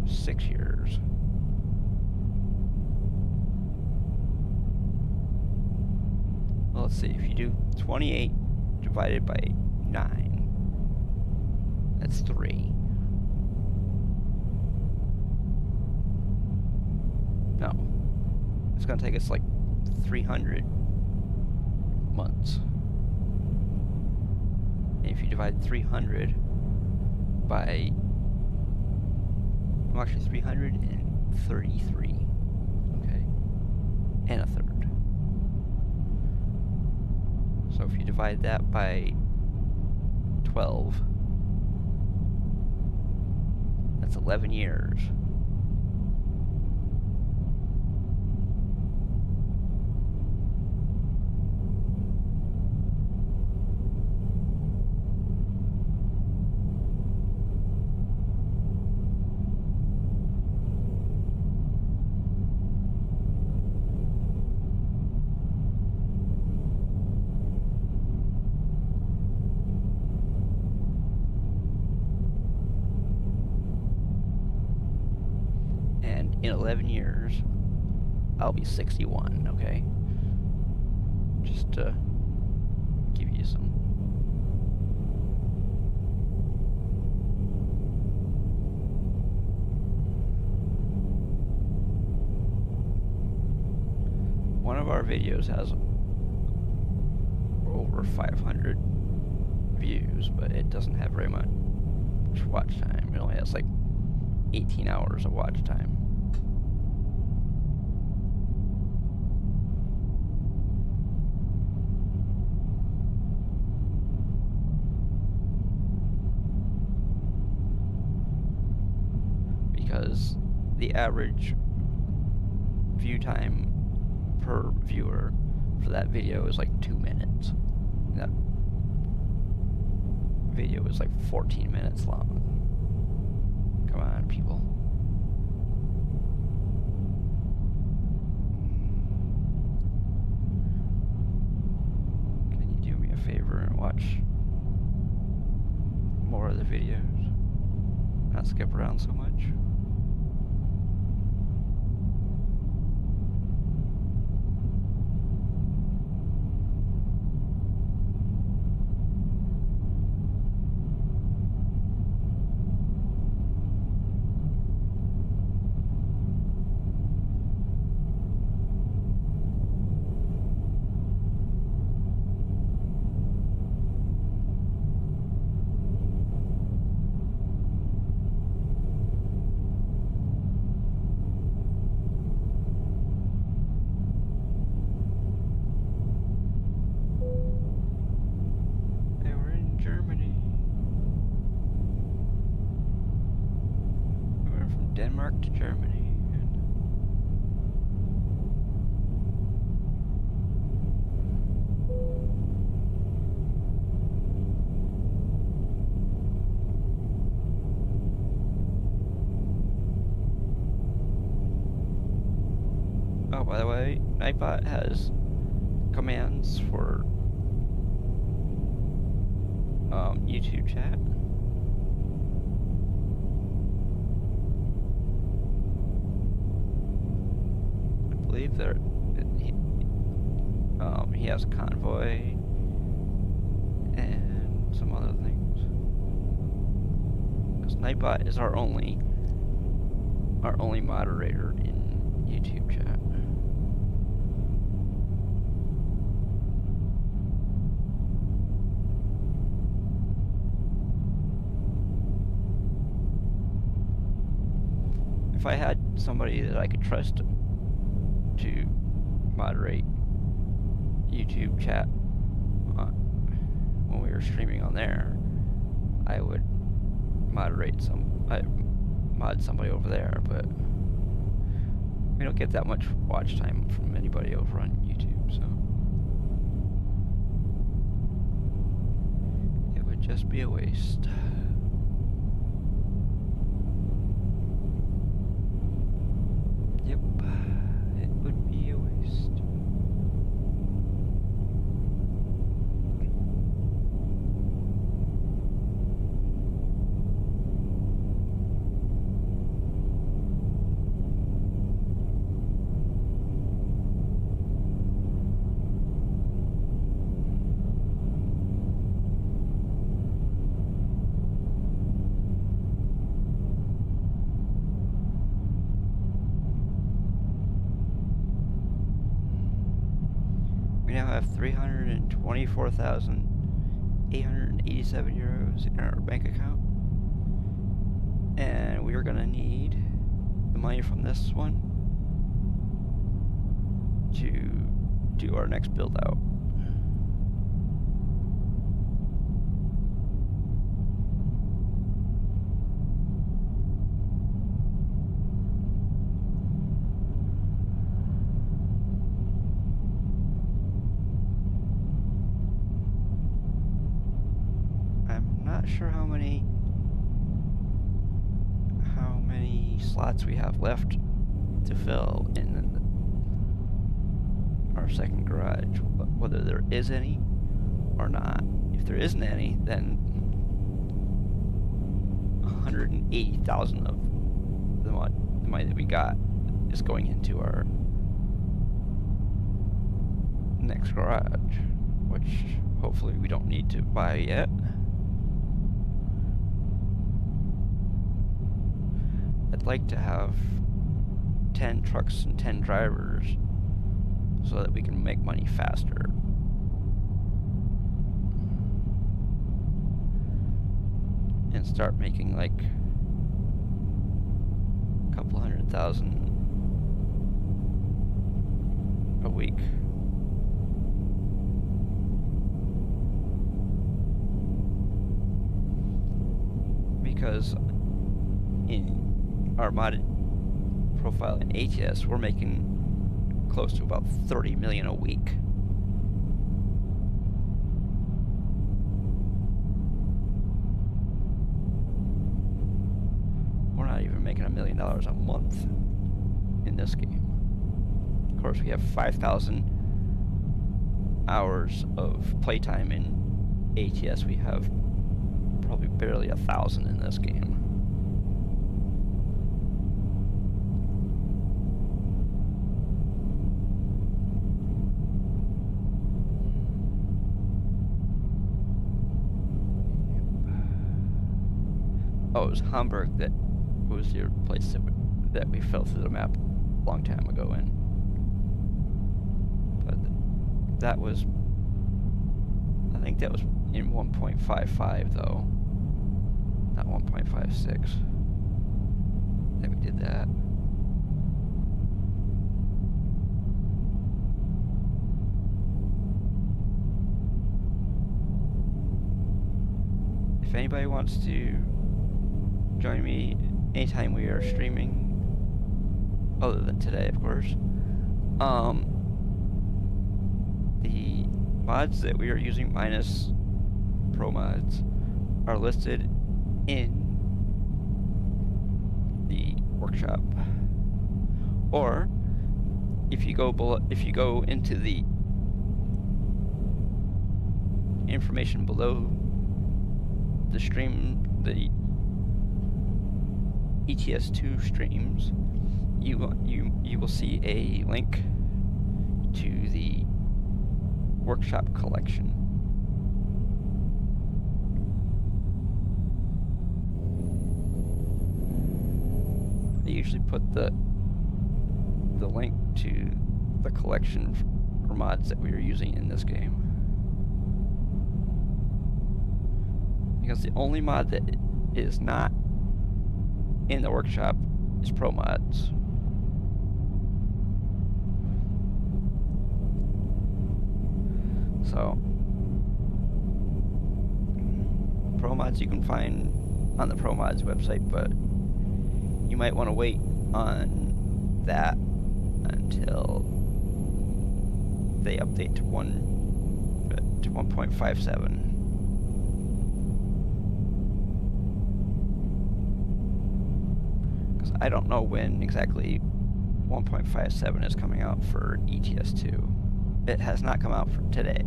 6 years. Well, let's see, if you do 28 divided by 9, that's 3. No, it's gonna take us like 300 months. And if you divide 300 by, well, actually 333, okay, and a third. So if you divide that by 12, that's 11 years. And in 11 years, I'll be 61, okay? Just to give you some. One of our videos has over 500 views, but it doesn't have very much watch time. It only has like 18 hours of watch time. Because the average view time per viewer for that video is like 2 minutes. And that video is like 14 minutes long. Come on, people. Can you do me a favor and watch more of the videos? Not skip around so much. Denmark to Germany. Oh, by the way, Nightbot has commands for YouTube chat. There, he has Convoy and some other things. Because Nightbot is our only moderator in YouTube chat. If I had somebody that I could trust to moderate YouTube chat when we were streaming on there, I would mod somebody over there, but we don't get that much watch time from anybody over on YouTube, so it would just be a waste. Yep. It would be a waste. We now have 324,887 euros in our bank account. And we are going to need the money from this one to do our next build out. not sure how many slots we have left to fill in our second garage, whether there is any or not. If there isn't any, then 180,000 of the money that we got is going into our next garage, which hopefully we don't need to buy yet. I'd like to have 10 trucks and 10 drivers so that we can make money faster. And start making like a couple $100,000 a week. Because in our modded profile in ATS, we're making close to about 30 million a week. We're not even making $1 million a month in this game. Of course, we have 5,000 hours of playtime in ATS. We have probably barely 1,000 in this game. Oh, it was Hamburg that was the place that we fell through the map a long time ago in. But that was, I think that was in 1.55 though, not 1.56 that we did that. If anybody wants to join me anytime we are streaming, other than today, of course. The mods that we are using minus pro mods are listed in the workshop. Or if you go into the information below the stream, the ETS2 streams, you will see a link to the workshop collection. I usually put the link to the collection for mods that we are using in this game, because the only mod that is not in the workshop is pro mods. So pro mods you can find on the pro mods website, but you might want to wait on that until they update to 1.57. I don't know when exactly 1.57 is coming out for ETS2. It has not come out for today.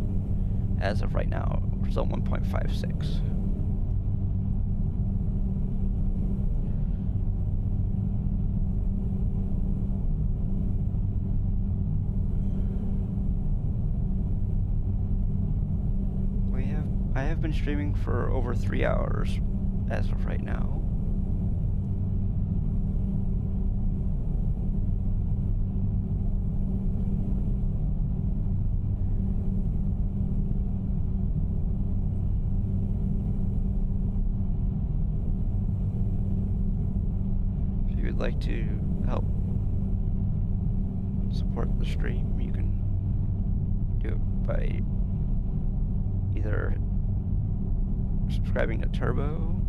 As of right now, we're still 1.56. I have been streaming for over 3 hours as of right now. Like to help support the stream, you can do it by either subscribing to Turbo,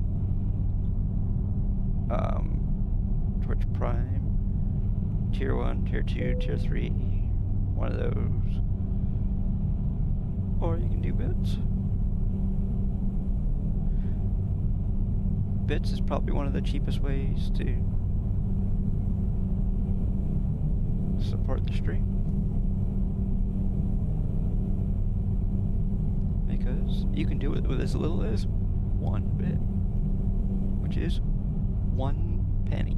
Twitch Prime, Tier 1, Tier 2, Tier 3, one of those, or you can do bits. bits is probably one of the cheapest ways to support the stream. Because you can do it with as little as 1 bit, which is 1 penny.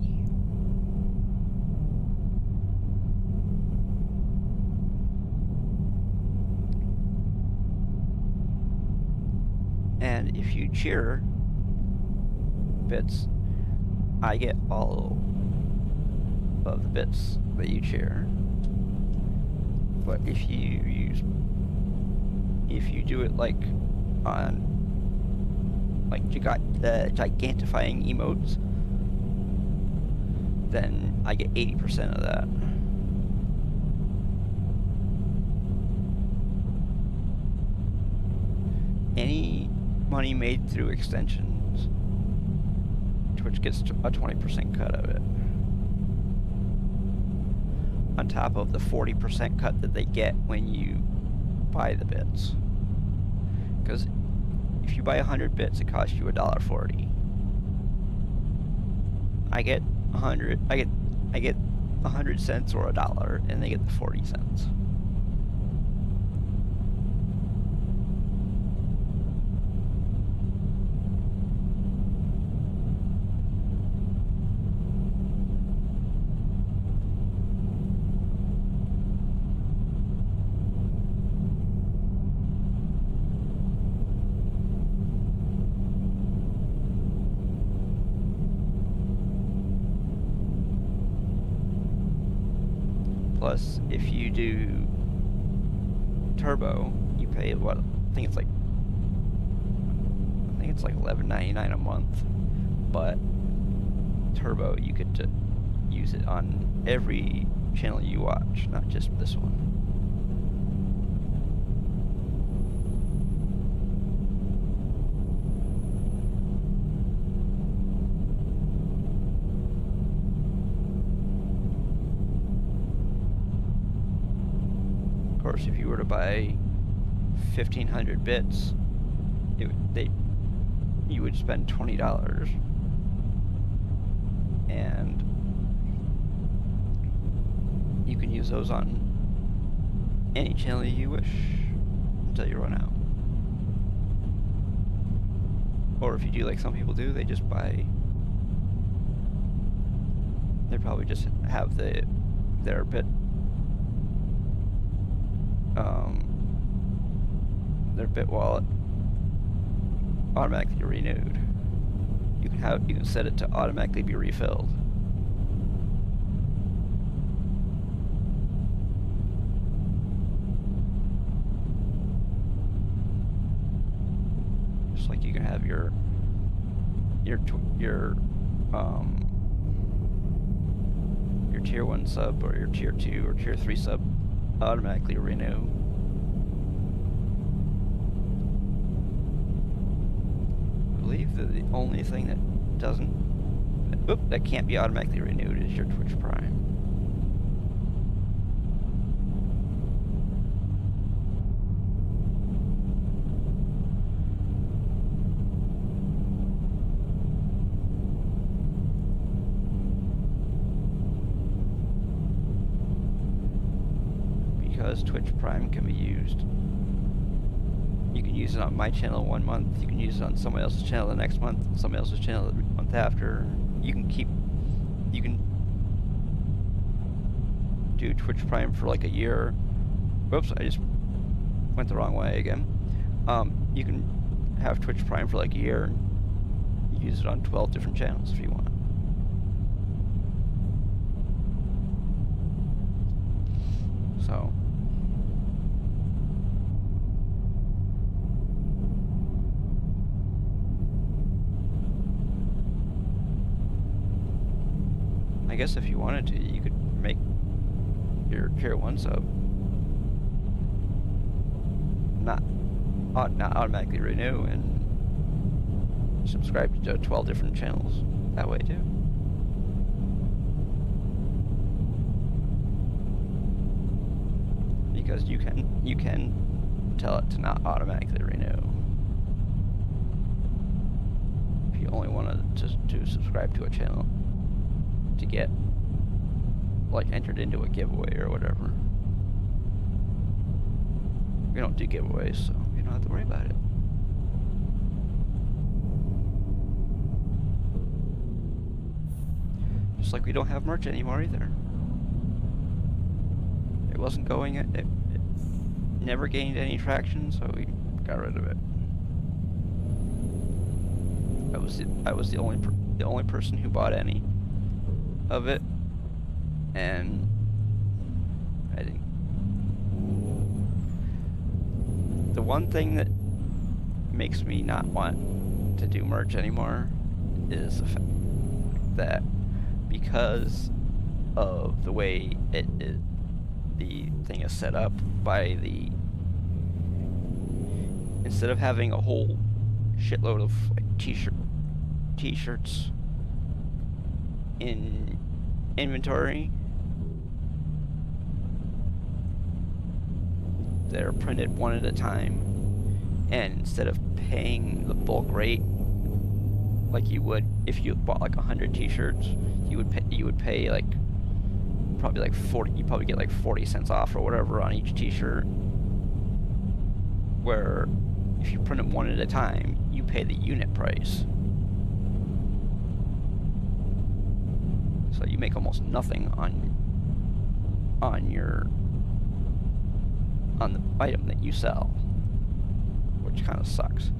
And if you cheer bits, I get all of the bits that you cheer. But if you do it like on like gigantifying emotes, then I get 80% of that. Any money made through extensions, Twitch gets a 20% cut of it, on top of the 40% cut that they get when you buy the bits. Because if you buy 100 bits, it costs you $1.40. I get 100. I get 100 cents or $1, and they get the 40 cents. Plus, if you do turbo, you pay what? I think it's like $11.99 a month. But turbo, you could use it on every channel you watch, not just this one. Of course, if you were to buy 1,500 bits, you would spend $20, and you can use those on any channel you wish until you run out. Or if you do like some people do, they just buy. They probably just have their bit. Their bit wallet automatically renewed. You can set it to automatically be refilled. Just like you can have your tier 1 sub or your tier 2 or tier 3 sub automatically renew. I believe that the only thing that that can't be automatically renewed is your Twitch Prime. Because Twitch Prime can be used. You can use it on my channel 1 month, you can use it on someone else's channel the next month, somebody else's channel the month after. You can do Twitch Prime for like a year. Whoops, I just went the wrong way again. You can have Twitch Prime for like a year and use it on 12 different channels if you want. So I guess if you wanted to, you could make your tier 1 sub not automatically renew and subscribe to 12 different channels that way too. Because you can tell it to not automatically renew. If you only want to to subscribe to a channel to get like entered into a giveaway or whatever. We don't do giveaways, so you don't have to worry about it. Just like we don't have merch anymore either. It wasn't going, it never gained any traction, so we got rid of it. I was the only person who bought any of it, and I think the one thing that makes me not want to do merch anymore is the fact that because of the way the thing is set up by the, instead of having a whole shitload of like t-shirts in inventory, they're printed one at a time, and instead of paying the bulk rate like you would if you bought like 100 t-shirts, you would pay like probably like 40, you probably get like 40 cents off or whatever on each t-shirt, where if you print them one at a time, you pay the unit price. So you make almost nothing on the item that you sell, which kind of sucks.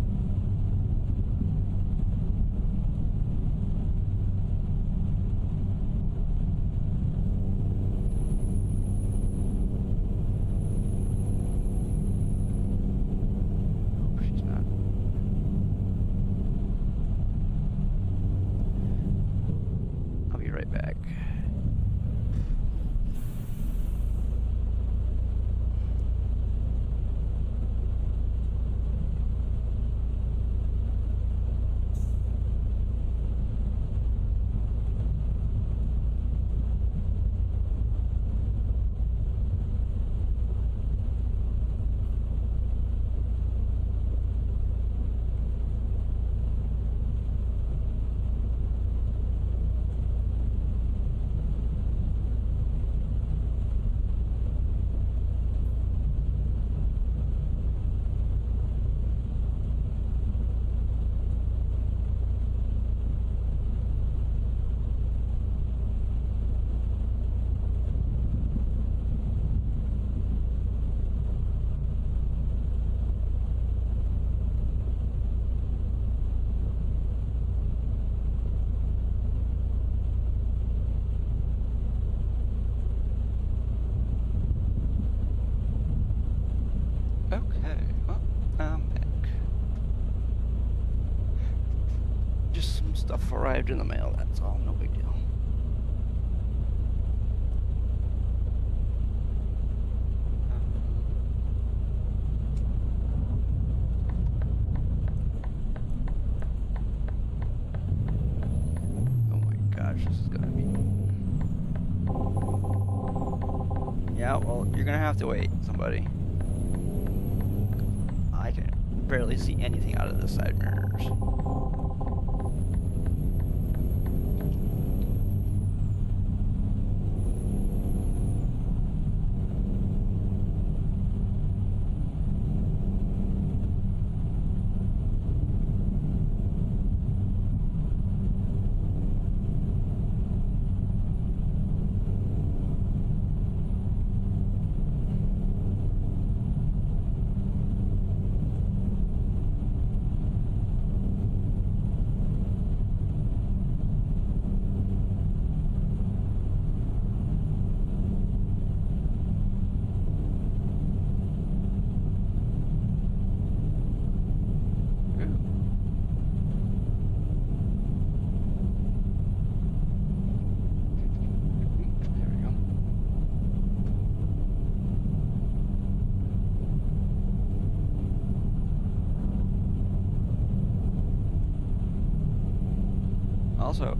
Okay, well, I'm back. Just some stuff arrived in the mail, that's all, no big deal. Oh my gosh, this is gonna be... Yeah, well, you're gonna have to wait, somebody. I can barely see anything out of the side mirrors. Also,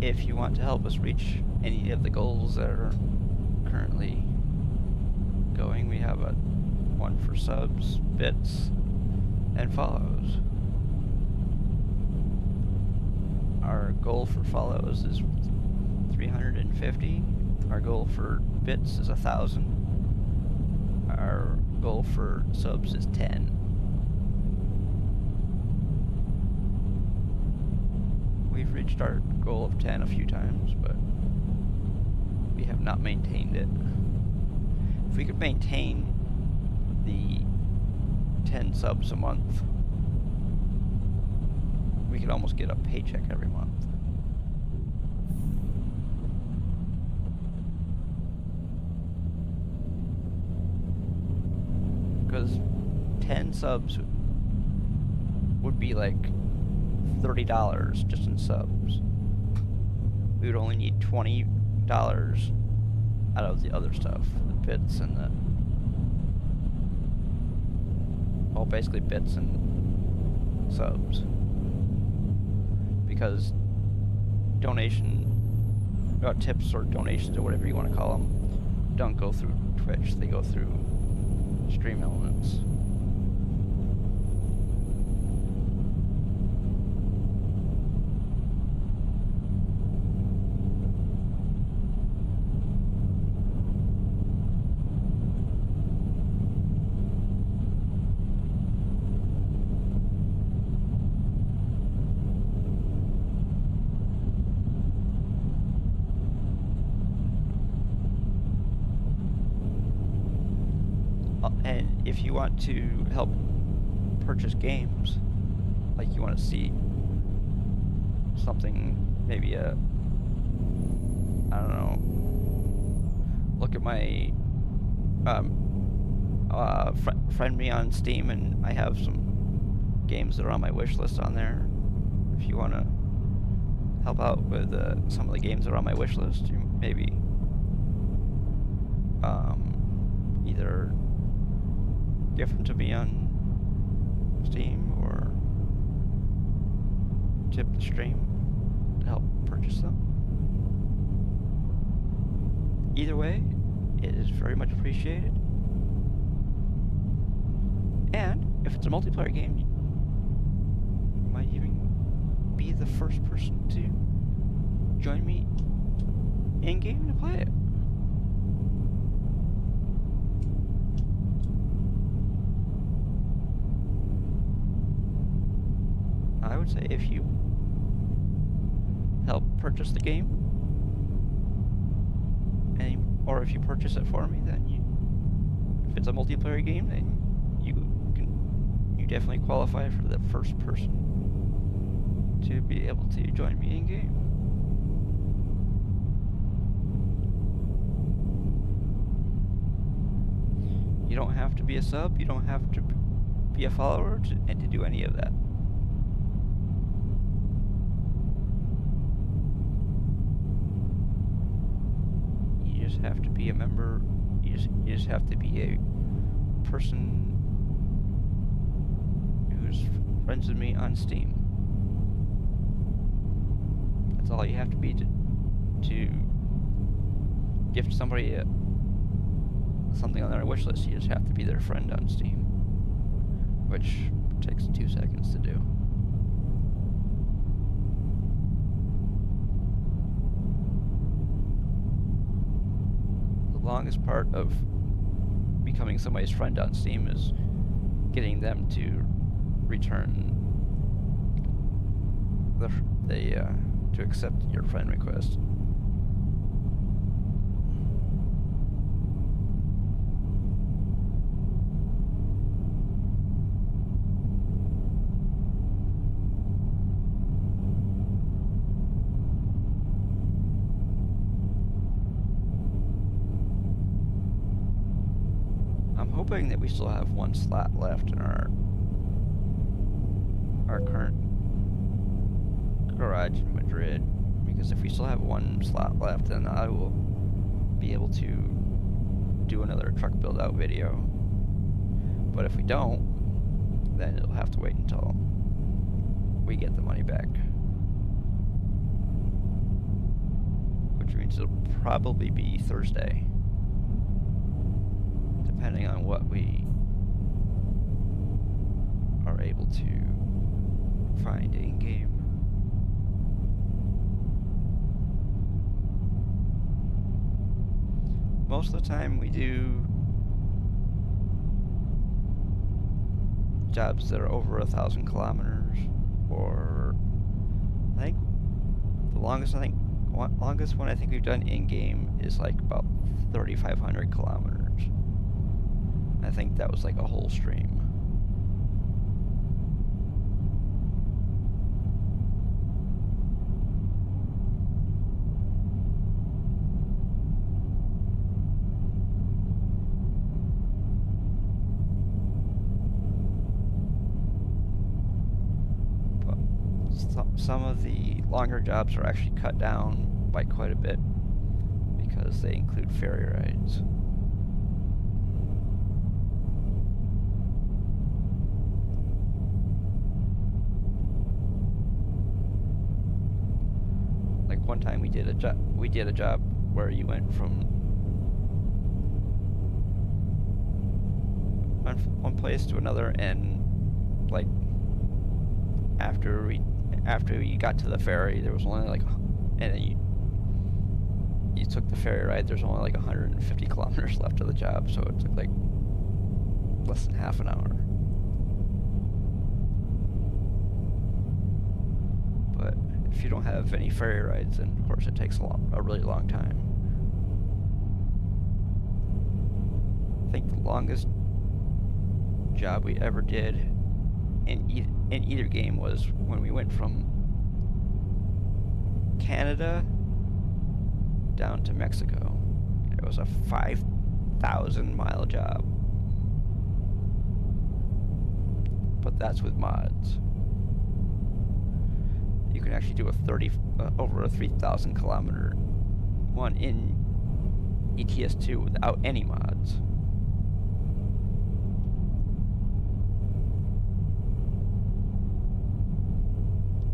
if you want to help us reach any of the goals that are currently going, we have a one for subs, bits, and follows. goal for follows is 350. Our goal for bits is 1,000. Our goal for subs is 10. We've reached our goal of 10 a few times, but we have not maintained it. If we could maintain the 10 subs a month, we could almost get a paycheck every month. Because 10 subs would be like $30 just in subs. We would only need $20 out of the other stuff, the bits and the, well, basically bits and subs. Because tips or donations or whatever you want to call them, don't go through Twitch, they go through Stream Elements. And if you want to help purchase games, like you want to see something, maybe I don't know, look at my, friend me on Steam, and I have some games that are on my wish list on there. If you want to help out with some of the games that are on my wish list, you maybe either gift them to me on Steam or tip the stream to help purchase them. Either way, it is very much appreciated. And if it's a multiplayer game, you might even be the first person to join me in game to play it. I would say if you help purchase the game, or if you purchase it for me, then if it's a multiplayer game, then you definitely qualify for the first person to be able to join me in game. You don't have to be a sub, you don't have to be a follower and to do any of that. You just have to be a member, you just have to be a person who's friends with me on Steam. That's all you have to be to gift somebody something on their wish list. You just have to be their friend on Steam, which takes 2 seconds to do. The longest part of becoming somebody's friend on Steam is getting them to return to accept your friend request. I'm hoping that we still have one slot left in our current garage in Madrid, because if we still have one slot left, then I will be able to do another truck build out video. But if we don't, then it'll have to wait until we get the money back, which means it'll probably be Thursday, depending on what we are able to find in game. most of the time we do jobs that are over 1,000 kilometers, or I think the longest one I think we've done in game is like about 3,500 kilometers. I think that was like a whole stream. Some of the longer jobs are actually cut down by quite a bit because they include ferry rides. Like one time we did a job where you went from one place to another, and like after you got to the ferry, there was only like, and then you took the ferry ride, there's only like 150 kilometers left of the job, so it took like less than half an hour. But if you don't have any ferry rides, then of course it takes a really long time. I think the longest job we ever did in either game was when we went from Canada down to Mexico. It was a 5,000 mile job, but that's with mods. You can actually do over a 3,000 kilometer one in ETS2 without any mods.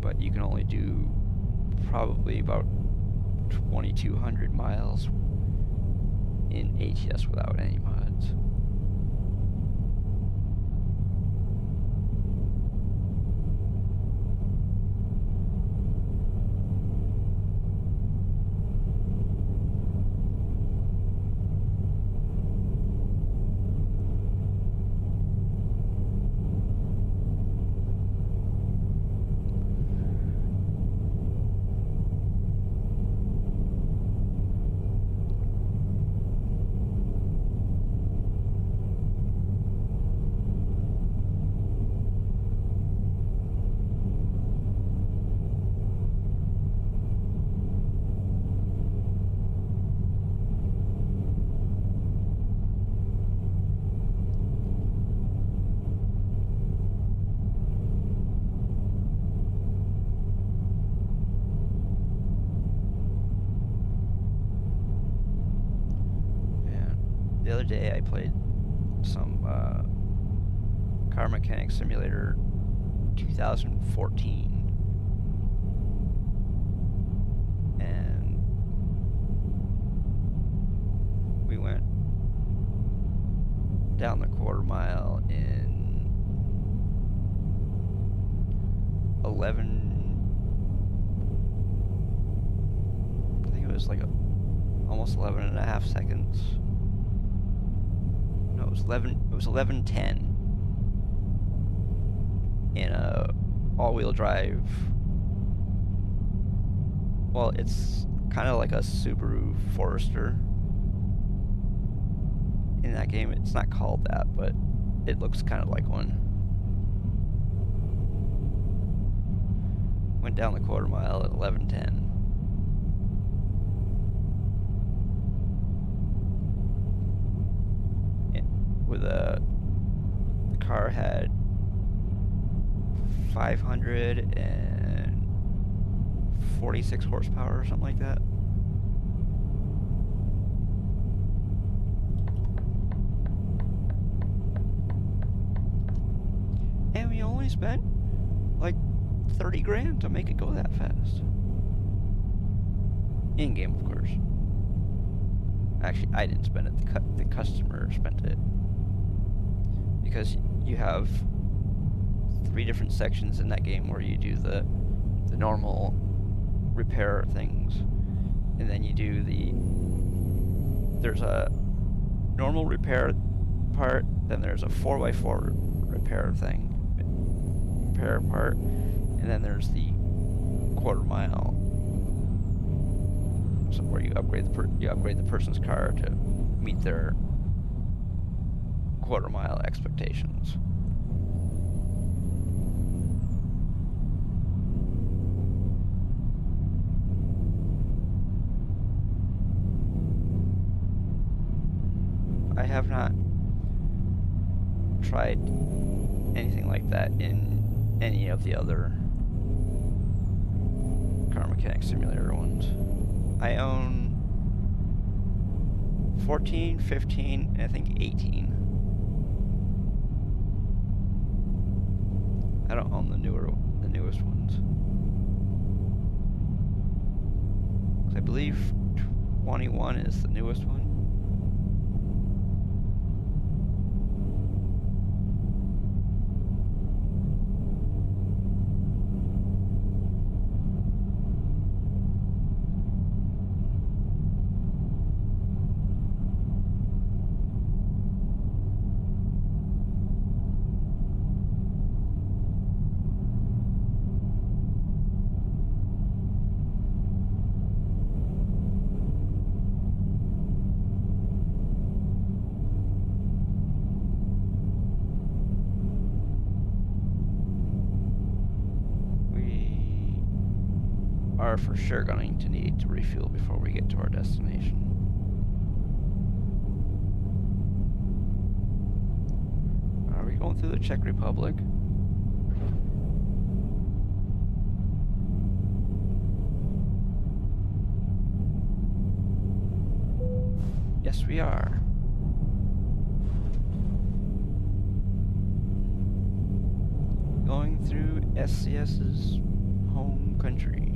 But you can only do probably about 2,200 miles in ATS without any mods. The other day I played some Car Mechanic Simulator 2014, and we went down the quarter mile in 11, I think it was like almost 11 and a half seconds. No, it was 11:10 in a all-wheel drive. Well, it's kind of like a Subaru Forester. In that game, it's not called that, but it looks kind of like one. Went down the quarter mile at 11:10. With the car had 546 horsepower or something like that. And we only spent like 30 grand to make it go that fast. In game, of course. Actually, I didn't spend it, the customer spent it. Because you have 3 different sections in that game where you do the normal repair things, and then you do there's a normal repair part, then there's a 4x4 repair part, and then there's the quarter mile. So where you upgrade the person's car to meet their quarter mile expectations. I have not tried anything like that in any of the other Car Mechanic Simulator ones. I own 14, 15, and I think 18. I don't own the newest ones. I believe 21 is the newest one. Are for sure going to need to refuel before we get to our destination. Are we going through the Czech Republic? Yes, we are. Going through SCS's home country.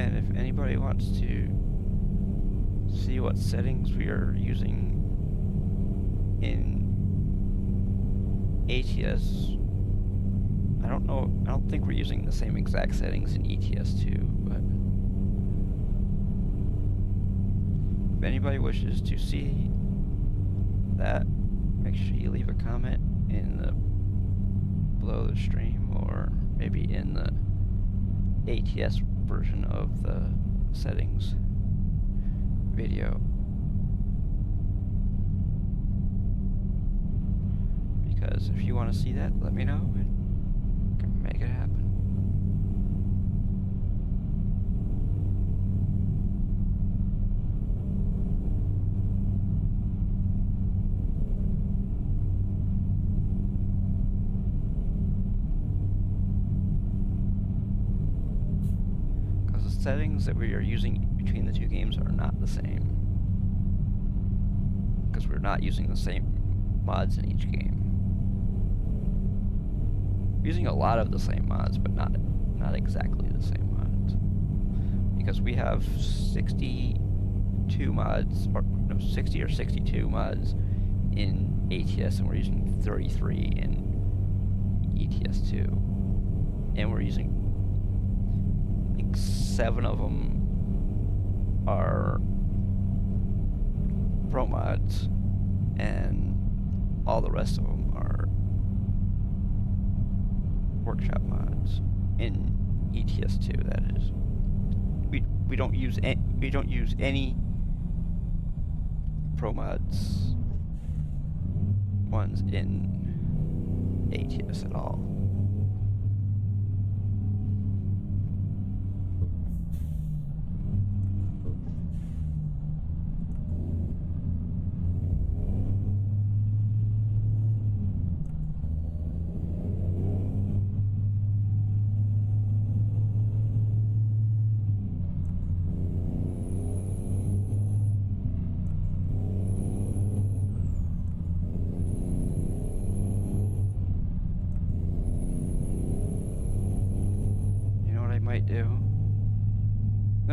And if anybody wants to see what settings we are using in ATS, I don't think we're using the same exact settings in ETS 2, but if anybody wishes to see that, make sure you leave a comment in the below the stream, or maybe in the ATS version of the settings video, because if you want to see that, let me know and I can make it happen. Settings that we are using between the two games are not the same, because we're not using the same mods in each game. We're using a lot of the same mods, but not exactly the same mods, because we have 62 mods, or no, 60 or 62 mods in ATS, and we're using 33 in ETS 2, and we're using 7 of them are pro mods, and all the rest of them are workshop mods in ETS 2. That is, we don't use any pro mods ones in ATS at all.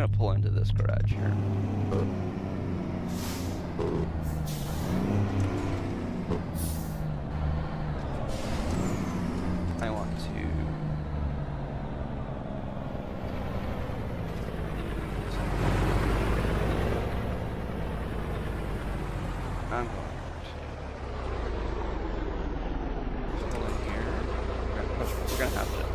gonna pull into this garage here. I want to. I'm going to pull in here. We're gonna have to.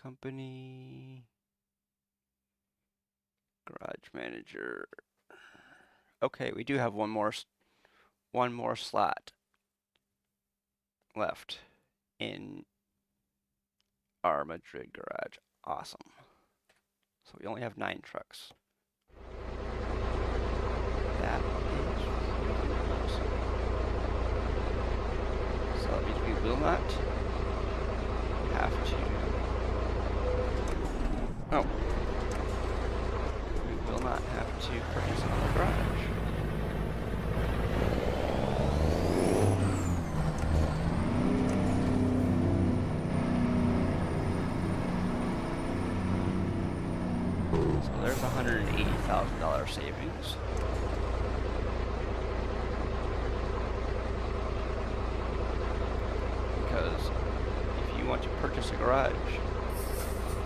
Company, garage manager. Okay, we do have one more slot left in our Madrid garage. Awesome. So we only have 9 trucks. That is really awesome. So that means we will not have to. Oh. We will not have to purchase another garage. So there's $180,000 savings. Because if you want to purchase a garage,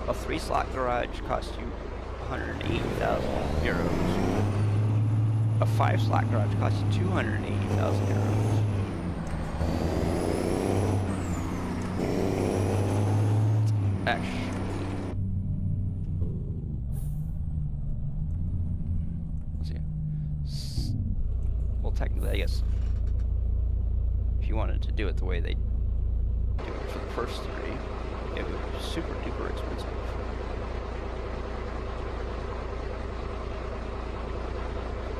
a 3-slot garage costs you 180,000 euros. A 5-slot garage costs you 280,000 euros. Actually, let's see. Well, technically, I guess if you wanted to do it the way they do it for the first 3, it would be super duper expensive.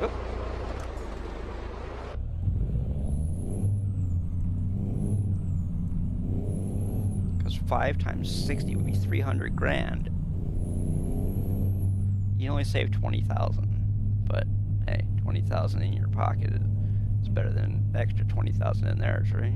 Oop. Because 5 times 60 would be 300 grand. You only save 20,000, but hey, 20,000 in your pocket is better than extra 20,000 in theirs, right?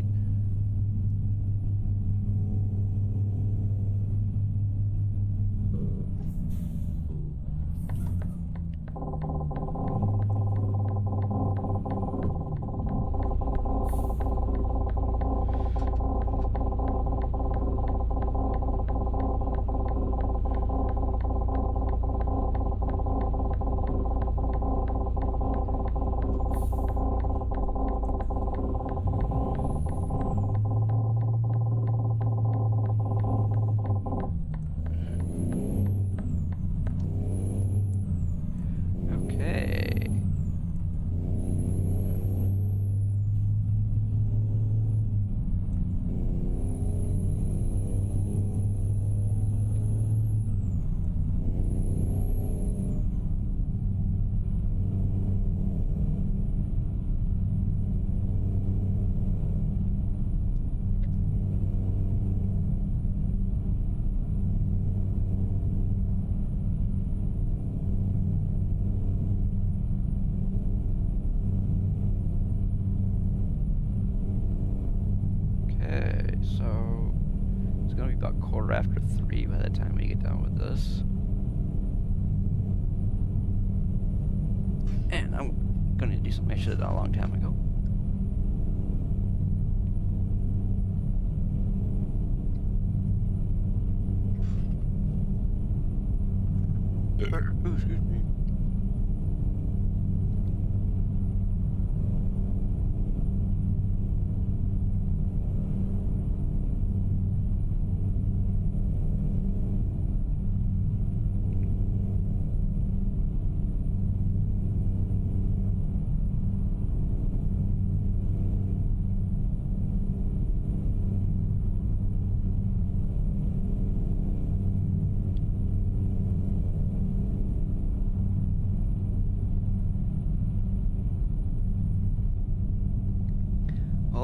After 3 by the time we get done with this. And I'm gonna do something I should have done a long time ago. Ooh, excuse me.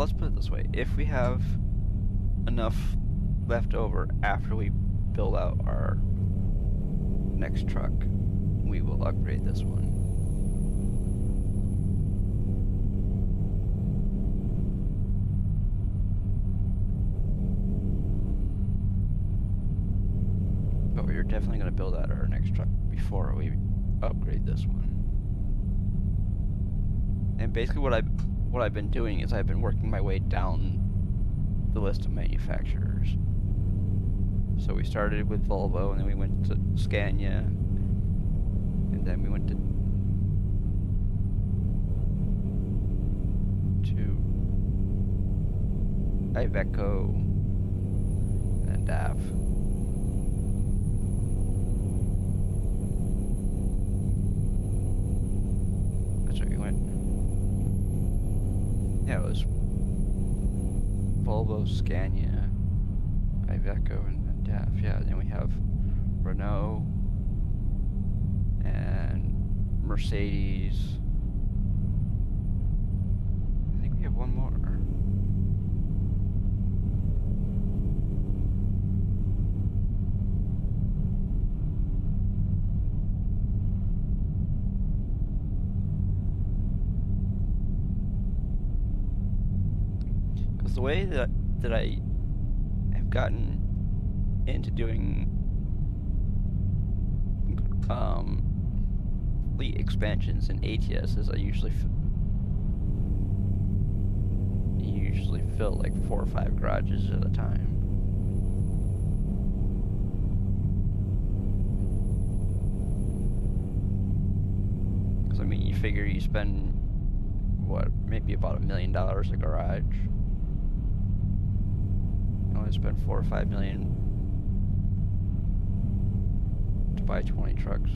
let's put it this way. If we have enough left over after we build out our next truck, we will upgrade this one. But we're definitely going to build out our next truck before we upgrade this one. And basically what I've been doing is I've been working my way down the list of manufacturers. So we started with Volvo, and then we went to Scania, and then we went to Iveco, and then DAF. That's where we went. Yeah, it was Volvo, Scania, Iveco, and then DAF. Yeah, then we have Renault and Mercedes. I think we have one more. Because the way that I have gotten into doing fleet expansions in ATS is I usually fill like 4 or 5 garages at a time. Because I mean, you figure you spend what, maybe about $1 million a garage. You only spend 4 or 5 million to buy 20 trucks.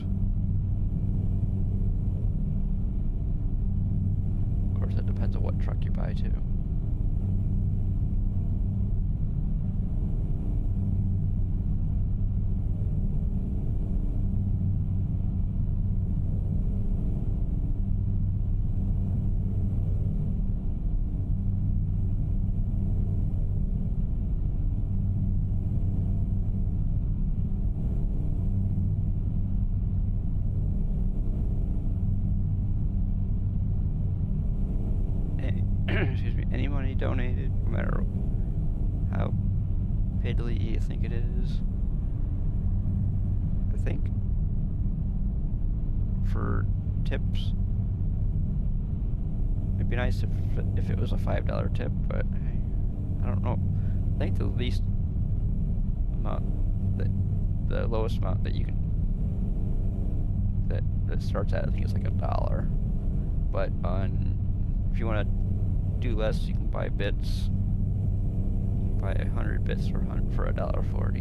Of course, that depends on what truck you buy too. Excuse me, any money donated, no matter how piddly you think it is. I think for tips, it'd be nice if it was a $5 tip, but I don't know. I think the least amount, the lowest amount that you can, that starts at, I think it's like $1. But if you want to do less, you can buy bits. Buy 100 bits for $1.40,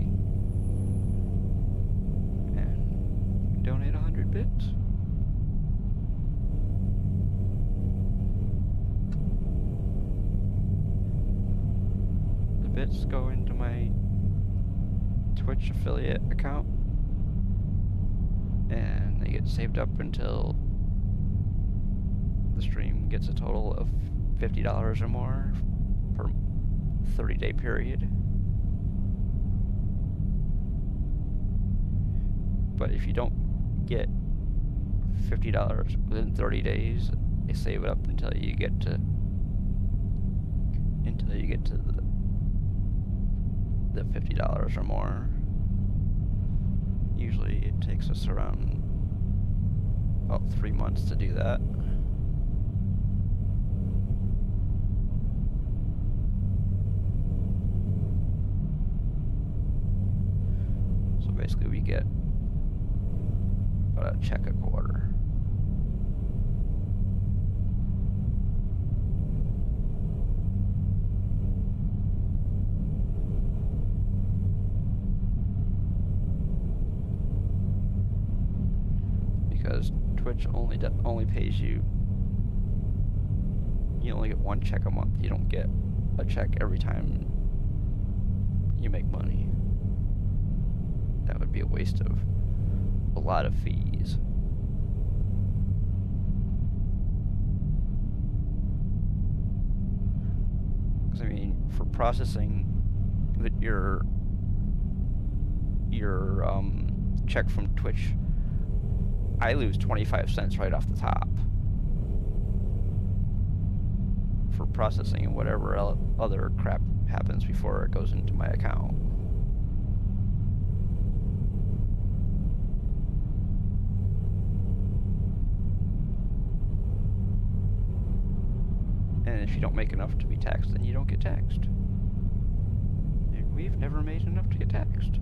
and donate 100 bits. The bits go into my Twitch affiliate account, and they get saved up until the stream gets a total of $50 or more per 30-day period. But if you don't get $50 within 30 days, they save it up until you get to the $50 or more. Usually it takes us around about 3 months to do that. Basically, we get about a check a quarter. Because Twitch only pays you. You only get 1 check a month. You don't get a check every time you make money. That would be a waste of a lot of fees. 'Cause I mean, for processing your check from Twitch, I lose 25 cents right off the top for processing and whatever other crap happens before it goes into my account. And if you don't make enough to be taxed, then you don't get taxed. And we've never made enough to get taxed.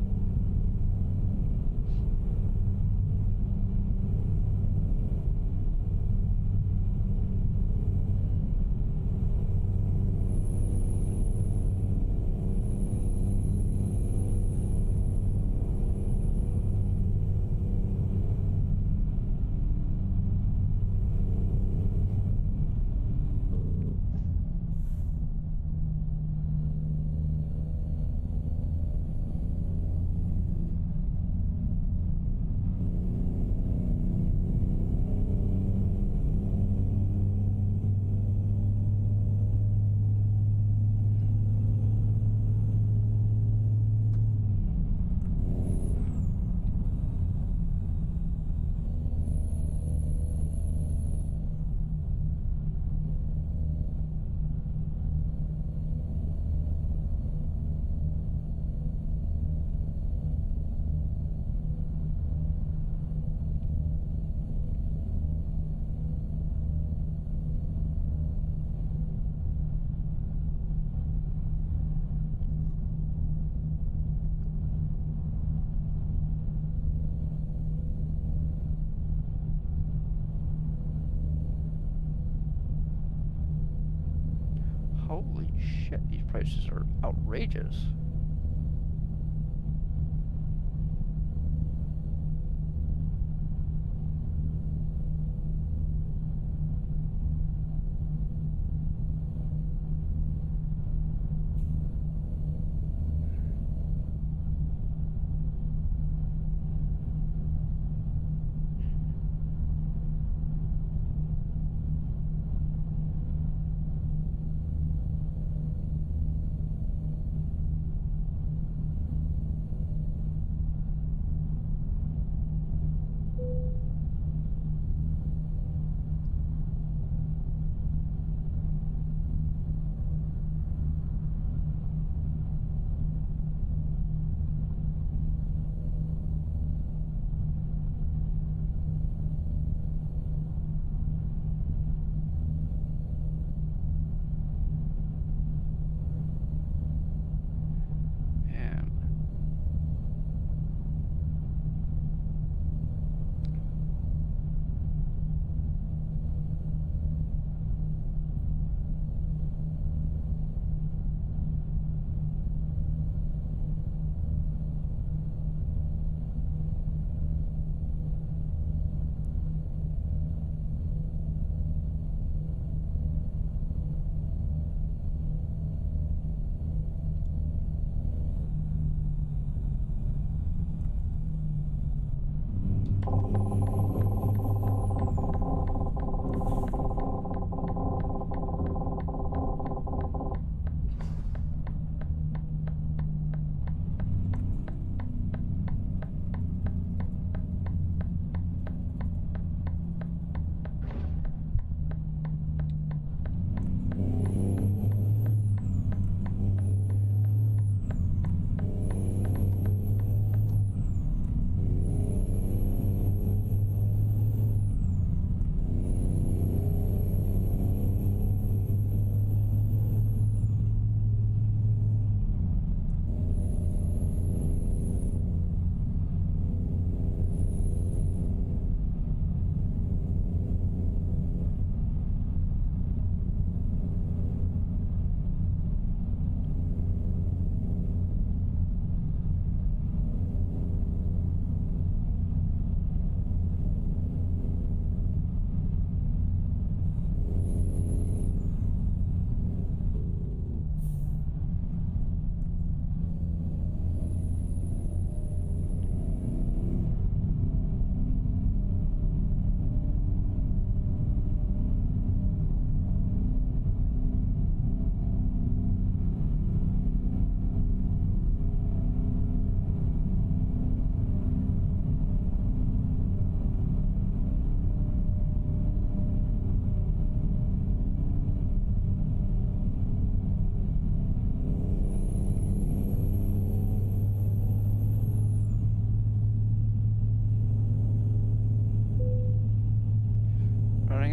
Holy shit, these prices are outrageous.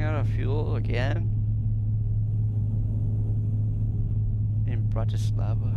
out of fuel again? In Bratislava.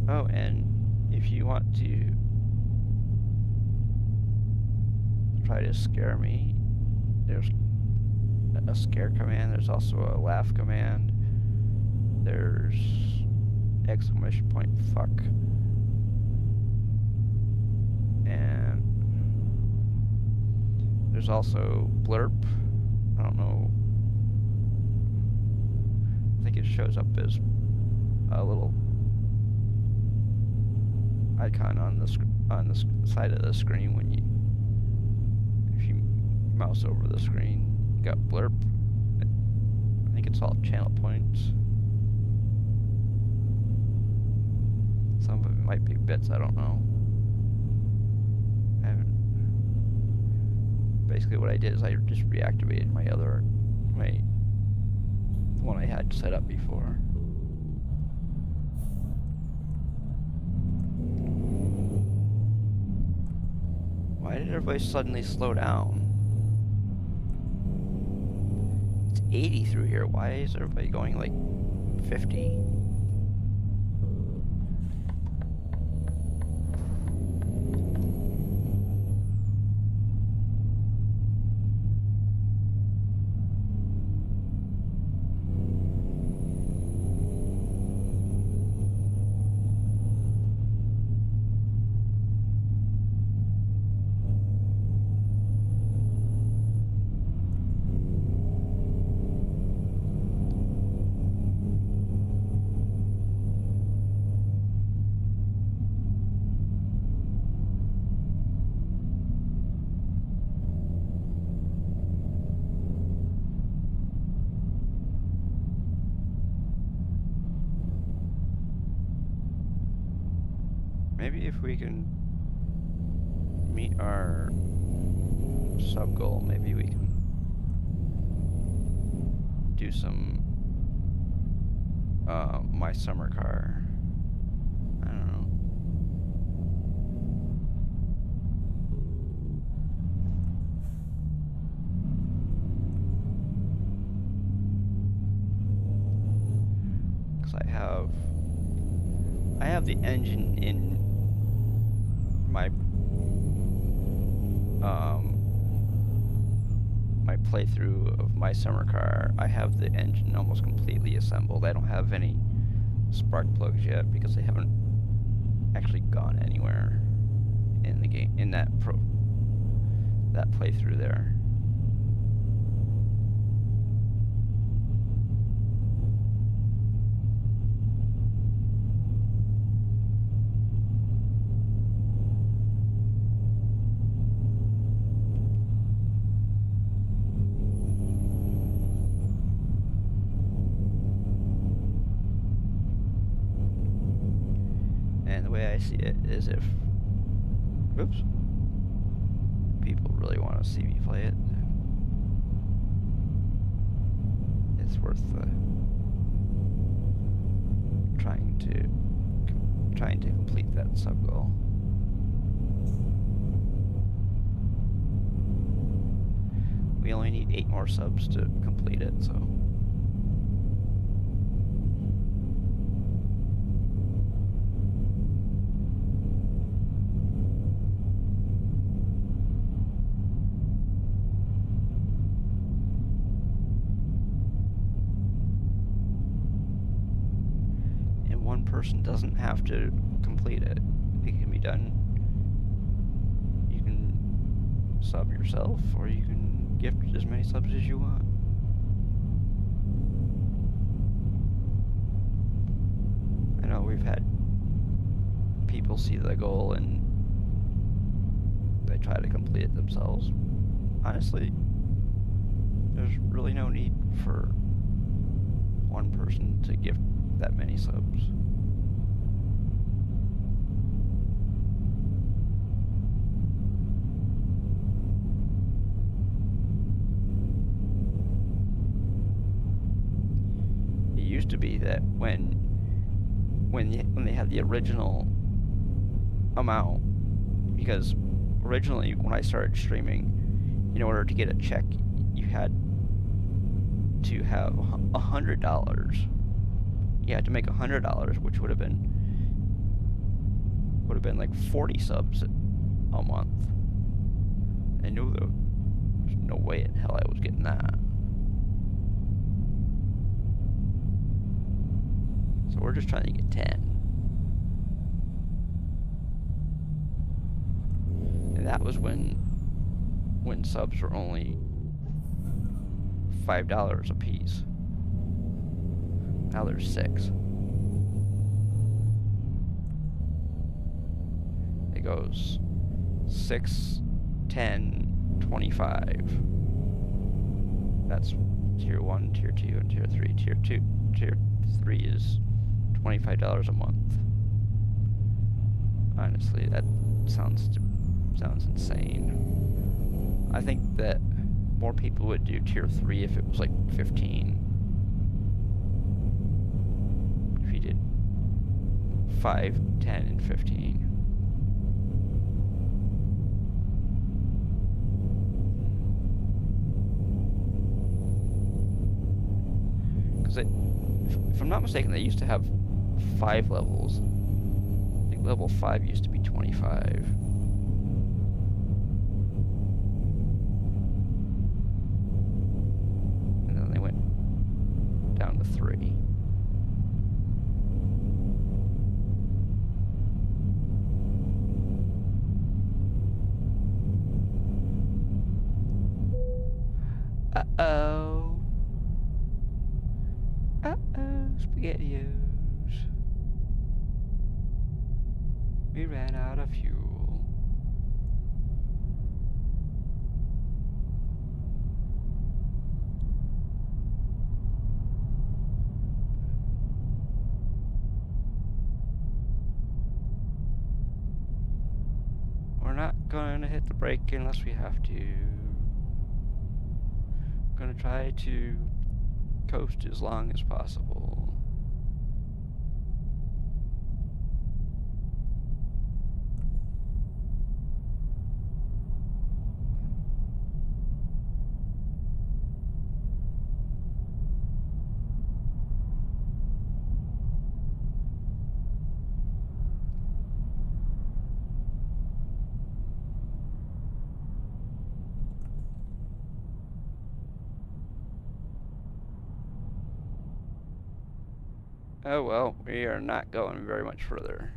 Oh, and if you want to try to scare me, there's a scare command, there's also a laugh command, there's exclamation point fuck, and there's also blurp. I don't know, I think it shows up as a little icon on the side of the screen when if you mouse over the screen. You got blurp. I think it's all channel points. Some of it might be bits, I don't know. I haven't. Basically what I did is I just reactivated my one I had set up before. Why did everybody suddenly slow down? It's 80 through here. Why is everybody going like 50? Maybe if we can meet our sub goal, maybe we can do some my summer car. I don't know. Because I have the engine in my my playthrough of my summer car. I have the engine almost completely assembled. I don't have any spark plugs yet because they haven't actually gone anywhere in the game, in that playthrough there. And the way I see it is if, oops, people really want to see me play it, it's worth trying to complete that sub goal. We only need 8 more subs to complete it, so. person doesn't have to complete it. It can be done. You can sub yourself, or you can gift as many subs as you want. I know we've had people see the goal and they try to complete it themselves. Honestly, there's really no need for one person to gift that many subs. It used to be that when they had the original amount, because originally when I started streaming, in order to get a check, you had to have $100. You had to make $100, which would have been like 40 subs a month. I knew there was no way in hell I was getting that. So we're just trying to get 10. And that was when subs were only $5 a piece. Now there's 6. It goes 6, 10, 25. That's tier 1, tier 2, and tier 3. Tier 3 is $25 a month. Honestly, that sounds insane. I think that more people would do tier 3 if it was like 15. If you did 5, 10, and 15. Because if I'm not mistaken, they used to have 5 levels. I think level 5 used to be 25. Down to 3. Uh-oh. Uh-oh, SpaghettiOs. We ran out of fuel. We're not gonna hit the brake unless we have to. We're gonna try to coast as long as possible. Oh well, we are not going very much further.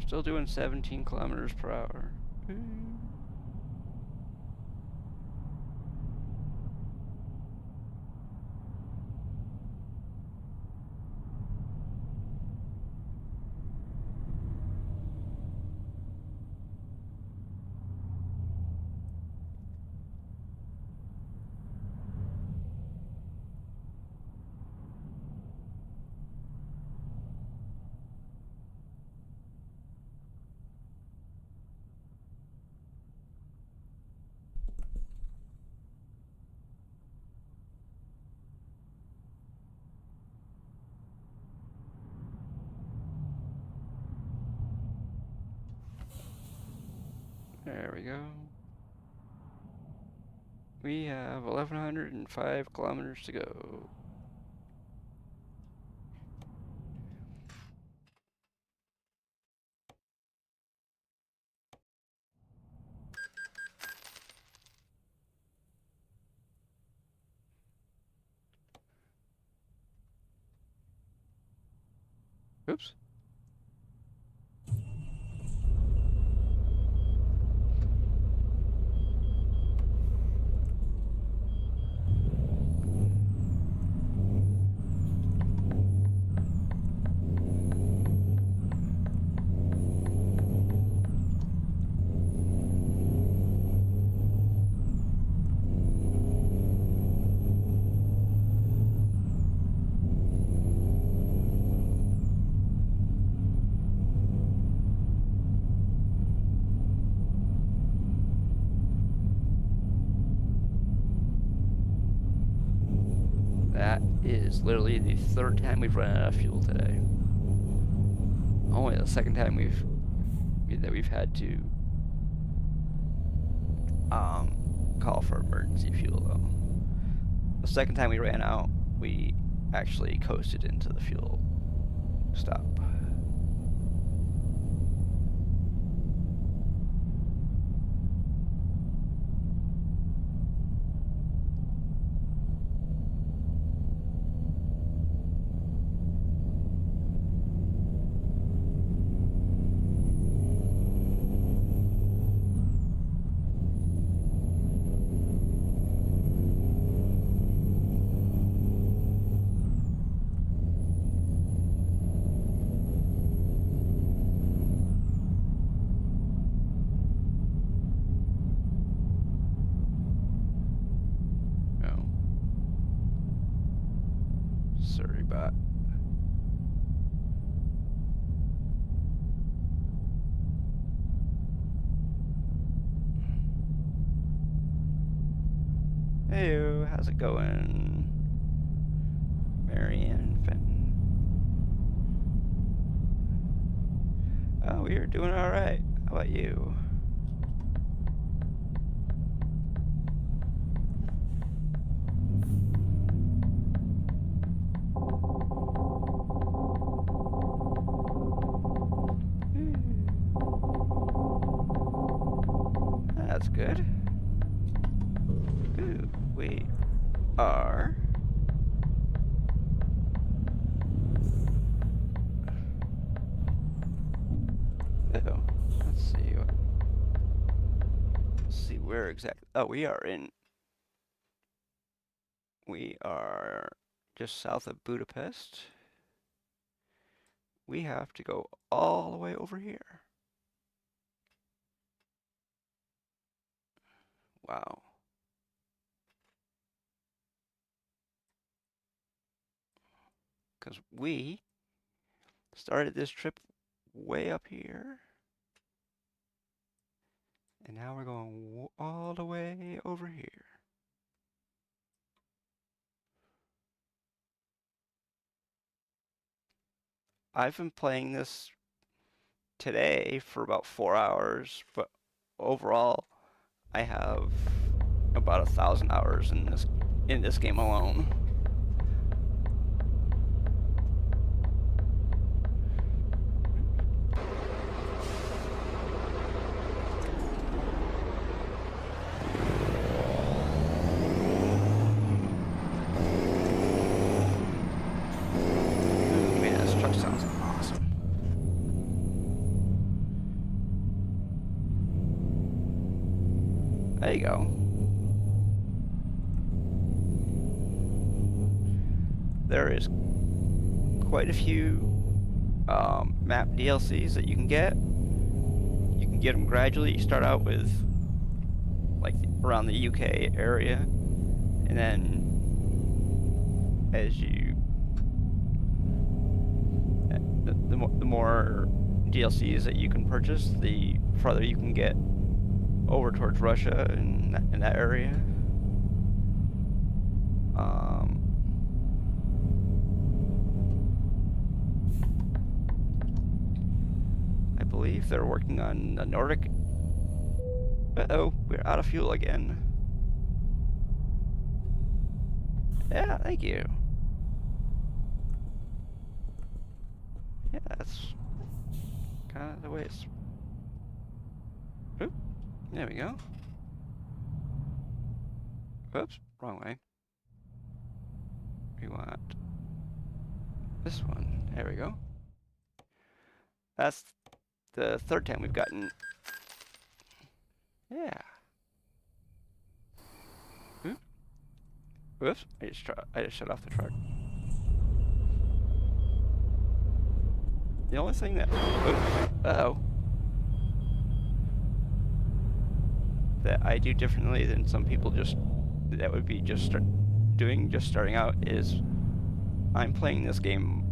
Still doing 17 kilometers per hour. There we go. We have 1,105 kilometers to go. Oops. That is literally the third time we've run out of fuel today. Only the second time we've had to call for emergency fuel though. The second time we ran out, we actually coasted into the fuel stop. Sorry about. Hey, how's it going? Marianne Fenton. Oh, we are doing all right. How about you? That's good. Ooh, we are. Oh, let's see. Let's see where exactly. Oh, we are in. We are just south of Budapest. We have to go all the way over here. Wow. Because we started this trip way up here. And now we're going all the way over here. I've been playing this today for about 4 hours, but overall I have about 1,000 hours in this game alone. There you go. There is quite a few map DLCs that you can get. You can get them gradually. You start out with like around the UK area, and then as you the more DLCs that you can purchase, the farther you can get over towards Russia and in that area. I believe they're working on the Nordic Uh-oh, we're out of fuel again. Yeah, thank you. Yeah, that's kind of the way it's... Oop, there we go. Whoops, wrong way. We want this one. There we go. That's the third time we've gotten... Yeah. Oop. Whoops, I just shut off the truck. The only thing that... Uh-oh. That I do differently than some people that would be starting out is I'm playing this game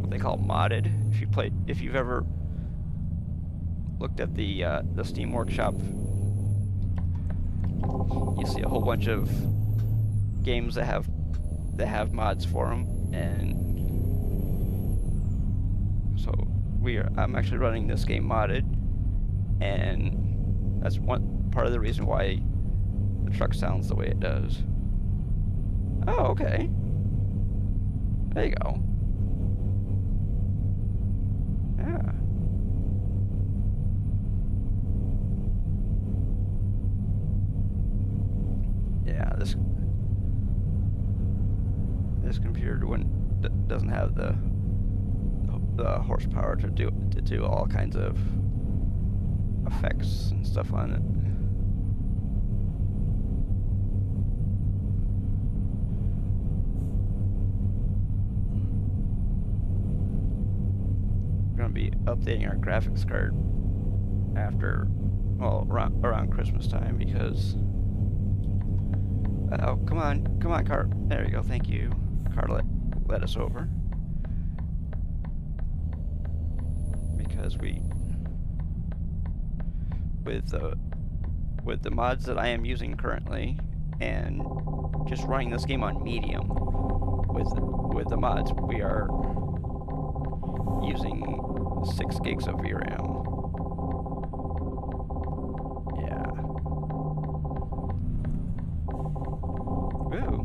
what they call modded. If you've ever looked at the Steam Workshop, you see a whole bunch of games that have mods for them, and so I'm actually running this game modded, and that's one part of the reason why the truck sounds the way it does. Oh, okay. There you go. Yeah. Yeah, this computer doesn't have the horsepower to do all kinds of effects and stuff on it. We're gonna be updating our graphics card around Christmas time because come on car, there you go, thank you. Car let us over because with the mods that I am using currently and just running this game on medium with the mods, we are using 6 gigs of VRAM. Yeah. Ooh.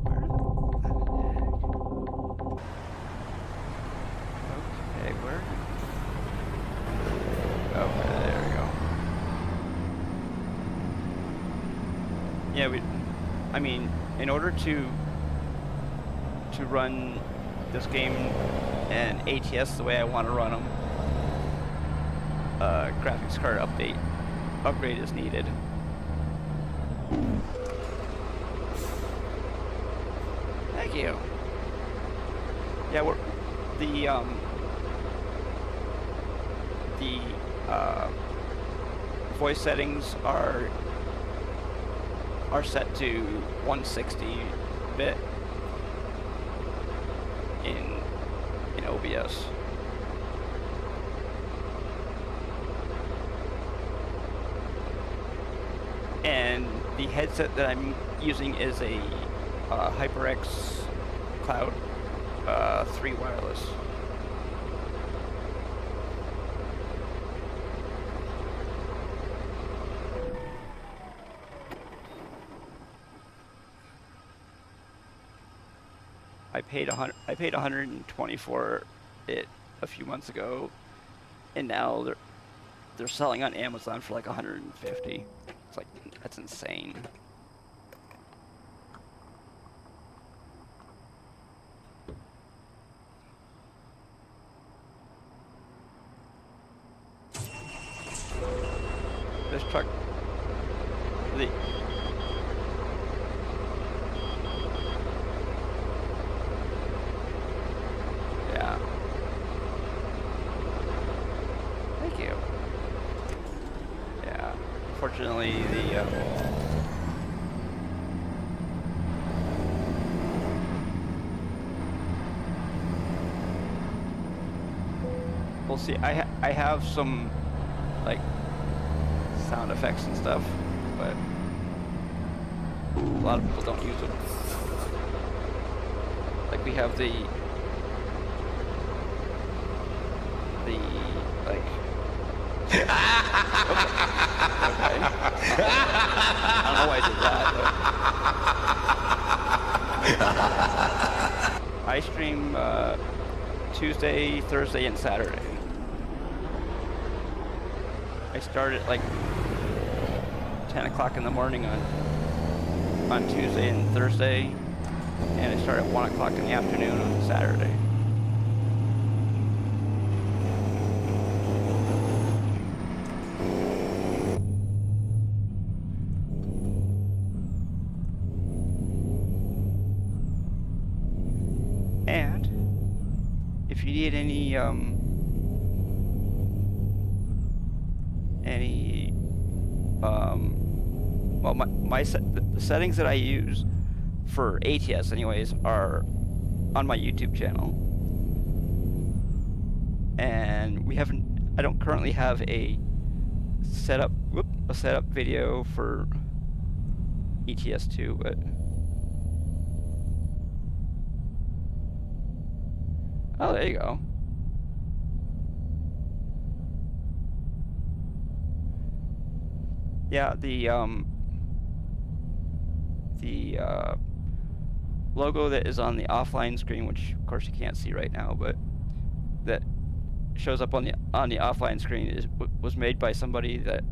Where the heck? Okay, where? Okay, there we go. Yeah, I mean, in order to run this game and ATS the way I want to run them, graphics card upgrade is needed. Thank you. Yeah, the voice settings are set to 160-bit in OBS. And the headset that I'm using is a HyperX Cloud 3 wireless. I paid $120 for it a few months ago, and now they're selling on Amazon for like $150. It's like, that's insane. This truck, yeah. Thank you. Yeah. Unfortunately, we'll see. I have some like sound effects and stuff, but a lot of people don't use them. Like we have the like Okay. I don't know why I did that, but I stream Tuesday, Thursday, and Saturday. I start at like 10 o'clock in the morning on Tuesday and Thursday, and I start at 1 o'clock in the afternoon on Saturday. And if you need any well, the settings that I use for ATS anyways are on my YouTube channel, and I don't currently have a setup video for ETS2, but oh, there you go. Yeah, the logo that is on the offline screen, which of course you can't see right now, but that shows up on the offline screen was made by somebody that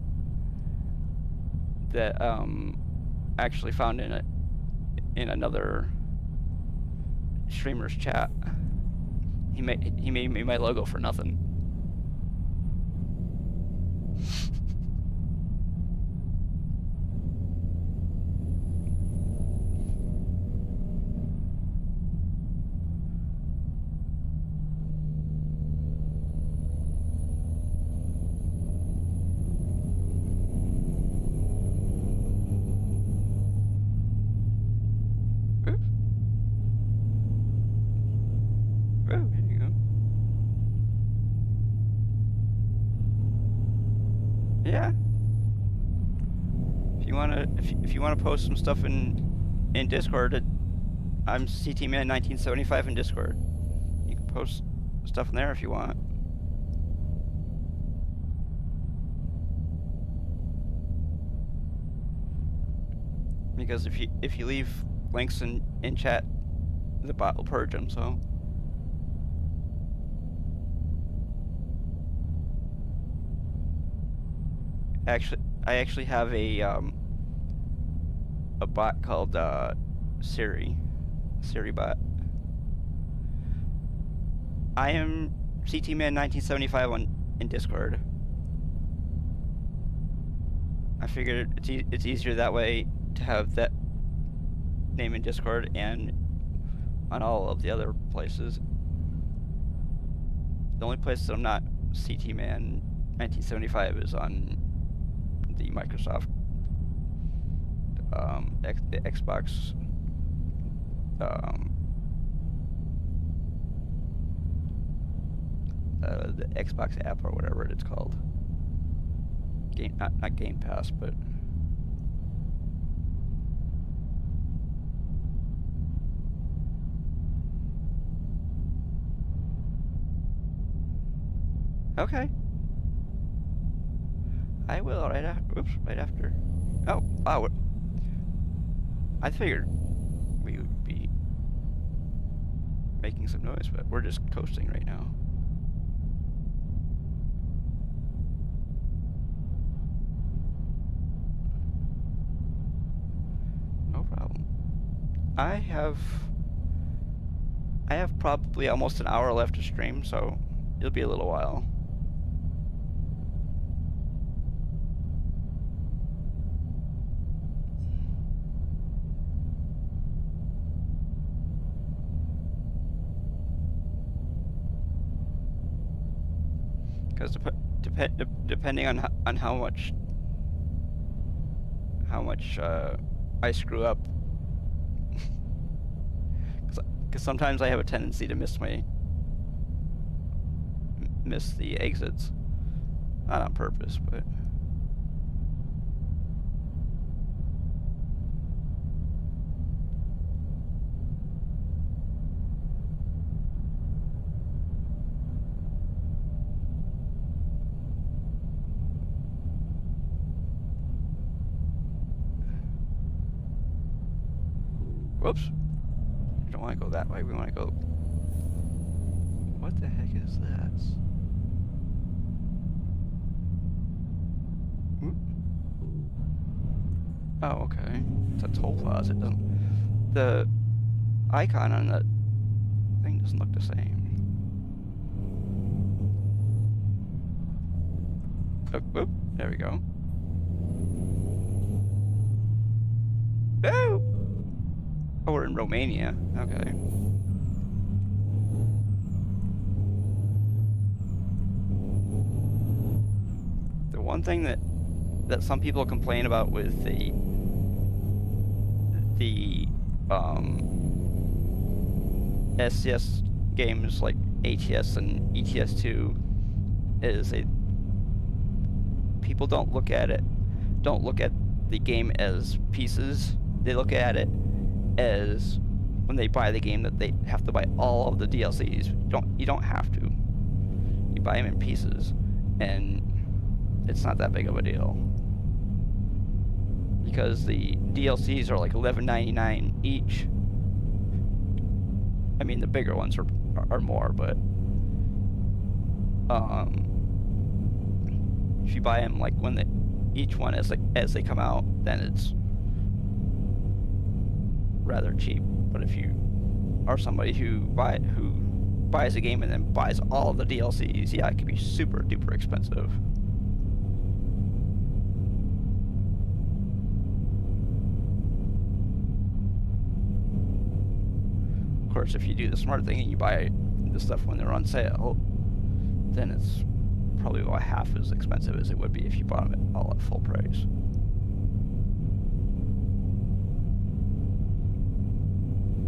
actually found in another streamer's chat. He made me my logo for nothing. Yeah. If you wanna post some stuff in Discord, I'm CTman1975 in Discord. You can post stuff in there if you want. Because if you leave links in chat, the bot will purge them. So. I actually have a bot called Siri bot. I am CTman1975 in Discord. I figured it's easier that way to have that name in Discord and on all of the other places. The only place that I'm not CTman1975 is on the Microsoft, the Xbox, the Xbox app or whatever it's called. Not Game Pass, but okay. I will right after. Oh, wow. I figured we would be making some noise, but we're just coasting right now. No problem. I have probably almost an hour left to stream, so it'll be a little while. Because depending on how much I screw up, because sometimes I have a tendency to miss the exits, not on purpose, but. Whoops. We don't want to go that way. We want to go... What the heck is this? Oop. Oh, okay. It's a toll plaza. It doesn't... The icon on the thing doesn't look the same. Oh, whoop. There we go. Oh! Oh, we're in Romania. Okay. The one thing that some people complain about with the SCS games like ATS and ETS2 is people don't look at the game as pieces. They look at it as when they buy the game that they have to buy all of the DLCs. You don't have to. You buy them in pieces, and it's not that big of a deal because the DLCs are like $11.99 each. I mean, the bigger ones are more, but if you buy them like each one as they come out, then it's rather cheap. But if you are somebody who buys a game and then buys all of the DLCs, yeah, it can be super duper expensive. Of course, if you do the smart thing and you buy the stuff when they're on sale, then it's probably about half as expensive as it would be if you bought them all at full price.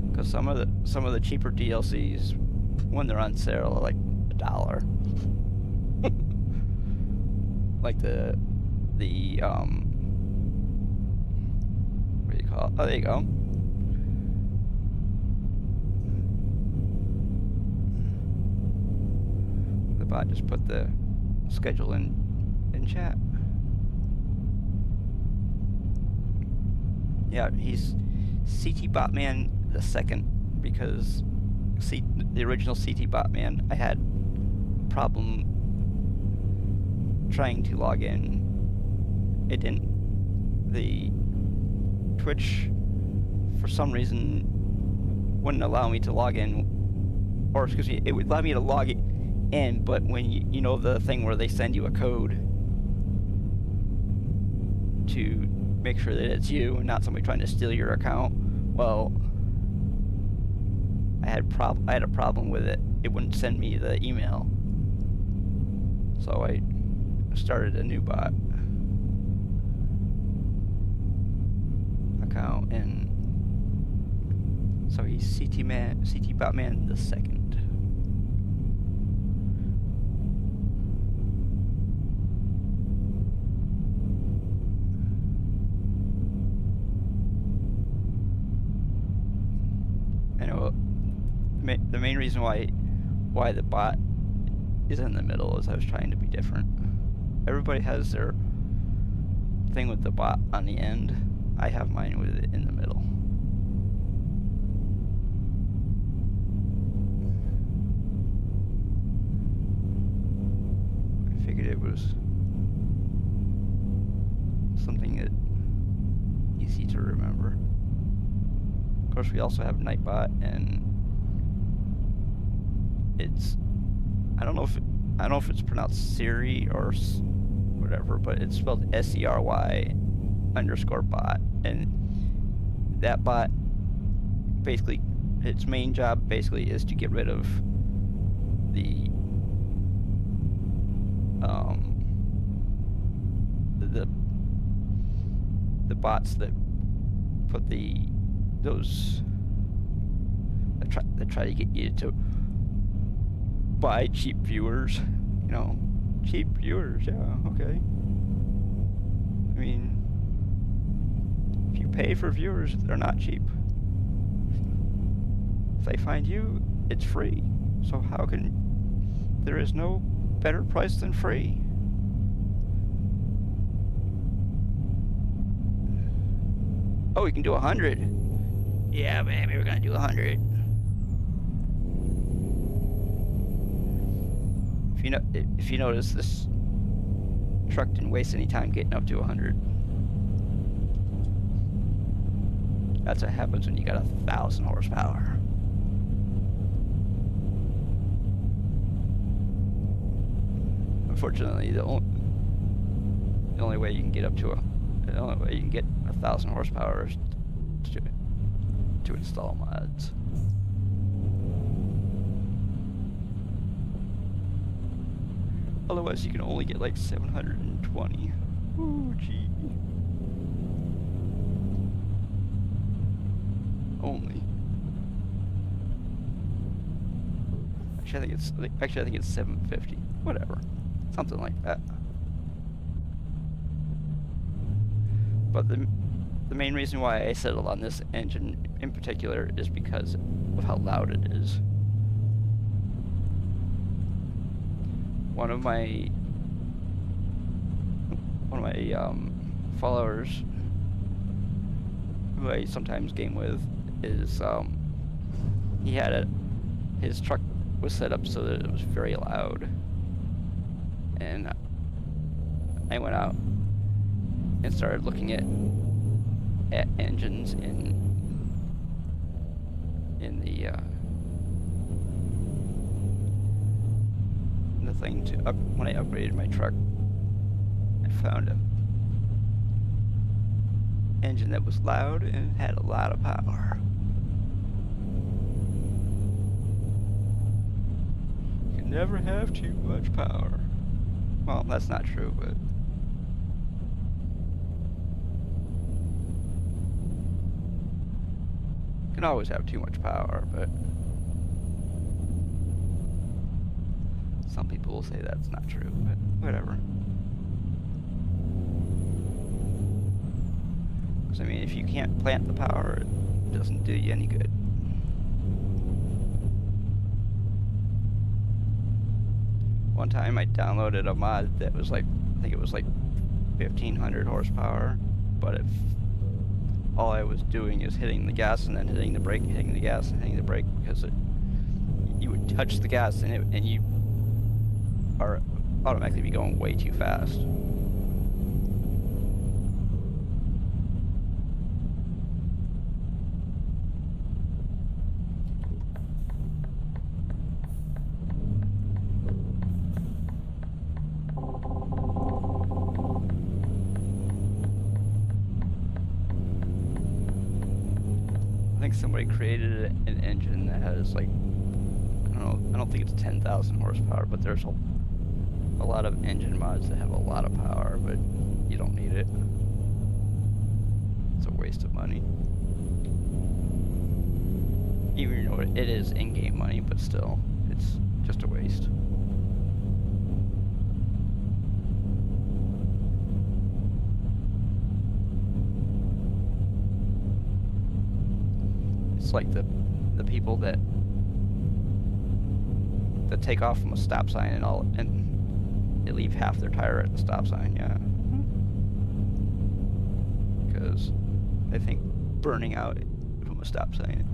Because some of the cheaper DLCs, when they're on sale, are like $1. Like the what do you call it? Oh, there you go. The bot just put the schedule in chat. Yeah, he's CT Botman the second, because the original CT Botman, I had a problem trying to log in. It didn't. The Twitch, for some reason, wouldn't allow me to log in, or excuse me, it would allow me to log in, but when you know the thing where they send you a code to make sure that it's you and not somebody trying to steal your account, well, I had a problem with it. It wouldn't send me the email, so I started a new bot account, and so he's CT Botman the second. The main reason why the bot is in the middle is I was trying to be different. Everybody has their thing with the bot on the end. I have mine with it in the middle. I figured it was something that easy to remember. Of course, we also have Nightbot, and it's I don't know if it's pronounced Siri or whatever, but it's spelled SERY_bot, and that bot basically, its main job basically is to get rid of the bots that put those that try to get you to buy cheap viewers, you know, cheap viewers, yeah, okay. I mean, if you pay for viewers, they're not cheap. If they find you, it's free. So how can, there is no better price than free. Oh, you can do 100. Yeah, baby, we're gonna do 100. If you notice, this truck didn't waste any time getting up to 100. That's what happens when you got 1,000 horsepower. Unfortunately, the only way you can get up to the only way you can get 1,000 horsepower is to install mods. Otherwise, you can only get like 720. Ooh, gee. Only. Actually, I think it's 750. Whatever, something like that. But the main reason why I settled on this engine in particular is because of how loud it is. One of my followers who I sometimes game with is he had his truck was set up so that it was very loud, and I went out and started looking at engines in the thing when I upgraded my truck. I found an engine that was loud and had a lot of power. You can never have too much power. Well, that's not true, but you can always have too much power, but some people will say that's not true, but whatever. Because, I mean, if you can't plant the power, it doesn't do you any good. One time I downloaded a mod that was like, I think it was like 1,500 horsepower, but all I was doing is hitting the gas and then hitting the brake, hitting the gas and hitting the brake, because you would touch the gas and you are automatically be going way too fast. I think somebody created an engine that has like, I don't think it's 10,000 horsepower, but there's a lot of engine mods that have a lot of power, but you don't need it. It's a waste of money. Even though it is in-game money, but still, it's just a waste. It's like the people that take off from a stop sign and they leave half their tire at the stop sign, yeah. Because I think burning out from a stop sign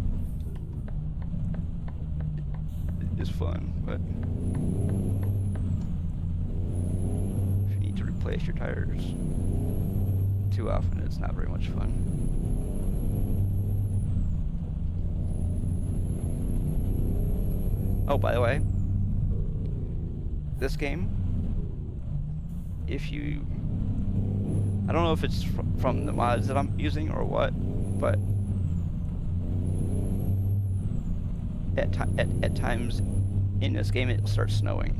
is fun, but if you need to replace your tires too often, it's not very much fun. Oh, by the way, this game, I don't know if it's from the mods that I'm using or what, but at times in this game it'll start snowing.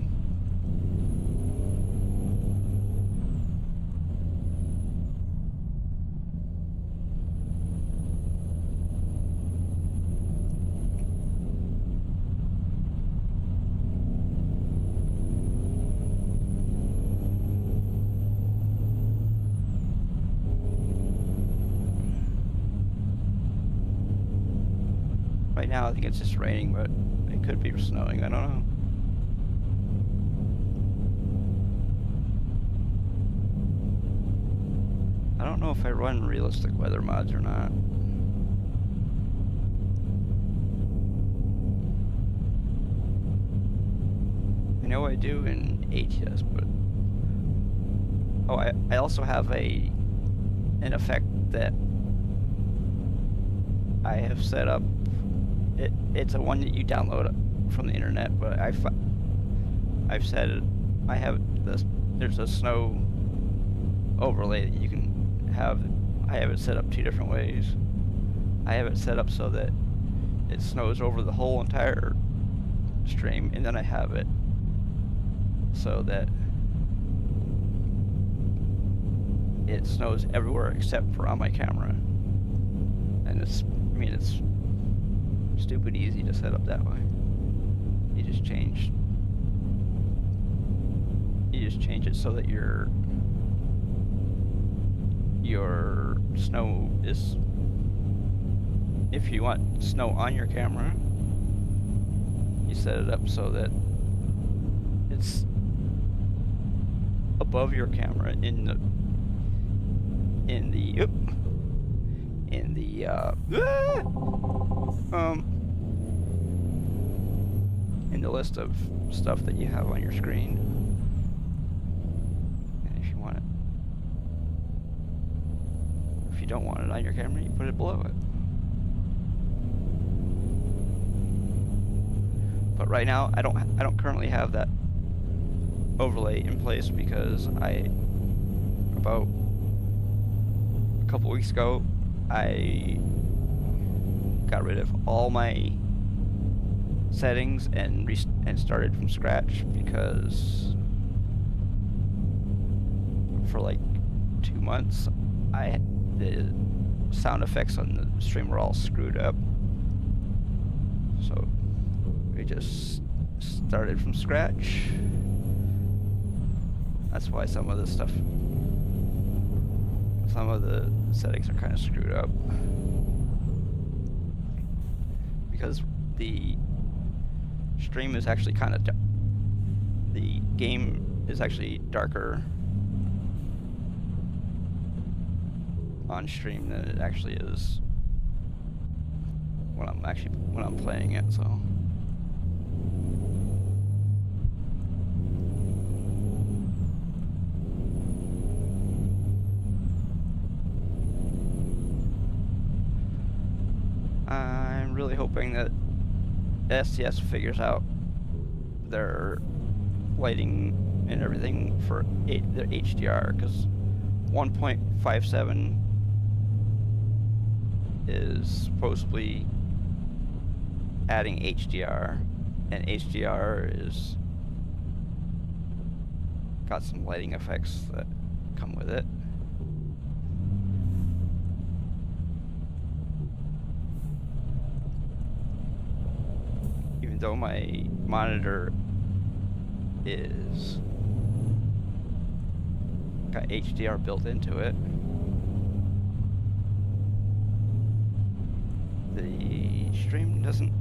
Right now I think it's just raining, but it could be snowing, I don't know. I don't know if I run realistic weather mods or not. know I do in ATS, but oh, I also have an effect that I have set up. It's a one that you download from the internet, but I've set it. I have this. There's a snow overlay that you can have. I have it set up 2 different ways. I have it set up so that it snows over the whole entire stream, and then I have it so that it snows everywhere except for on my camera. And it's stupid easy to set up that way. You just change it so that your snow is, if you want snow on your camera, you set it up so that it's above your camera in the list of stuff that you have on your screen. And if you want it, if you don't want it on your camera, you put it below it. But right now, I don't currently have that overlay in place because about a couple weeks ago, I got rid of all my settings and started from scratch, because for like 2 months, the sound effects on the stream were all screwed up. So we just started from scratch. That's why some of the settings are kind of screwed up, because the stream is actually kind of the game is actually darker on stream than it actually is when I'm playing it. So I'm really hoping that STS figures out their lighting and everything for their HDR, because 1.57 is supposedly adding HDR, and HDR is got some lighting effects that come with it. Even though my monitor is got HDR built into it, the stream doesn't.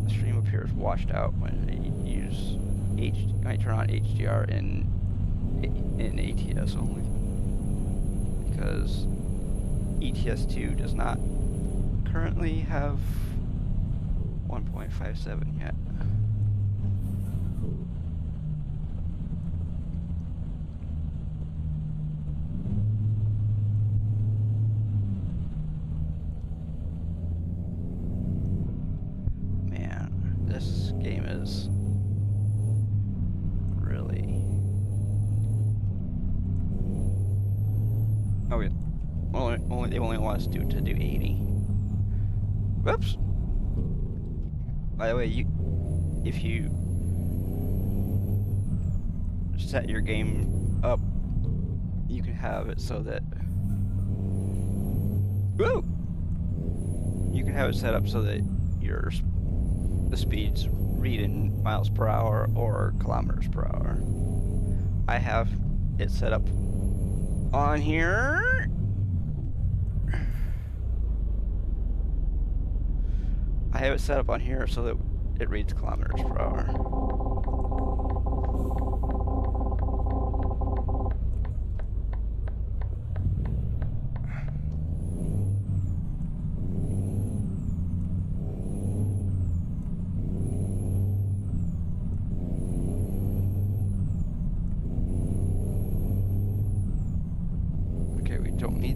The stream appears washed out when I turn on HDR in ATS only, because ETS2 does not currently have 1.57 yet. Man, this game is really... Oh yeah, they only want us to do 80. Whoops. By the way, if you set your game up, you can have it so that you can have it set up so that the speeds read in miles per hour or kilometers per hour. I have it set up on here. I have it set up on here so that it reads kilometers per hour.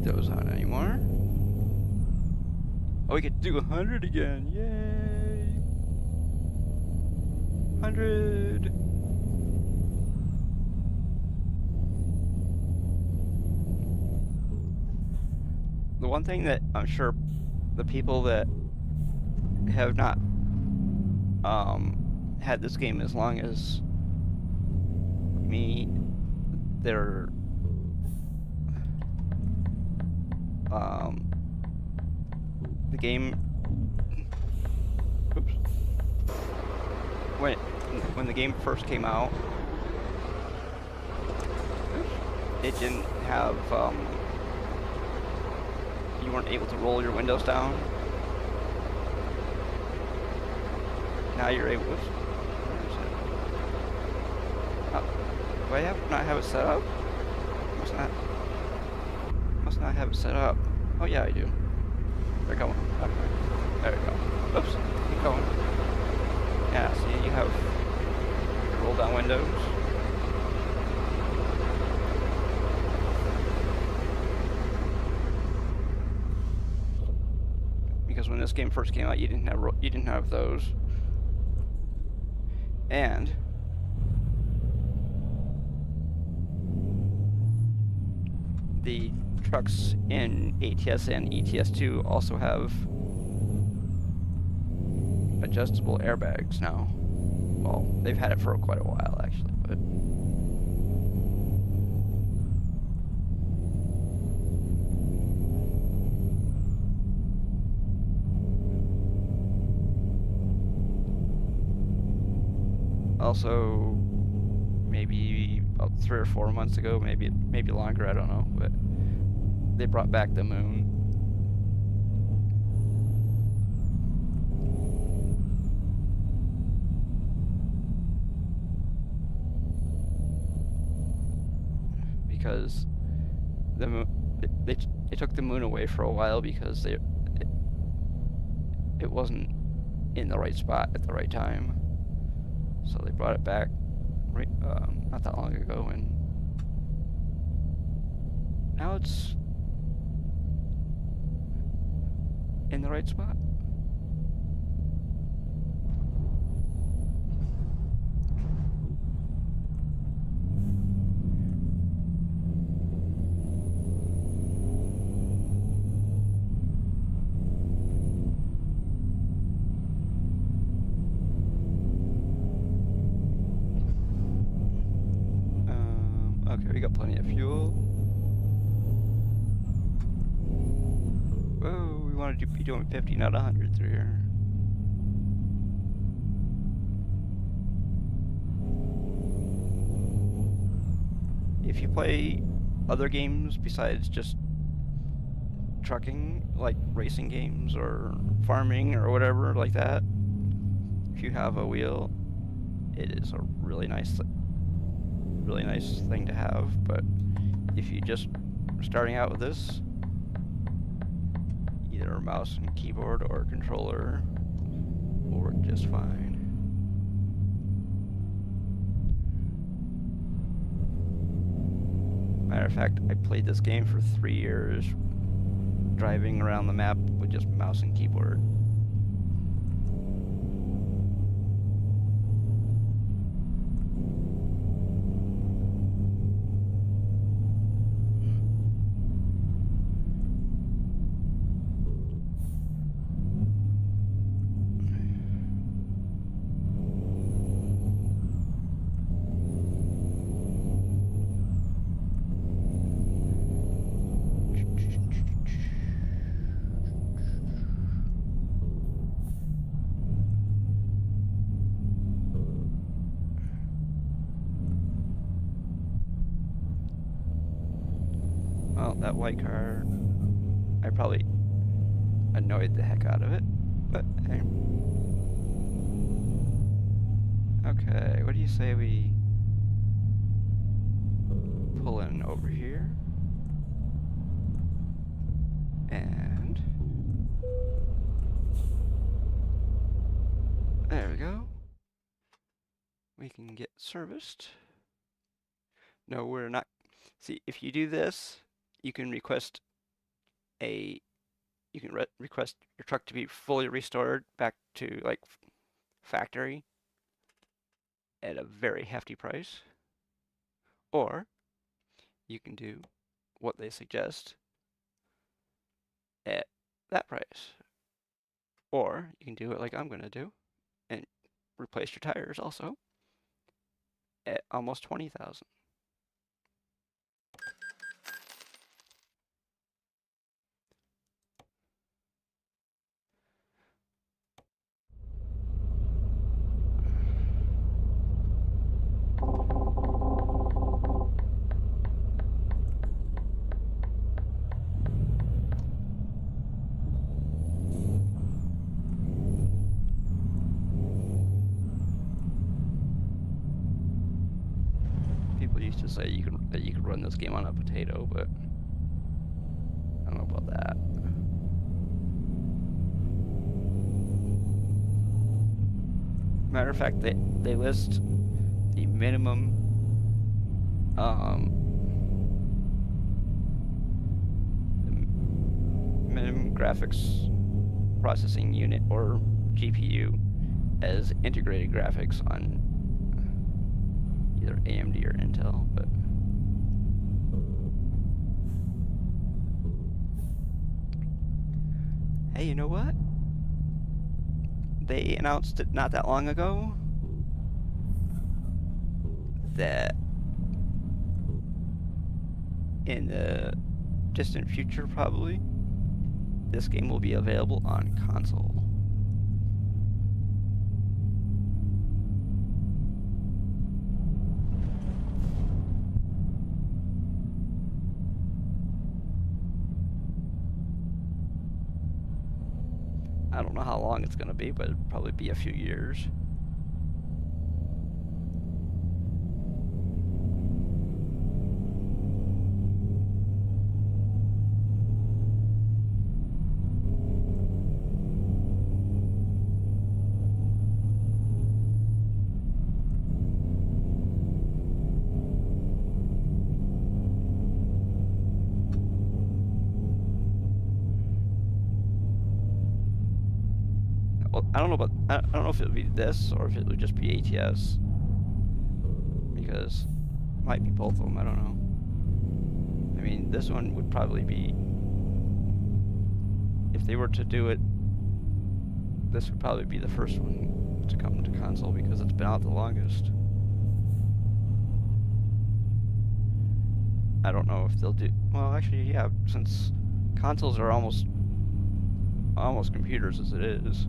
need those on anymore. Oh, we get to do 100 again. Yay! 100! The one thing that I'm sure the people that have not had this game as long as me, they're the game. Oops. When the game first came out, it didn't have you weren't able to roll your windows down. Now you're able. Oops. Do I not have it set up? Must not have it set up. Oh yeah, I do. They're going. Okay. There we go. Oops. Keep going. Yeah. See, you have roll down windows. Because when this game first came out, you didn't have those. And the trucks in ATS and ETS2 also have adjustable airbags now. Well, they've had it for quite a while actually, but also maybe about 3 or 4 months ago, maybe longer, I don't know, but they brought back the moon. Because the moon, they took the moon away for a while because it wasn't in the right spot at the right time. So they brought it back not that long ago, and now it's in the right spot. Okay, we got plenty of fuel. Whoa, we wanted to be doing 50, not 100 through here. If you play other games besides just trucking, like racing games or farming or whatever like that, if you have a wheel, it is a really nice thing to have. But if you just starting out with this, either a mouse and keyboard or a controller will work just fine. Matter of fact, I played this game for 3 years, driving around the map with just mouse and keyboard. Well, that white car, I probably annoyed the heck out of it, but hey. Okay, what do you say we pull in over here? And there we go. We can get serviced. No, we're not. See, if you do this, you can request you can request your truck to be fully restored back to like factory at a very hefty price, or you can do what they suggest at that price, or you can do it like I'm gonna do and replace your tires also at almost 20,000. People used to say that you could run this game on a potato, but I don't know about that. Matter of fact, they list the minimum graphics processing unit or GPU as integrated graphics on either AMD or Intel, but hey, you know what? They announced it not that long ago that in the distant future, probably, this game will be available on console. I don't know how long it's going to be, but it'll probably be a few years. I don't know if it'll be this or if it would just be ATS, because it might be both of them. I don't know. I mean, this one would probably be, if they were to do it, this would probably be the first one to come to console because it's been out the longest. I don't know if they'll do, well, actually, yeah, since consoles are almost computers as it is.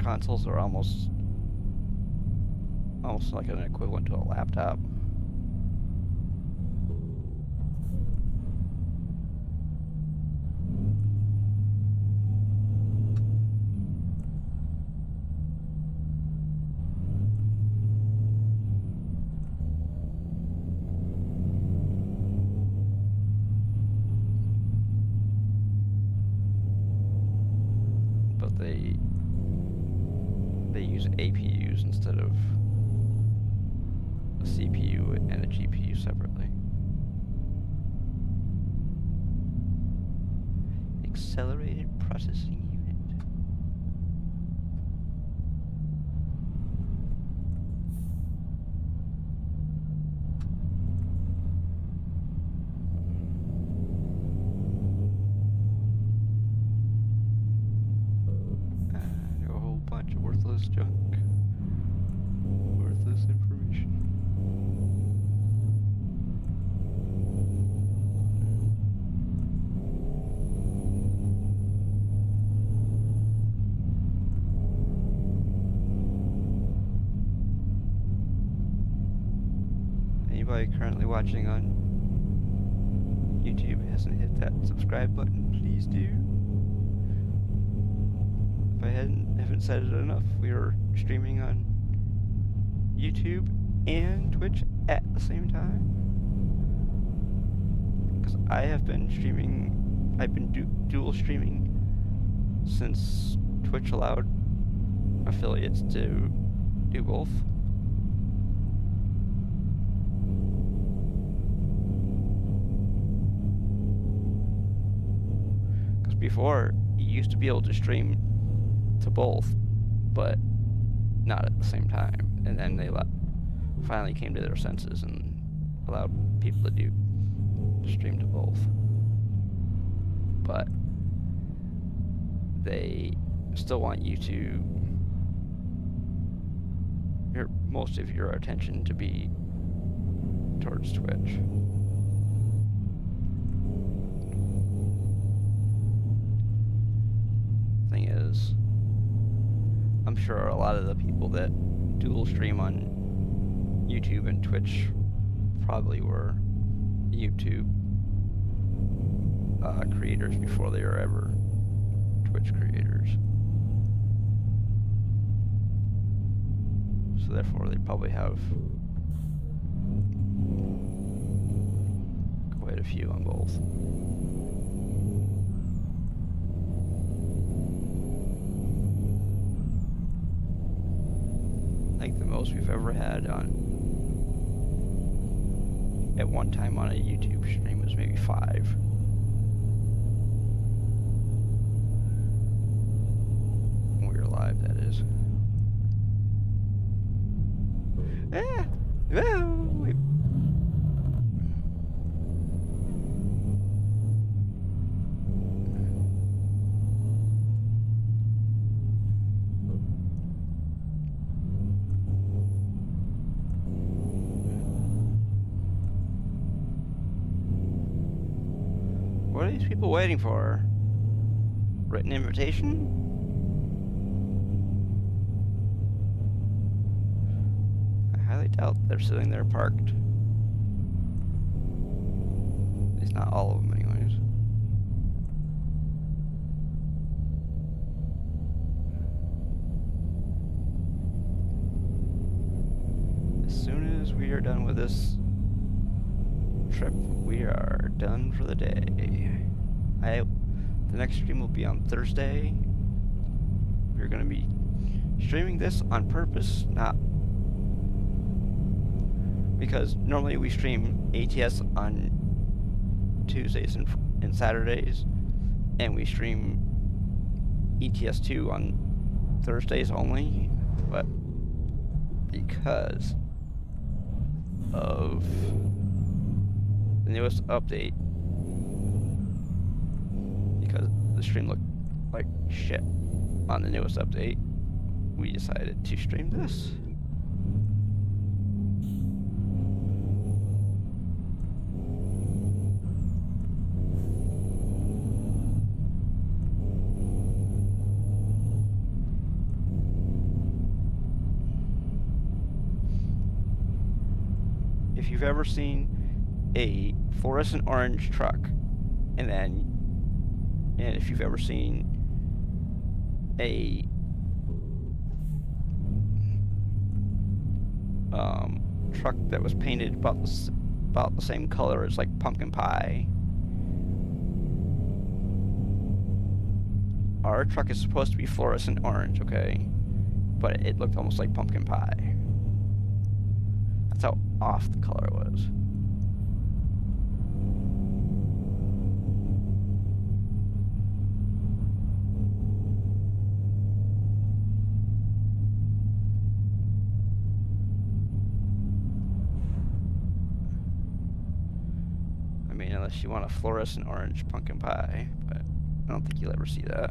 Consoles are almost like an equivalent to a laptop. But they use APUs instead of a CPU and a GPU separately. Accelerated processing unit. And a whole bunch of worthless junk. Worthless information. Anybody currently watching on YouTube hasn't hit that subscribe button, please do. If I haven't said it enough, we are streaming on YouTube and Twitch at the same time. Because I have been streaming, I've been dual streaming since Twitch allowed affiliates to do both. Because before, you used to be able to stream to both, but not at the same time. And then they finally came to their senses and allowed people to stream to both. But they still want you to most of your attention to be towards Twitch. Thing is, I'm sure a lot of the people that dual stream on YouTube and Twitch probably were YouTube creators before they were ever Twitch creators. So therefore they probably have quite a few on both. I think the most we've ever had at one time on a YouTube stream was maybe 5. When we were live, that is. What are these people waiting for? Written invitation? I highly doubt they're sitting there parked. At least not all of them, anyways. As soon as we are done with this trip, we are done for the day. The next stream will be on Thursday. We're going to be streaming this on purpose, not because normally we stream ATS on Tuesdays and Saturdays, and we stream ETS2 on Thursdays only, but because of the newest update, because the stream looked like shit on the newest update, we decided to stream this. If you've ever seen a fluorescent orange truck, and if you've ever seen a truck that was painted about the same color as like pumpkin pie, our truck is supposed to be fluorescent orange, okay? But it looked almost like pumpkin pie. That's how off the color was. I mean, unless you want a fluorescent orange pumpkin pie, but I don't think you'll ever see that.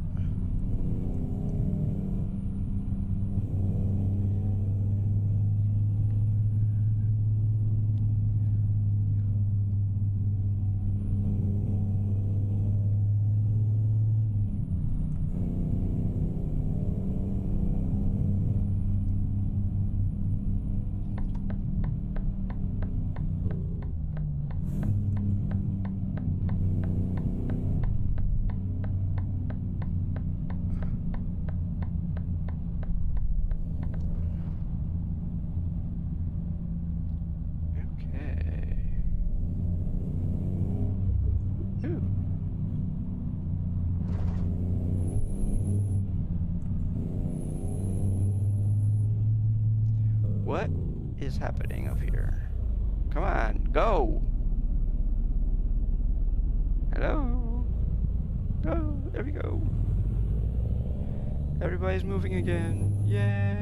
happening up here? Come on, go! Hello? Go, there we go. Everybody's moving again. Yay!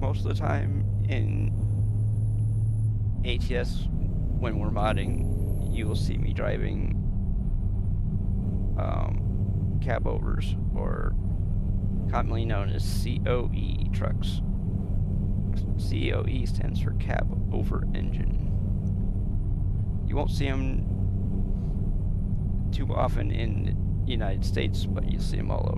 Most of the time in ATS, when we're modding, you will see me driving cab overs, or commonly known as COE trucks. COE stands for cab over engine. You won't see them too often in the United States, but you see them all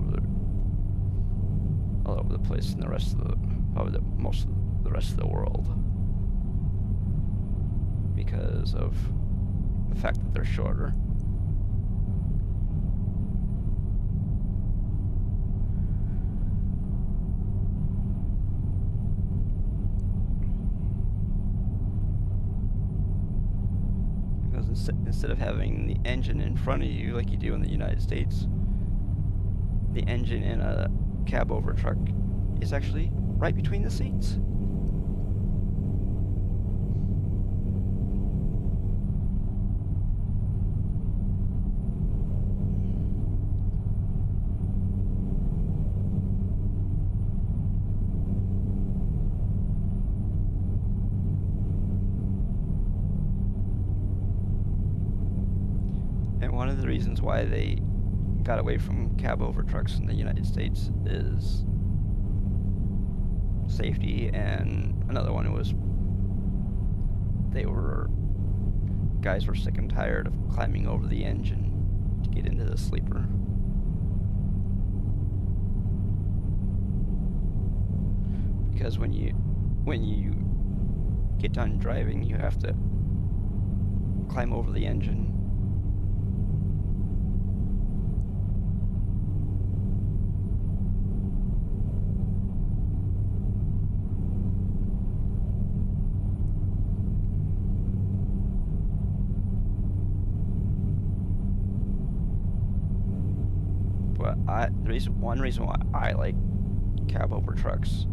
over the place in the rest of the, probably most of the rest of the world, because of the fact that they're shorter. Because instead of having the engine in front of you like you do in the United States, the engine in a cab over truck is actually right between the seats. And one of the reasons why they got away from cab over trucks in the United States is safety, and another one was guys were sick and tired of climbing over the engine to get into the sleeper. Because when you get done driving, you have to climb over the engine. One reason why I like cab over trucks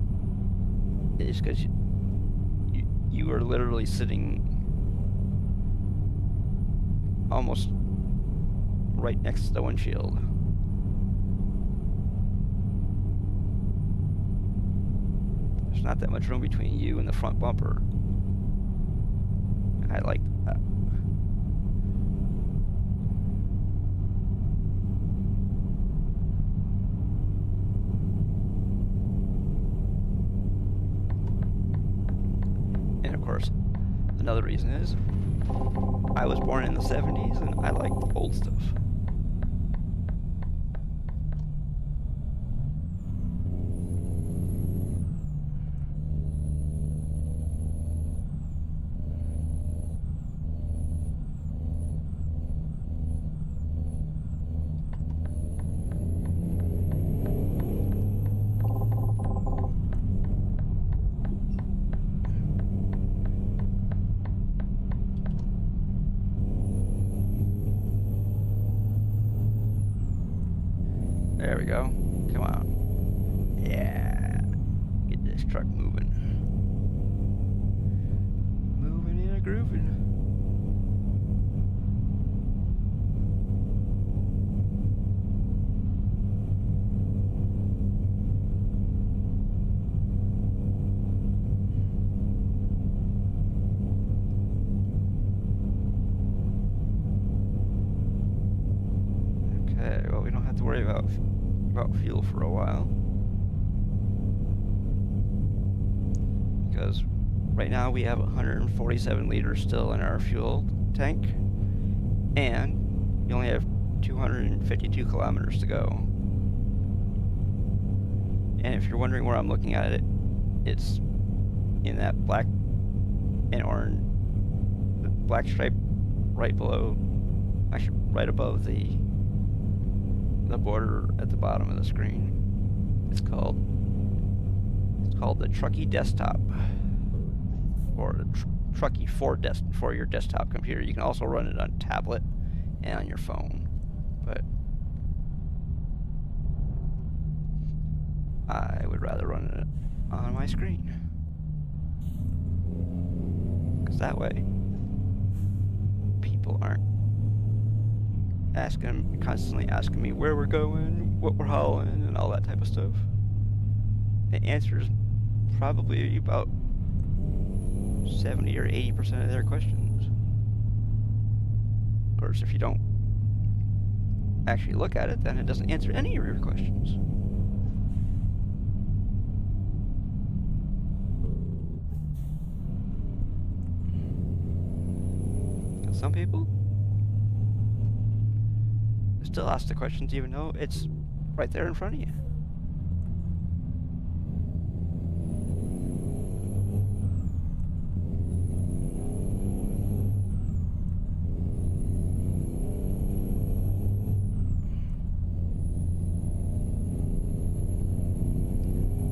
is because you are literally sitting almost right next to the windshield. There's not that much room between you and the front bumper. I like that. Another reason is I was born in the 70s and I like the old stuff. There we go. Come on. Yeah. Get this truck moving. Moving and a grooving. Okay, well, we don't have to worry about fuel for a while, because right now we have 147 liters still in our fuel tank, and we only have 252 kilometers to go. And if you're wondering where I'm looking at it, it's in that black and orange, the black stripe right below, actually right above the border at the bottom of the screen. It's called called the Trucky Desktop, or the Trucky for your desktop computer. You can also run it on tablet and on your phone, but I would rather run it on my screen, because that way people aren't constantly asking me where we're going, what we're hauling, and all that type of stuff. The answer is probably about 70 or 80% of their questions. Of course, if you don't actually look at it, then it doesn't answer any of your questions. Some people still ask the questions even though it's right there in front of you.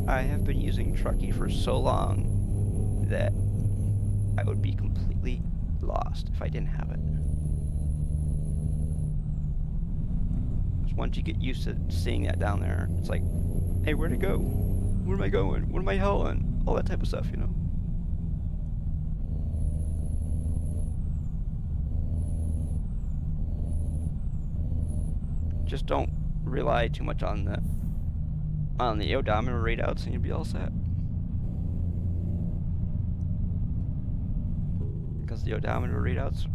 I have been using Trucky for so long that I would be completely lost if I didn't have it. Once you get used to seeing that down there, it's like, hey, where'd it go? Where am I going? What am I hauling? All that type of stuff, you know? Just don't rely too much on the odometer readouts and you'll be all set. Because the odometer readouts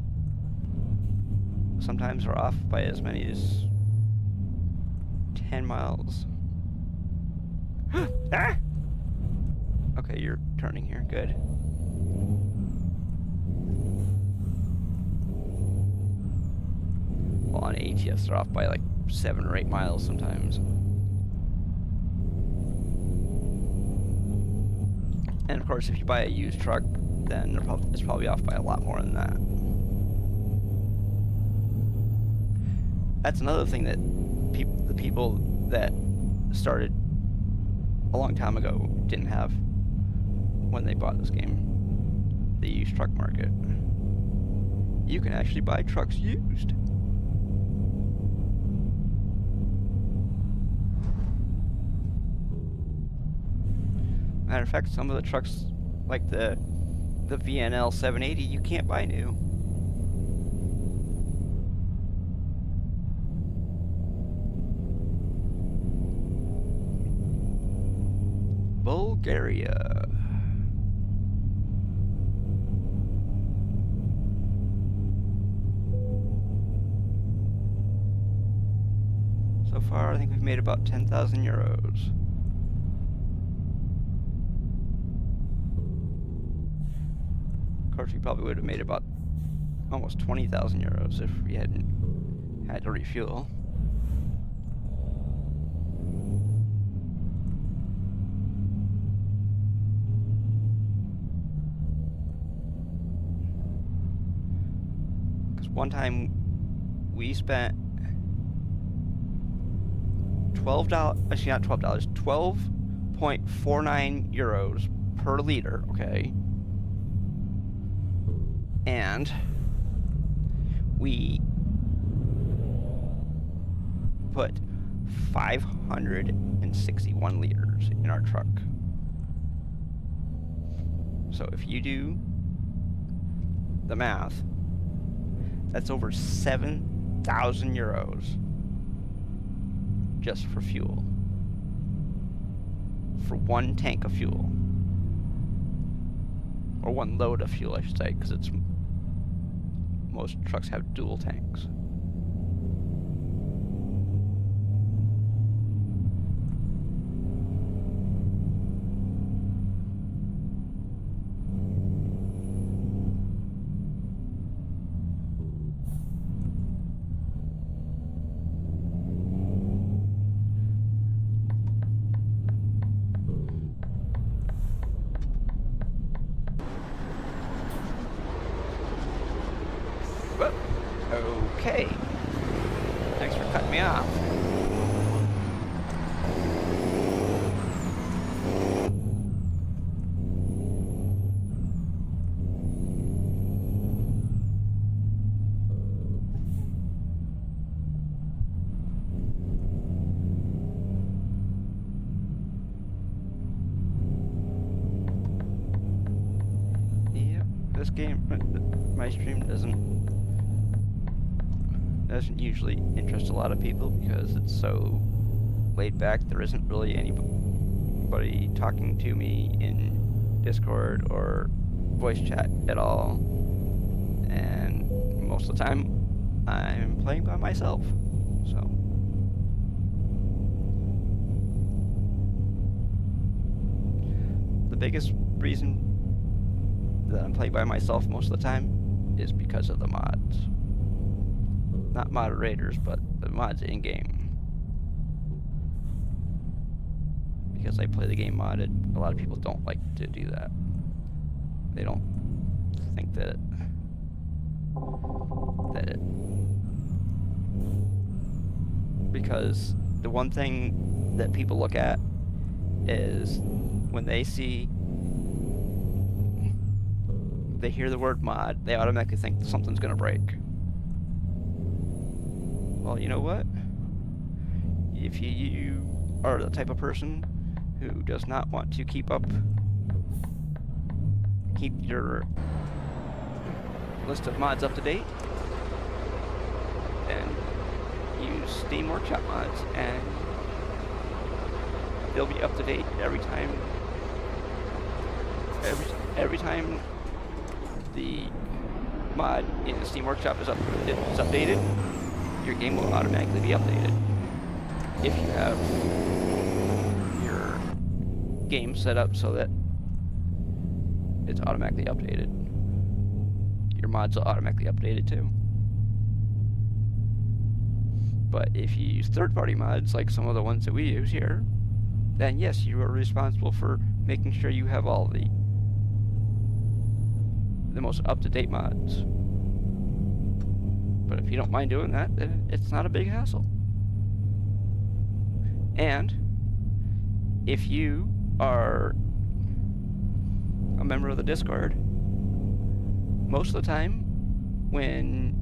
sometimes are off by as many as 10 miles. Ah! Okay, you're turning here. Good. Well, on ATS, they're off by like 7 or 8 miles sometimes. And of course, if you buy a used truck, then it's probably off by a lot more than that. That's another thing that the people that started a long time ago didn't have when they bought this game. The used truck market. You can actually buy trucks used. Matter of fact, some of the trucks, like the VNL 780, you can't buy new. Bulgaria. So far, I think we've made about 10,000 euros. Of course, we probably would have made about almost 20,000 euros if we hadn't had to refuel. One time we spent $12, actually not $12, 12.49 euros per liter, okay? And we put 561 liters in our truck. So if you do the math, that's over 7,000 euros just for fuel. For one tank of fuel. Or one load of fuel, I should say, because most trucks have dual tanks. Okay. Thanks for cutting me off. Well, this game, my stream doesn't usually interest a lot of people because it's so laid back. There isn't really anybody talking to me in Discord or voice chat at all, and most of the time I'm playing by myself. So the biggest reason that I'm playing by myself most of the time is because of the mods. Not moderators, but the mods in-game. Because I play the game modded, a lot of people don't like to do that. They don't think that because the one thing that people look at is when they hear the word mod, they automatically think something's gonna break. Well, you know what? If you are the type of person who does not want to keep your list of mods up to date, then use Steam Workshop mods, and they'll be up to date every time. Every time the mod in the Steam Workshop is updated, your game will automatically be updated. If you have your game set up so that it's automatically updated, your mods will automatically update it too. But if you use third-party mods, like some of the ones that we use here, then yes, you are responsible for making sure you have all the most up-to-date mods. But if you don't mind doing that, then it's not a big hassle. And if you are a member of the Discord, most of the time when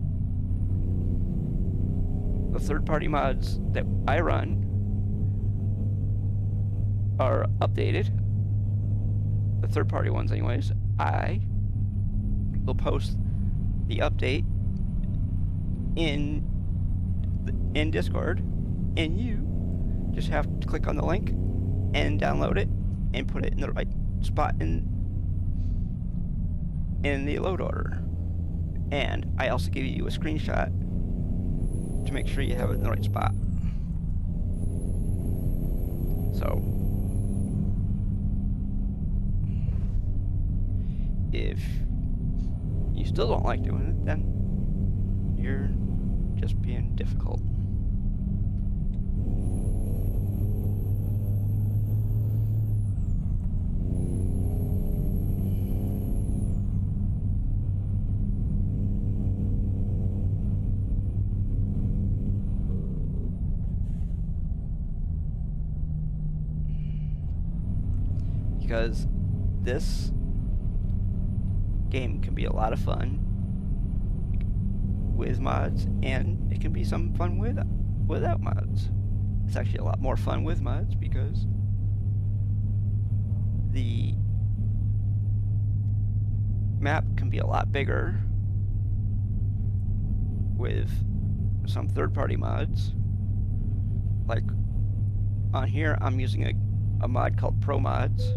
the third-party mods that I run are updated, the third-party ones anyways, I will post the update in Discord, and you just have to click on the link and download it and put it in the right spot in the load order. And I also give you a screenshot to make sure you have it in the right spot. So if you still don't like doing it, then you're just being difficult. Because this game can be a lot of fun with mods, and it can be some fun without mods. It's actually a lot more fun with mods because the map can be a lot bigger with some third-party mods. Like on here, I'm using a mod called Pro Mods.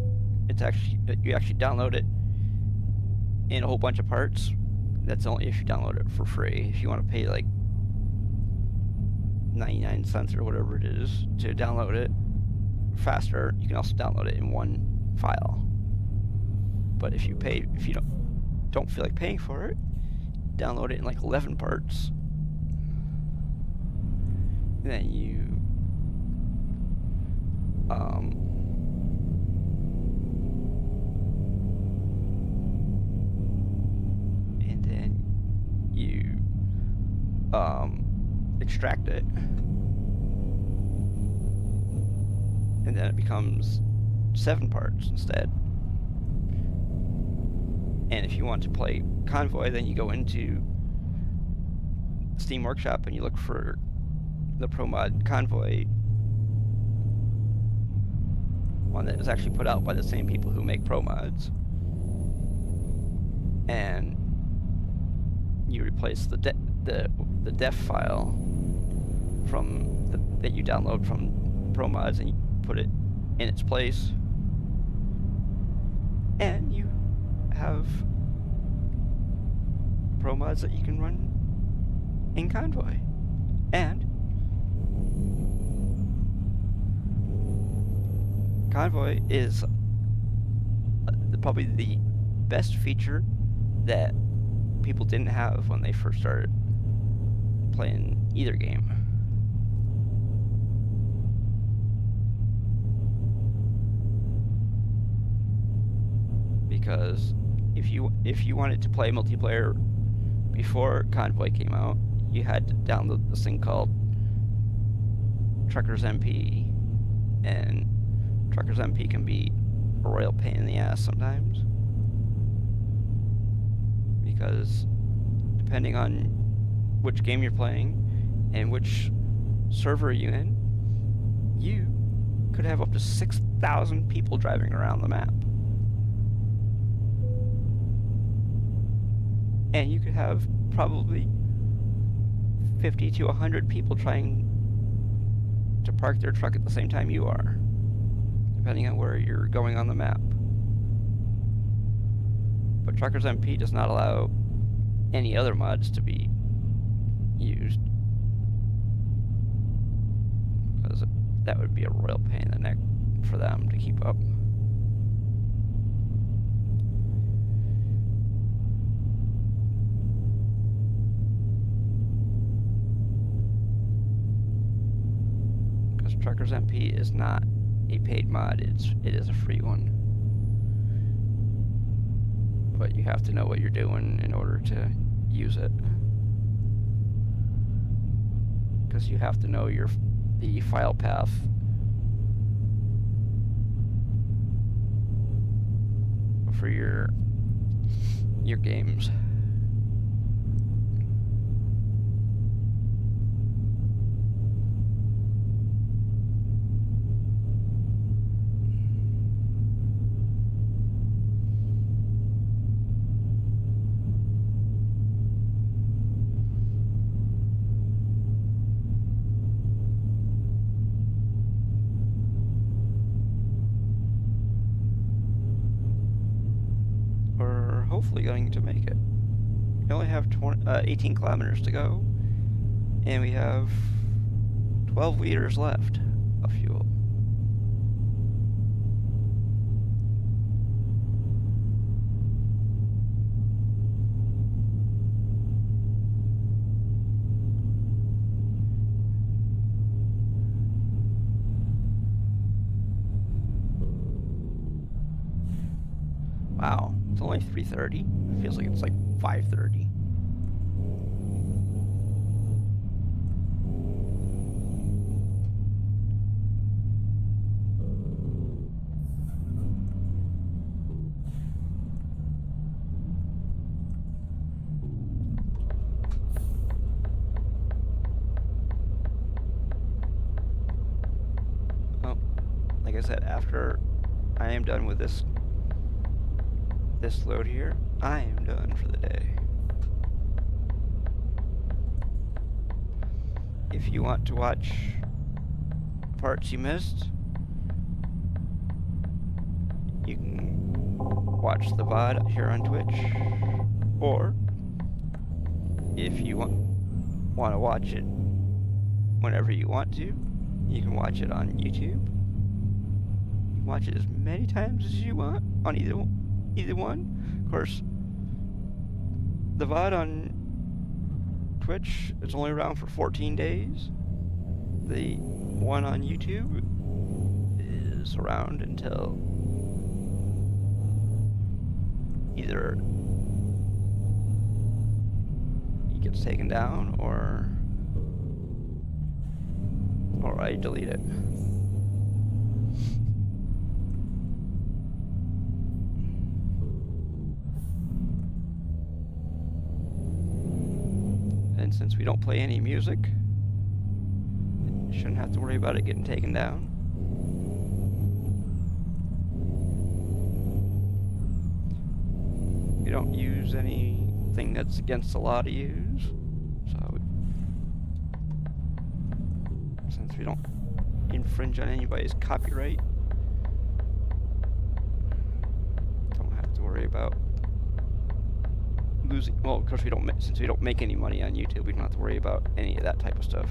It's actually, you actually download it in a whole bunch of parts. That's only if you download it for free. If you want to pay like 99 cents or whatever it is to download it faster, you can also download it in one file. But if you don't feel like paying for it, download it in like 11 parts. And then you extract it, and then it becomes 7 parts instead. And if you want to play Convoy, then you go into Steam Workshop and you look for the Pro Mod Convoy one that is actually put out by the same people who make Pro Mods. and you replace the DAF file that you download from ProMods, and you put it in its place, and you have ProMods that you can run in Convoy. And Convoy is probably the best feature that people didn't have when they first started playing either game. Because if you wanted to play multiplayer before Convoy came out, you had to download this thing called Truckers MP, and Truckers MP can be a royal pain in the ass sometimes, because depending on which game you're playing and which server you're in, you could have up to 6,000 people driving around the map. And you could have probably 50 to 100 people trying to park their truck at the same time you are, depending on where you're going on the map. But Truckers MP does not allow any other mods to be used, because that would be a royal pain in the neck for them to keep up. Because Truckers MP is not a paid mod, it is a free one. But you have to know what you're doing in order to use it. Because you have to know the file path for your games. Hopefully going to make it. We only have 18 kilometers to go, and we have 12 liters left of fuel. Wow, it's only 3:30. It feels like it's like 5:30. Oh, like I said, after I am done with this load here, I am done for the day. If you want to watch parts you missed, you can watch the VOD here on Twitch, or if you want to watch it whenever you want to, you can watch it on YouTube. You can watch it as many times as you want on either one. Of course, the VOD on Twitch is only around for 14 days. The one on YouTube is around until either it gets taken down or I delete it. And since we don't play any music, you shouldn't have to worry about it getting taken down. We don't use anything that's against the law to use. So, since we don't infringe on anybody's copyright, don't have to worry about losing. Well, of course we don't. Since we don't make any money on YouTube, we don't have to worry about any of that type of stuff.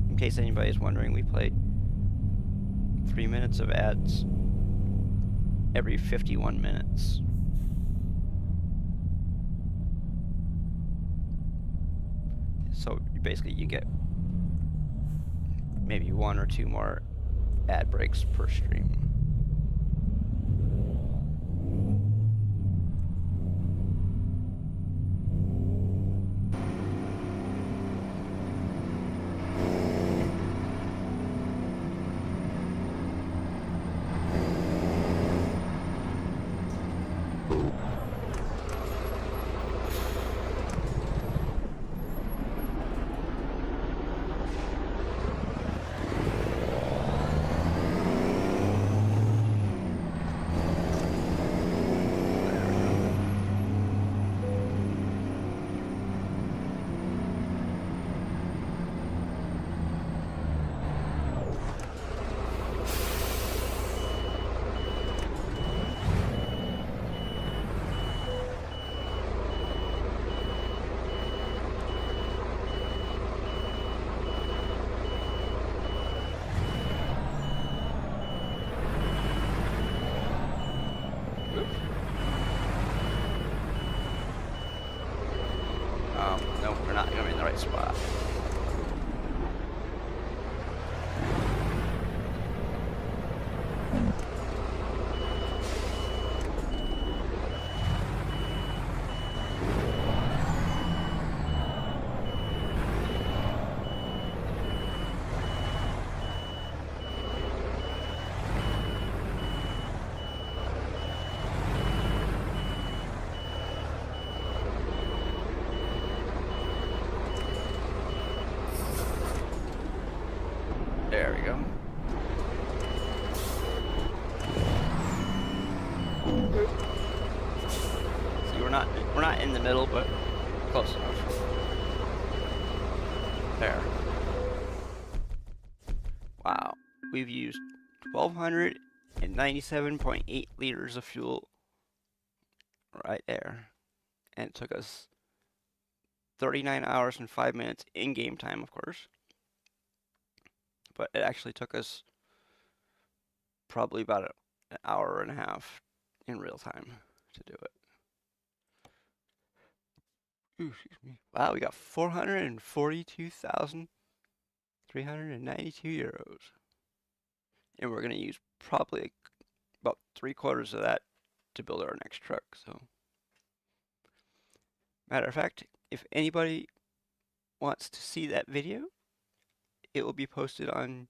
In case anybody's wondering, we play 3 minutes of ads every 51 minutes. So basically you get maybe 1 or 2 more ad breaks per stream. No, we're not going in the right spot. There we go. See, we're not in the middle, but close enough. There. Wow, we've used 1,297.8 liters of fuel right there, and it took us 39 hours and 5 minutes in game time, of course. But it actually took us probably about an hour and a half in real time to do it. Ooh, excuse me. Wow, we got 442,392 euros. And we're going to use probably about 3/4 of that to build our next truck. So, matter of fact, if anybody wants to see that video, it will be posted on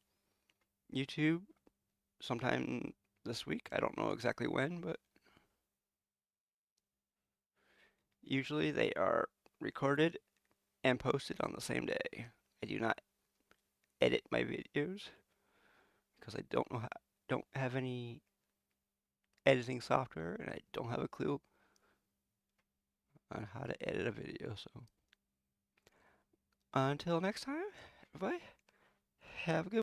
YouTube sometime this week. I don't know exactly when, but usually they are recorded and posted on the same day. I do not edit my videos because I don't have any editing software, and I don't have a clue on how to edit a video. So until next time, everybody, have a good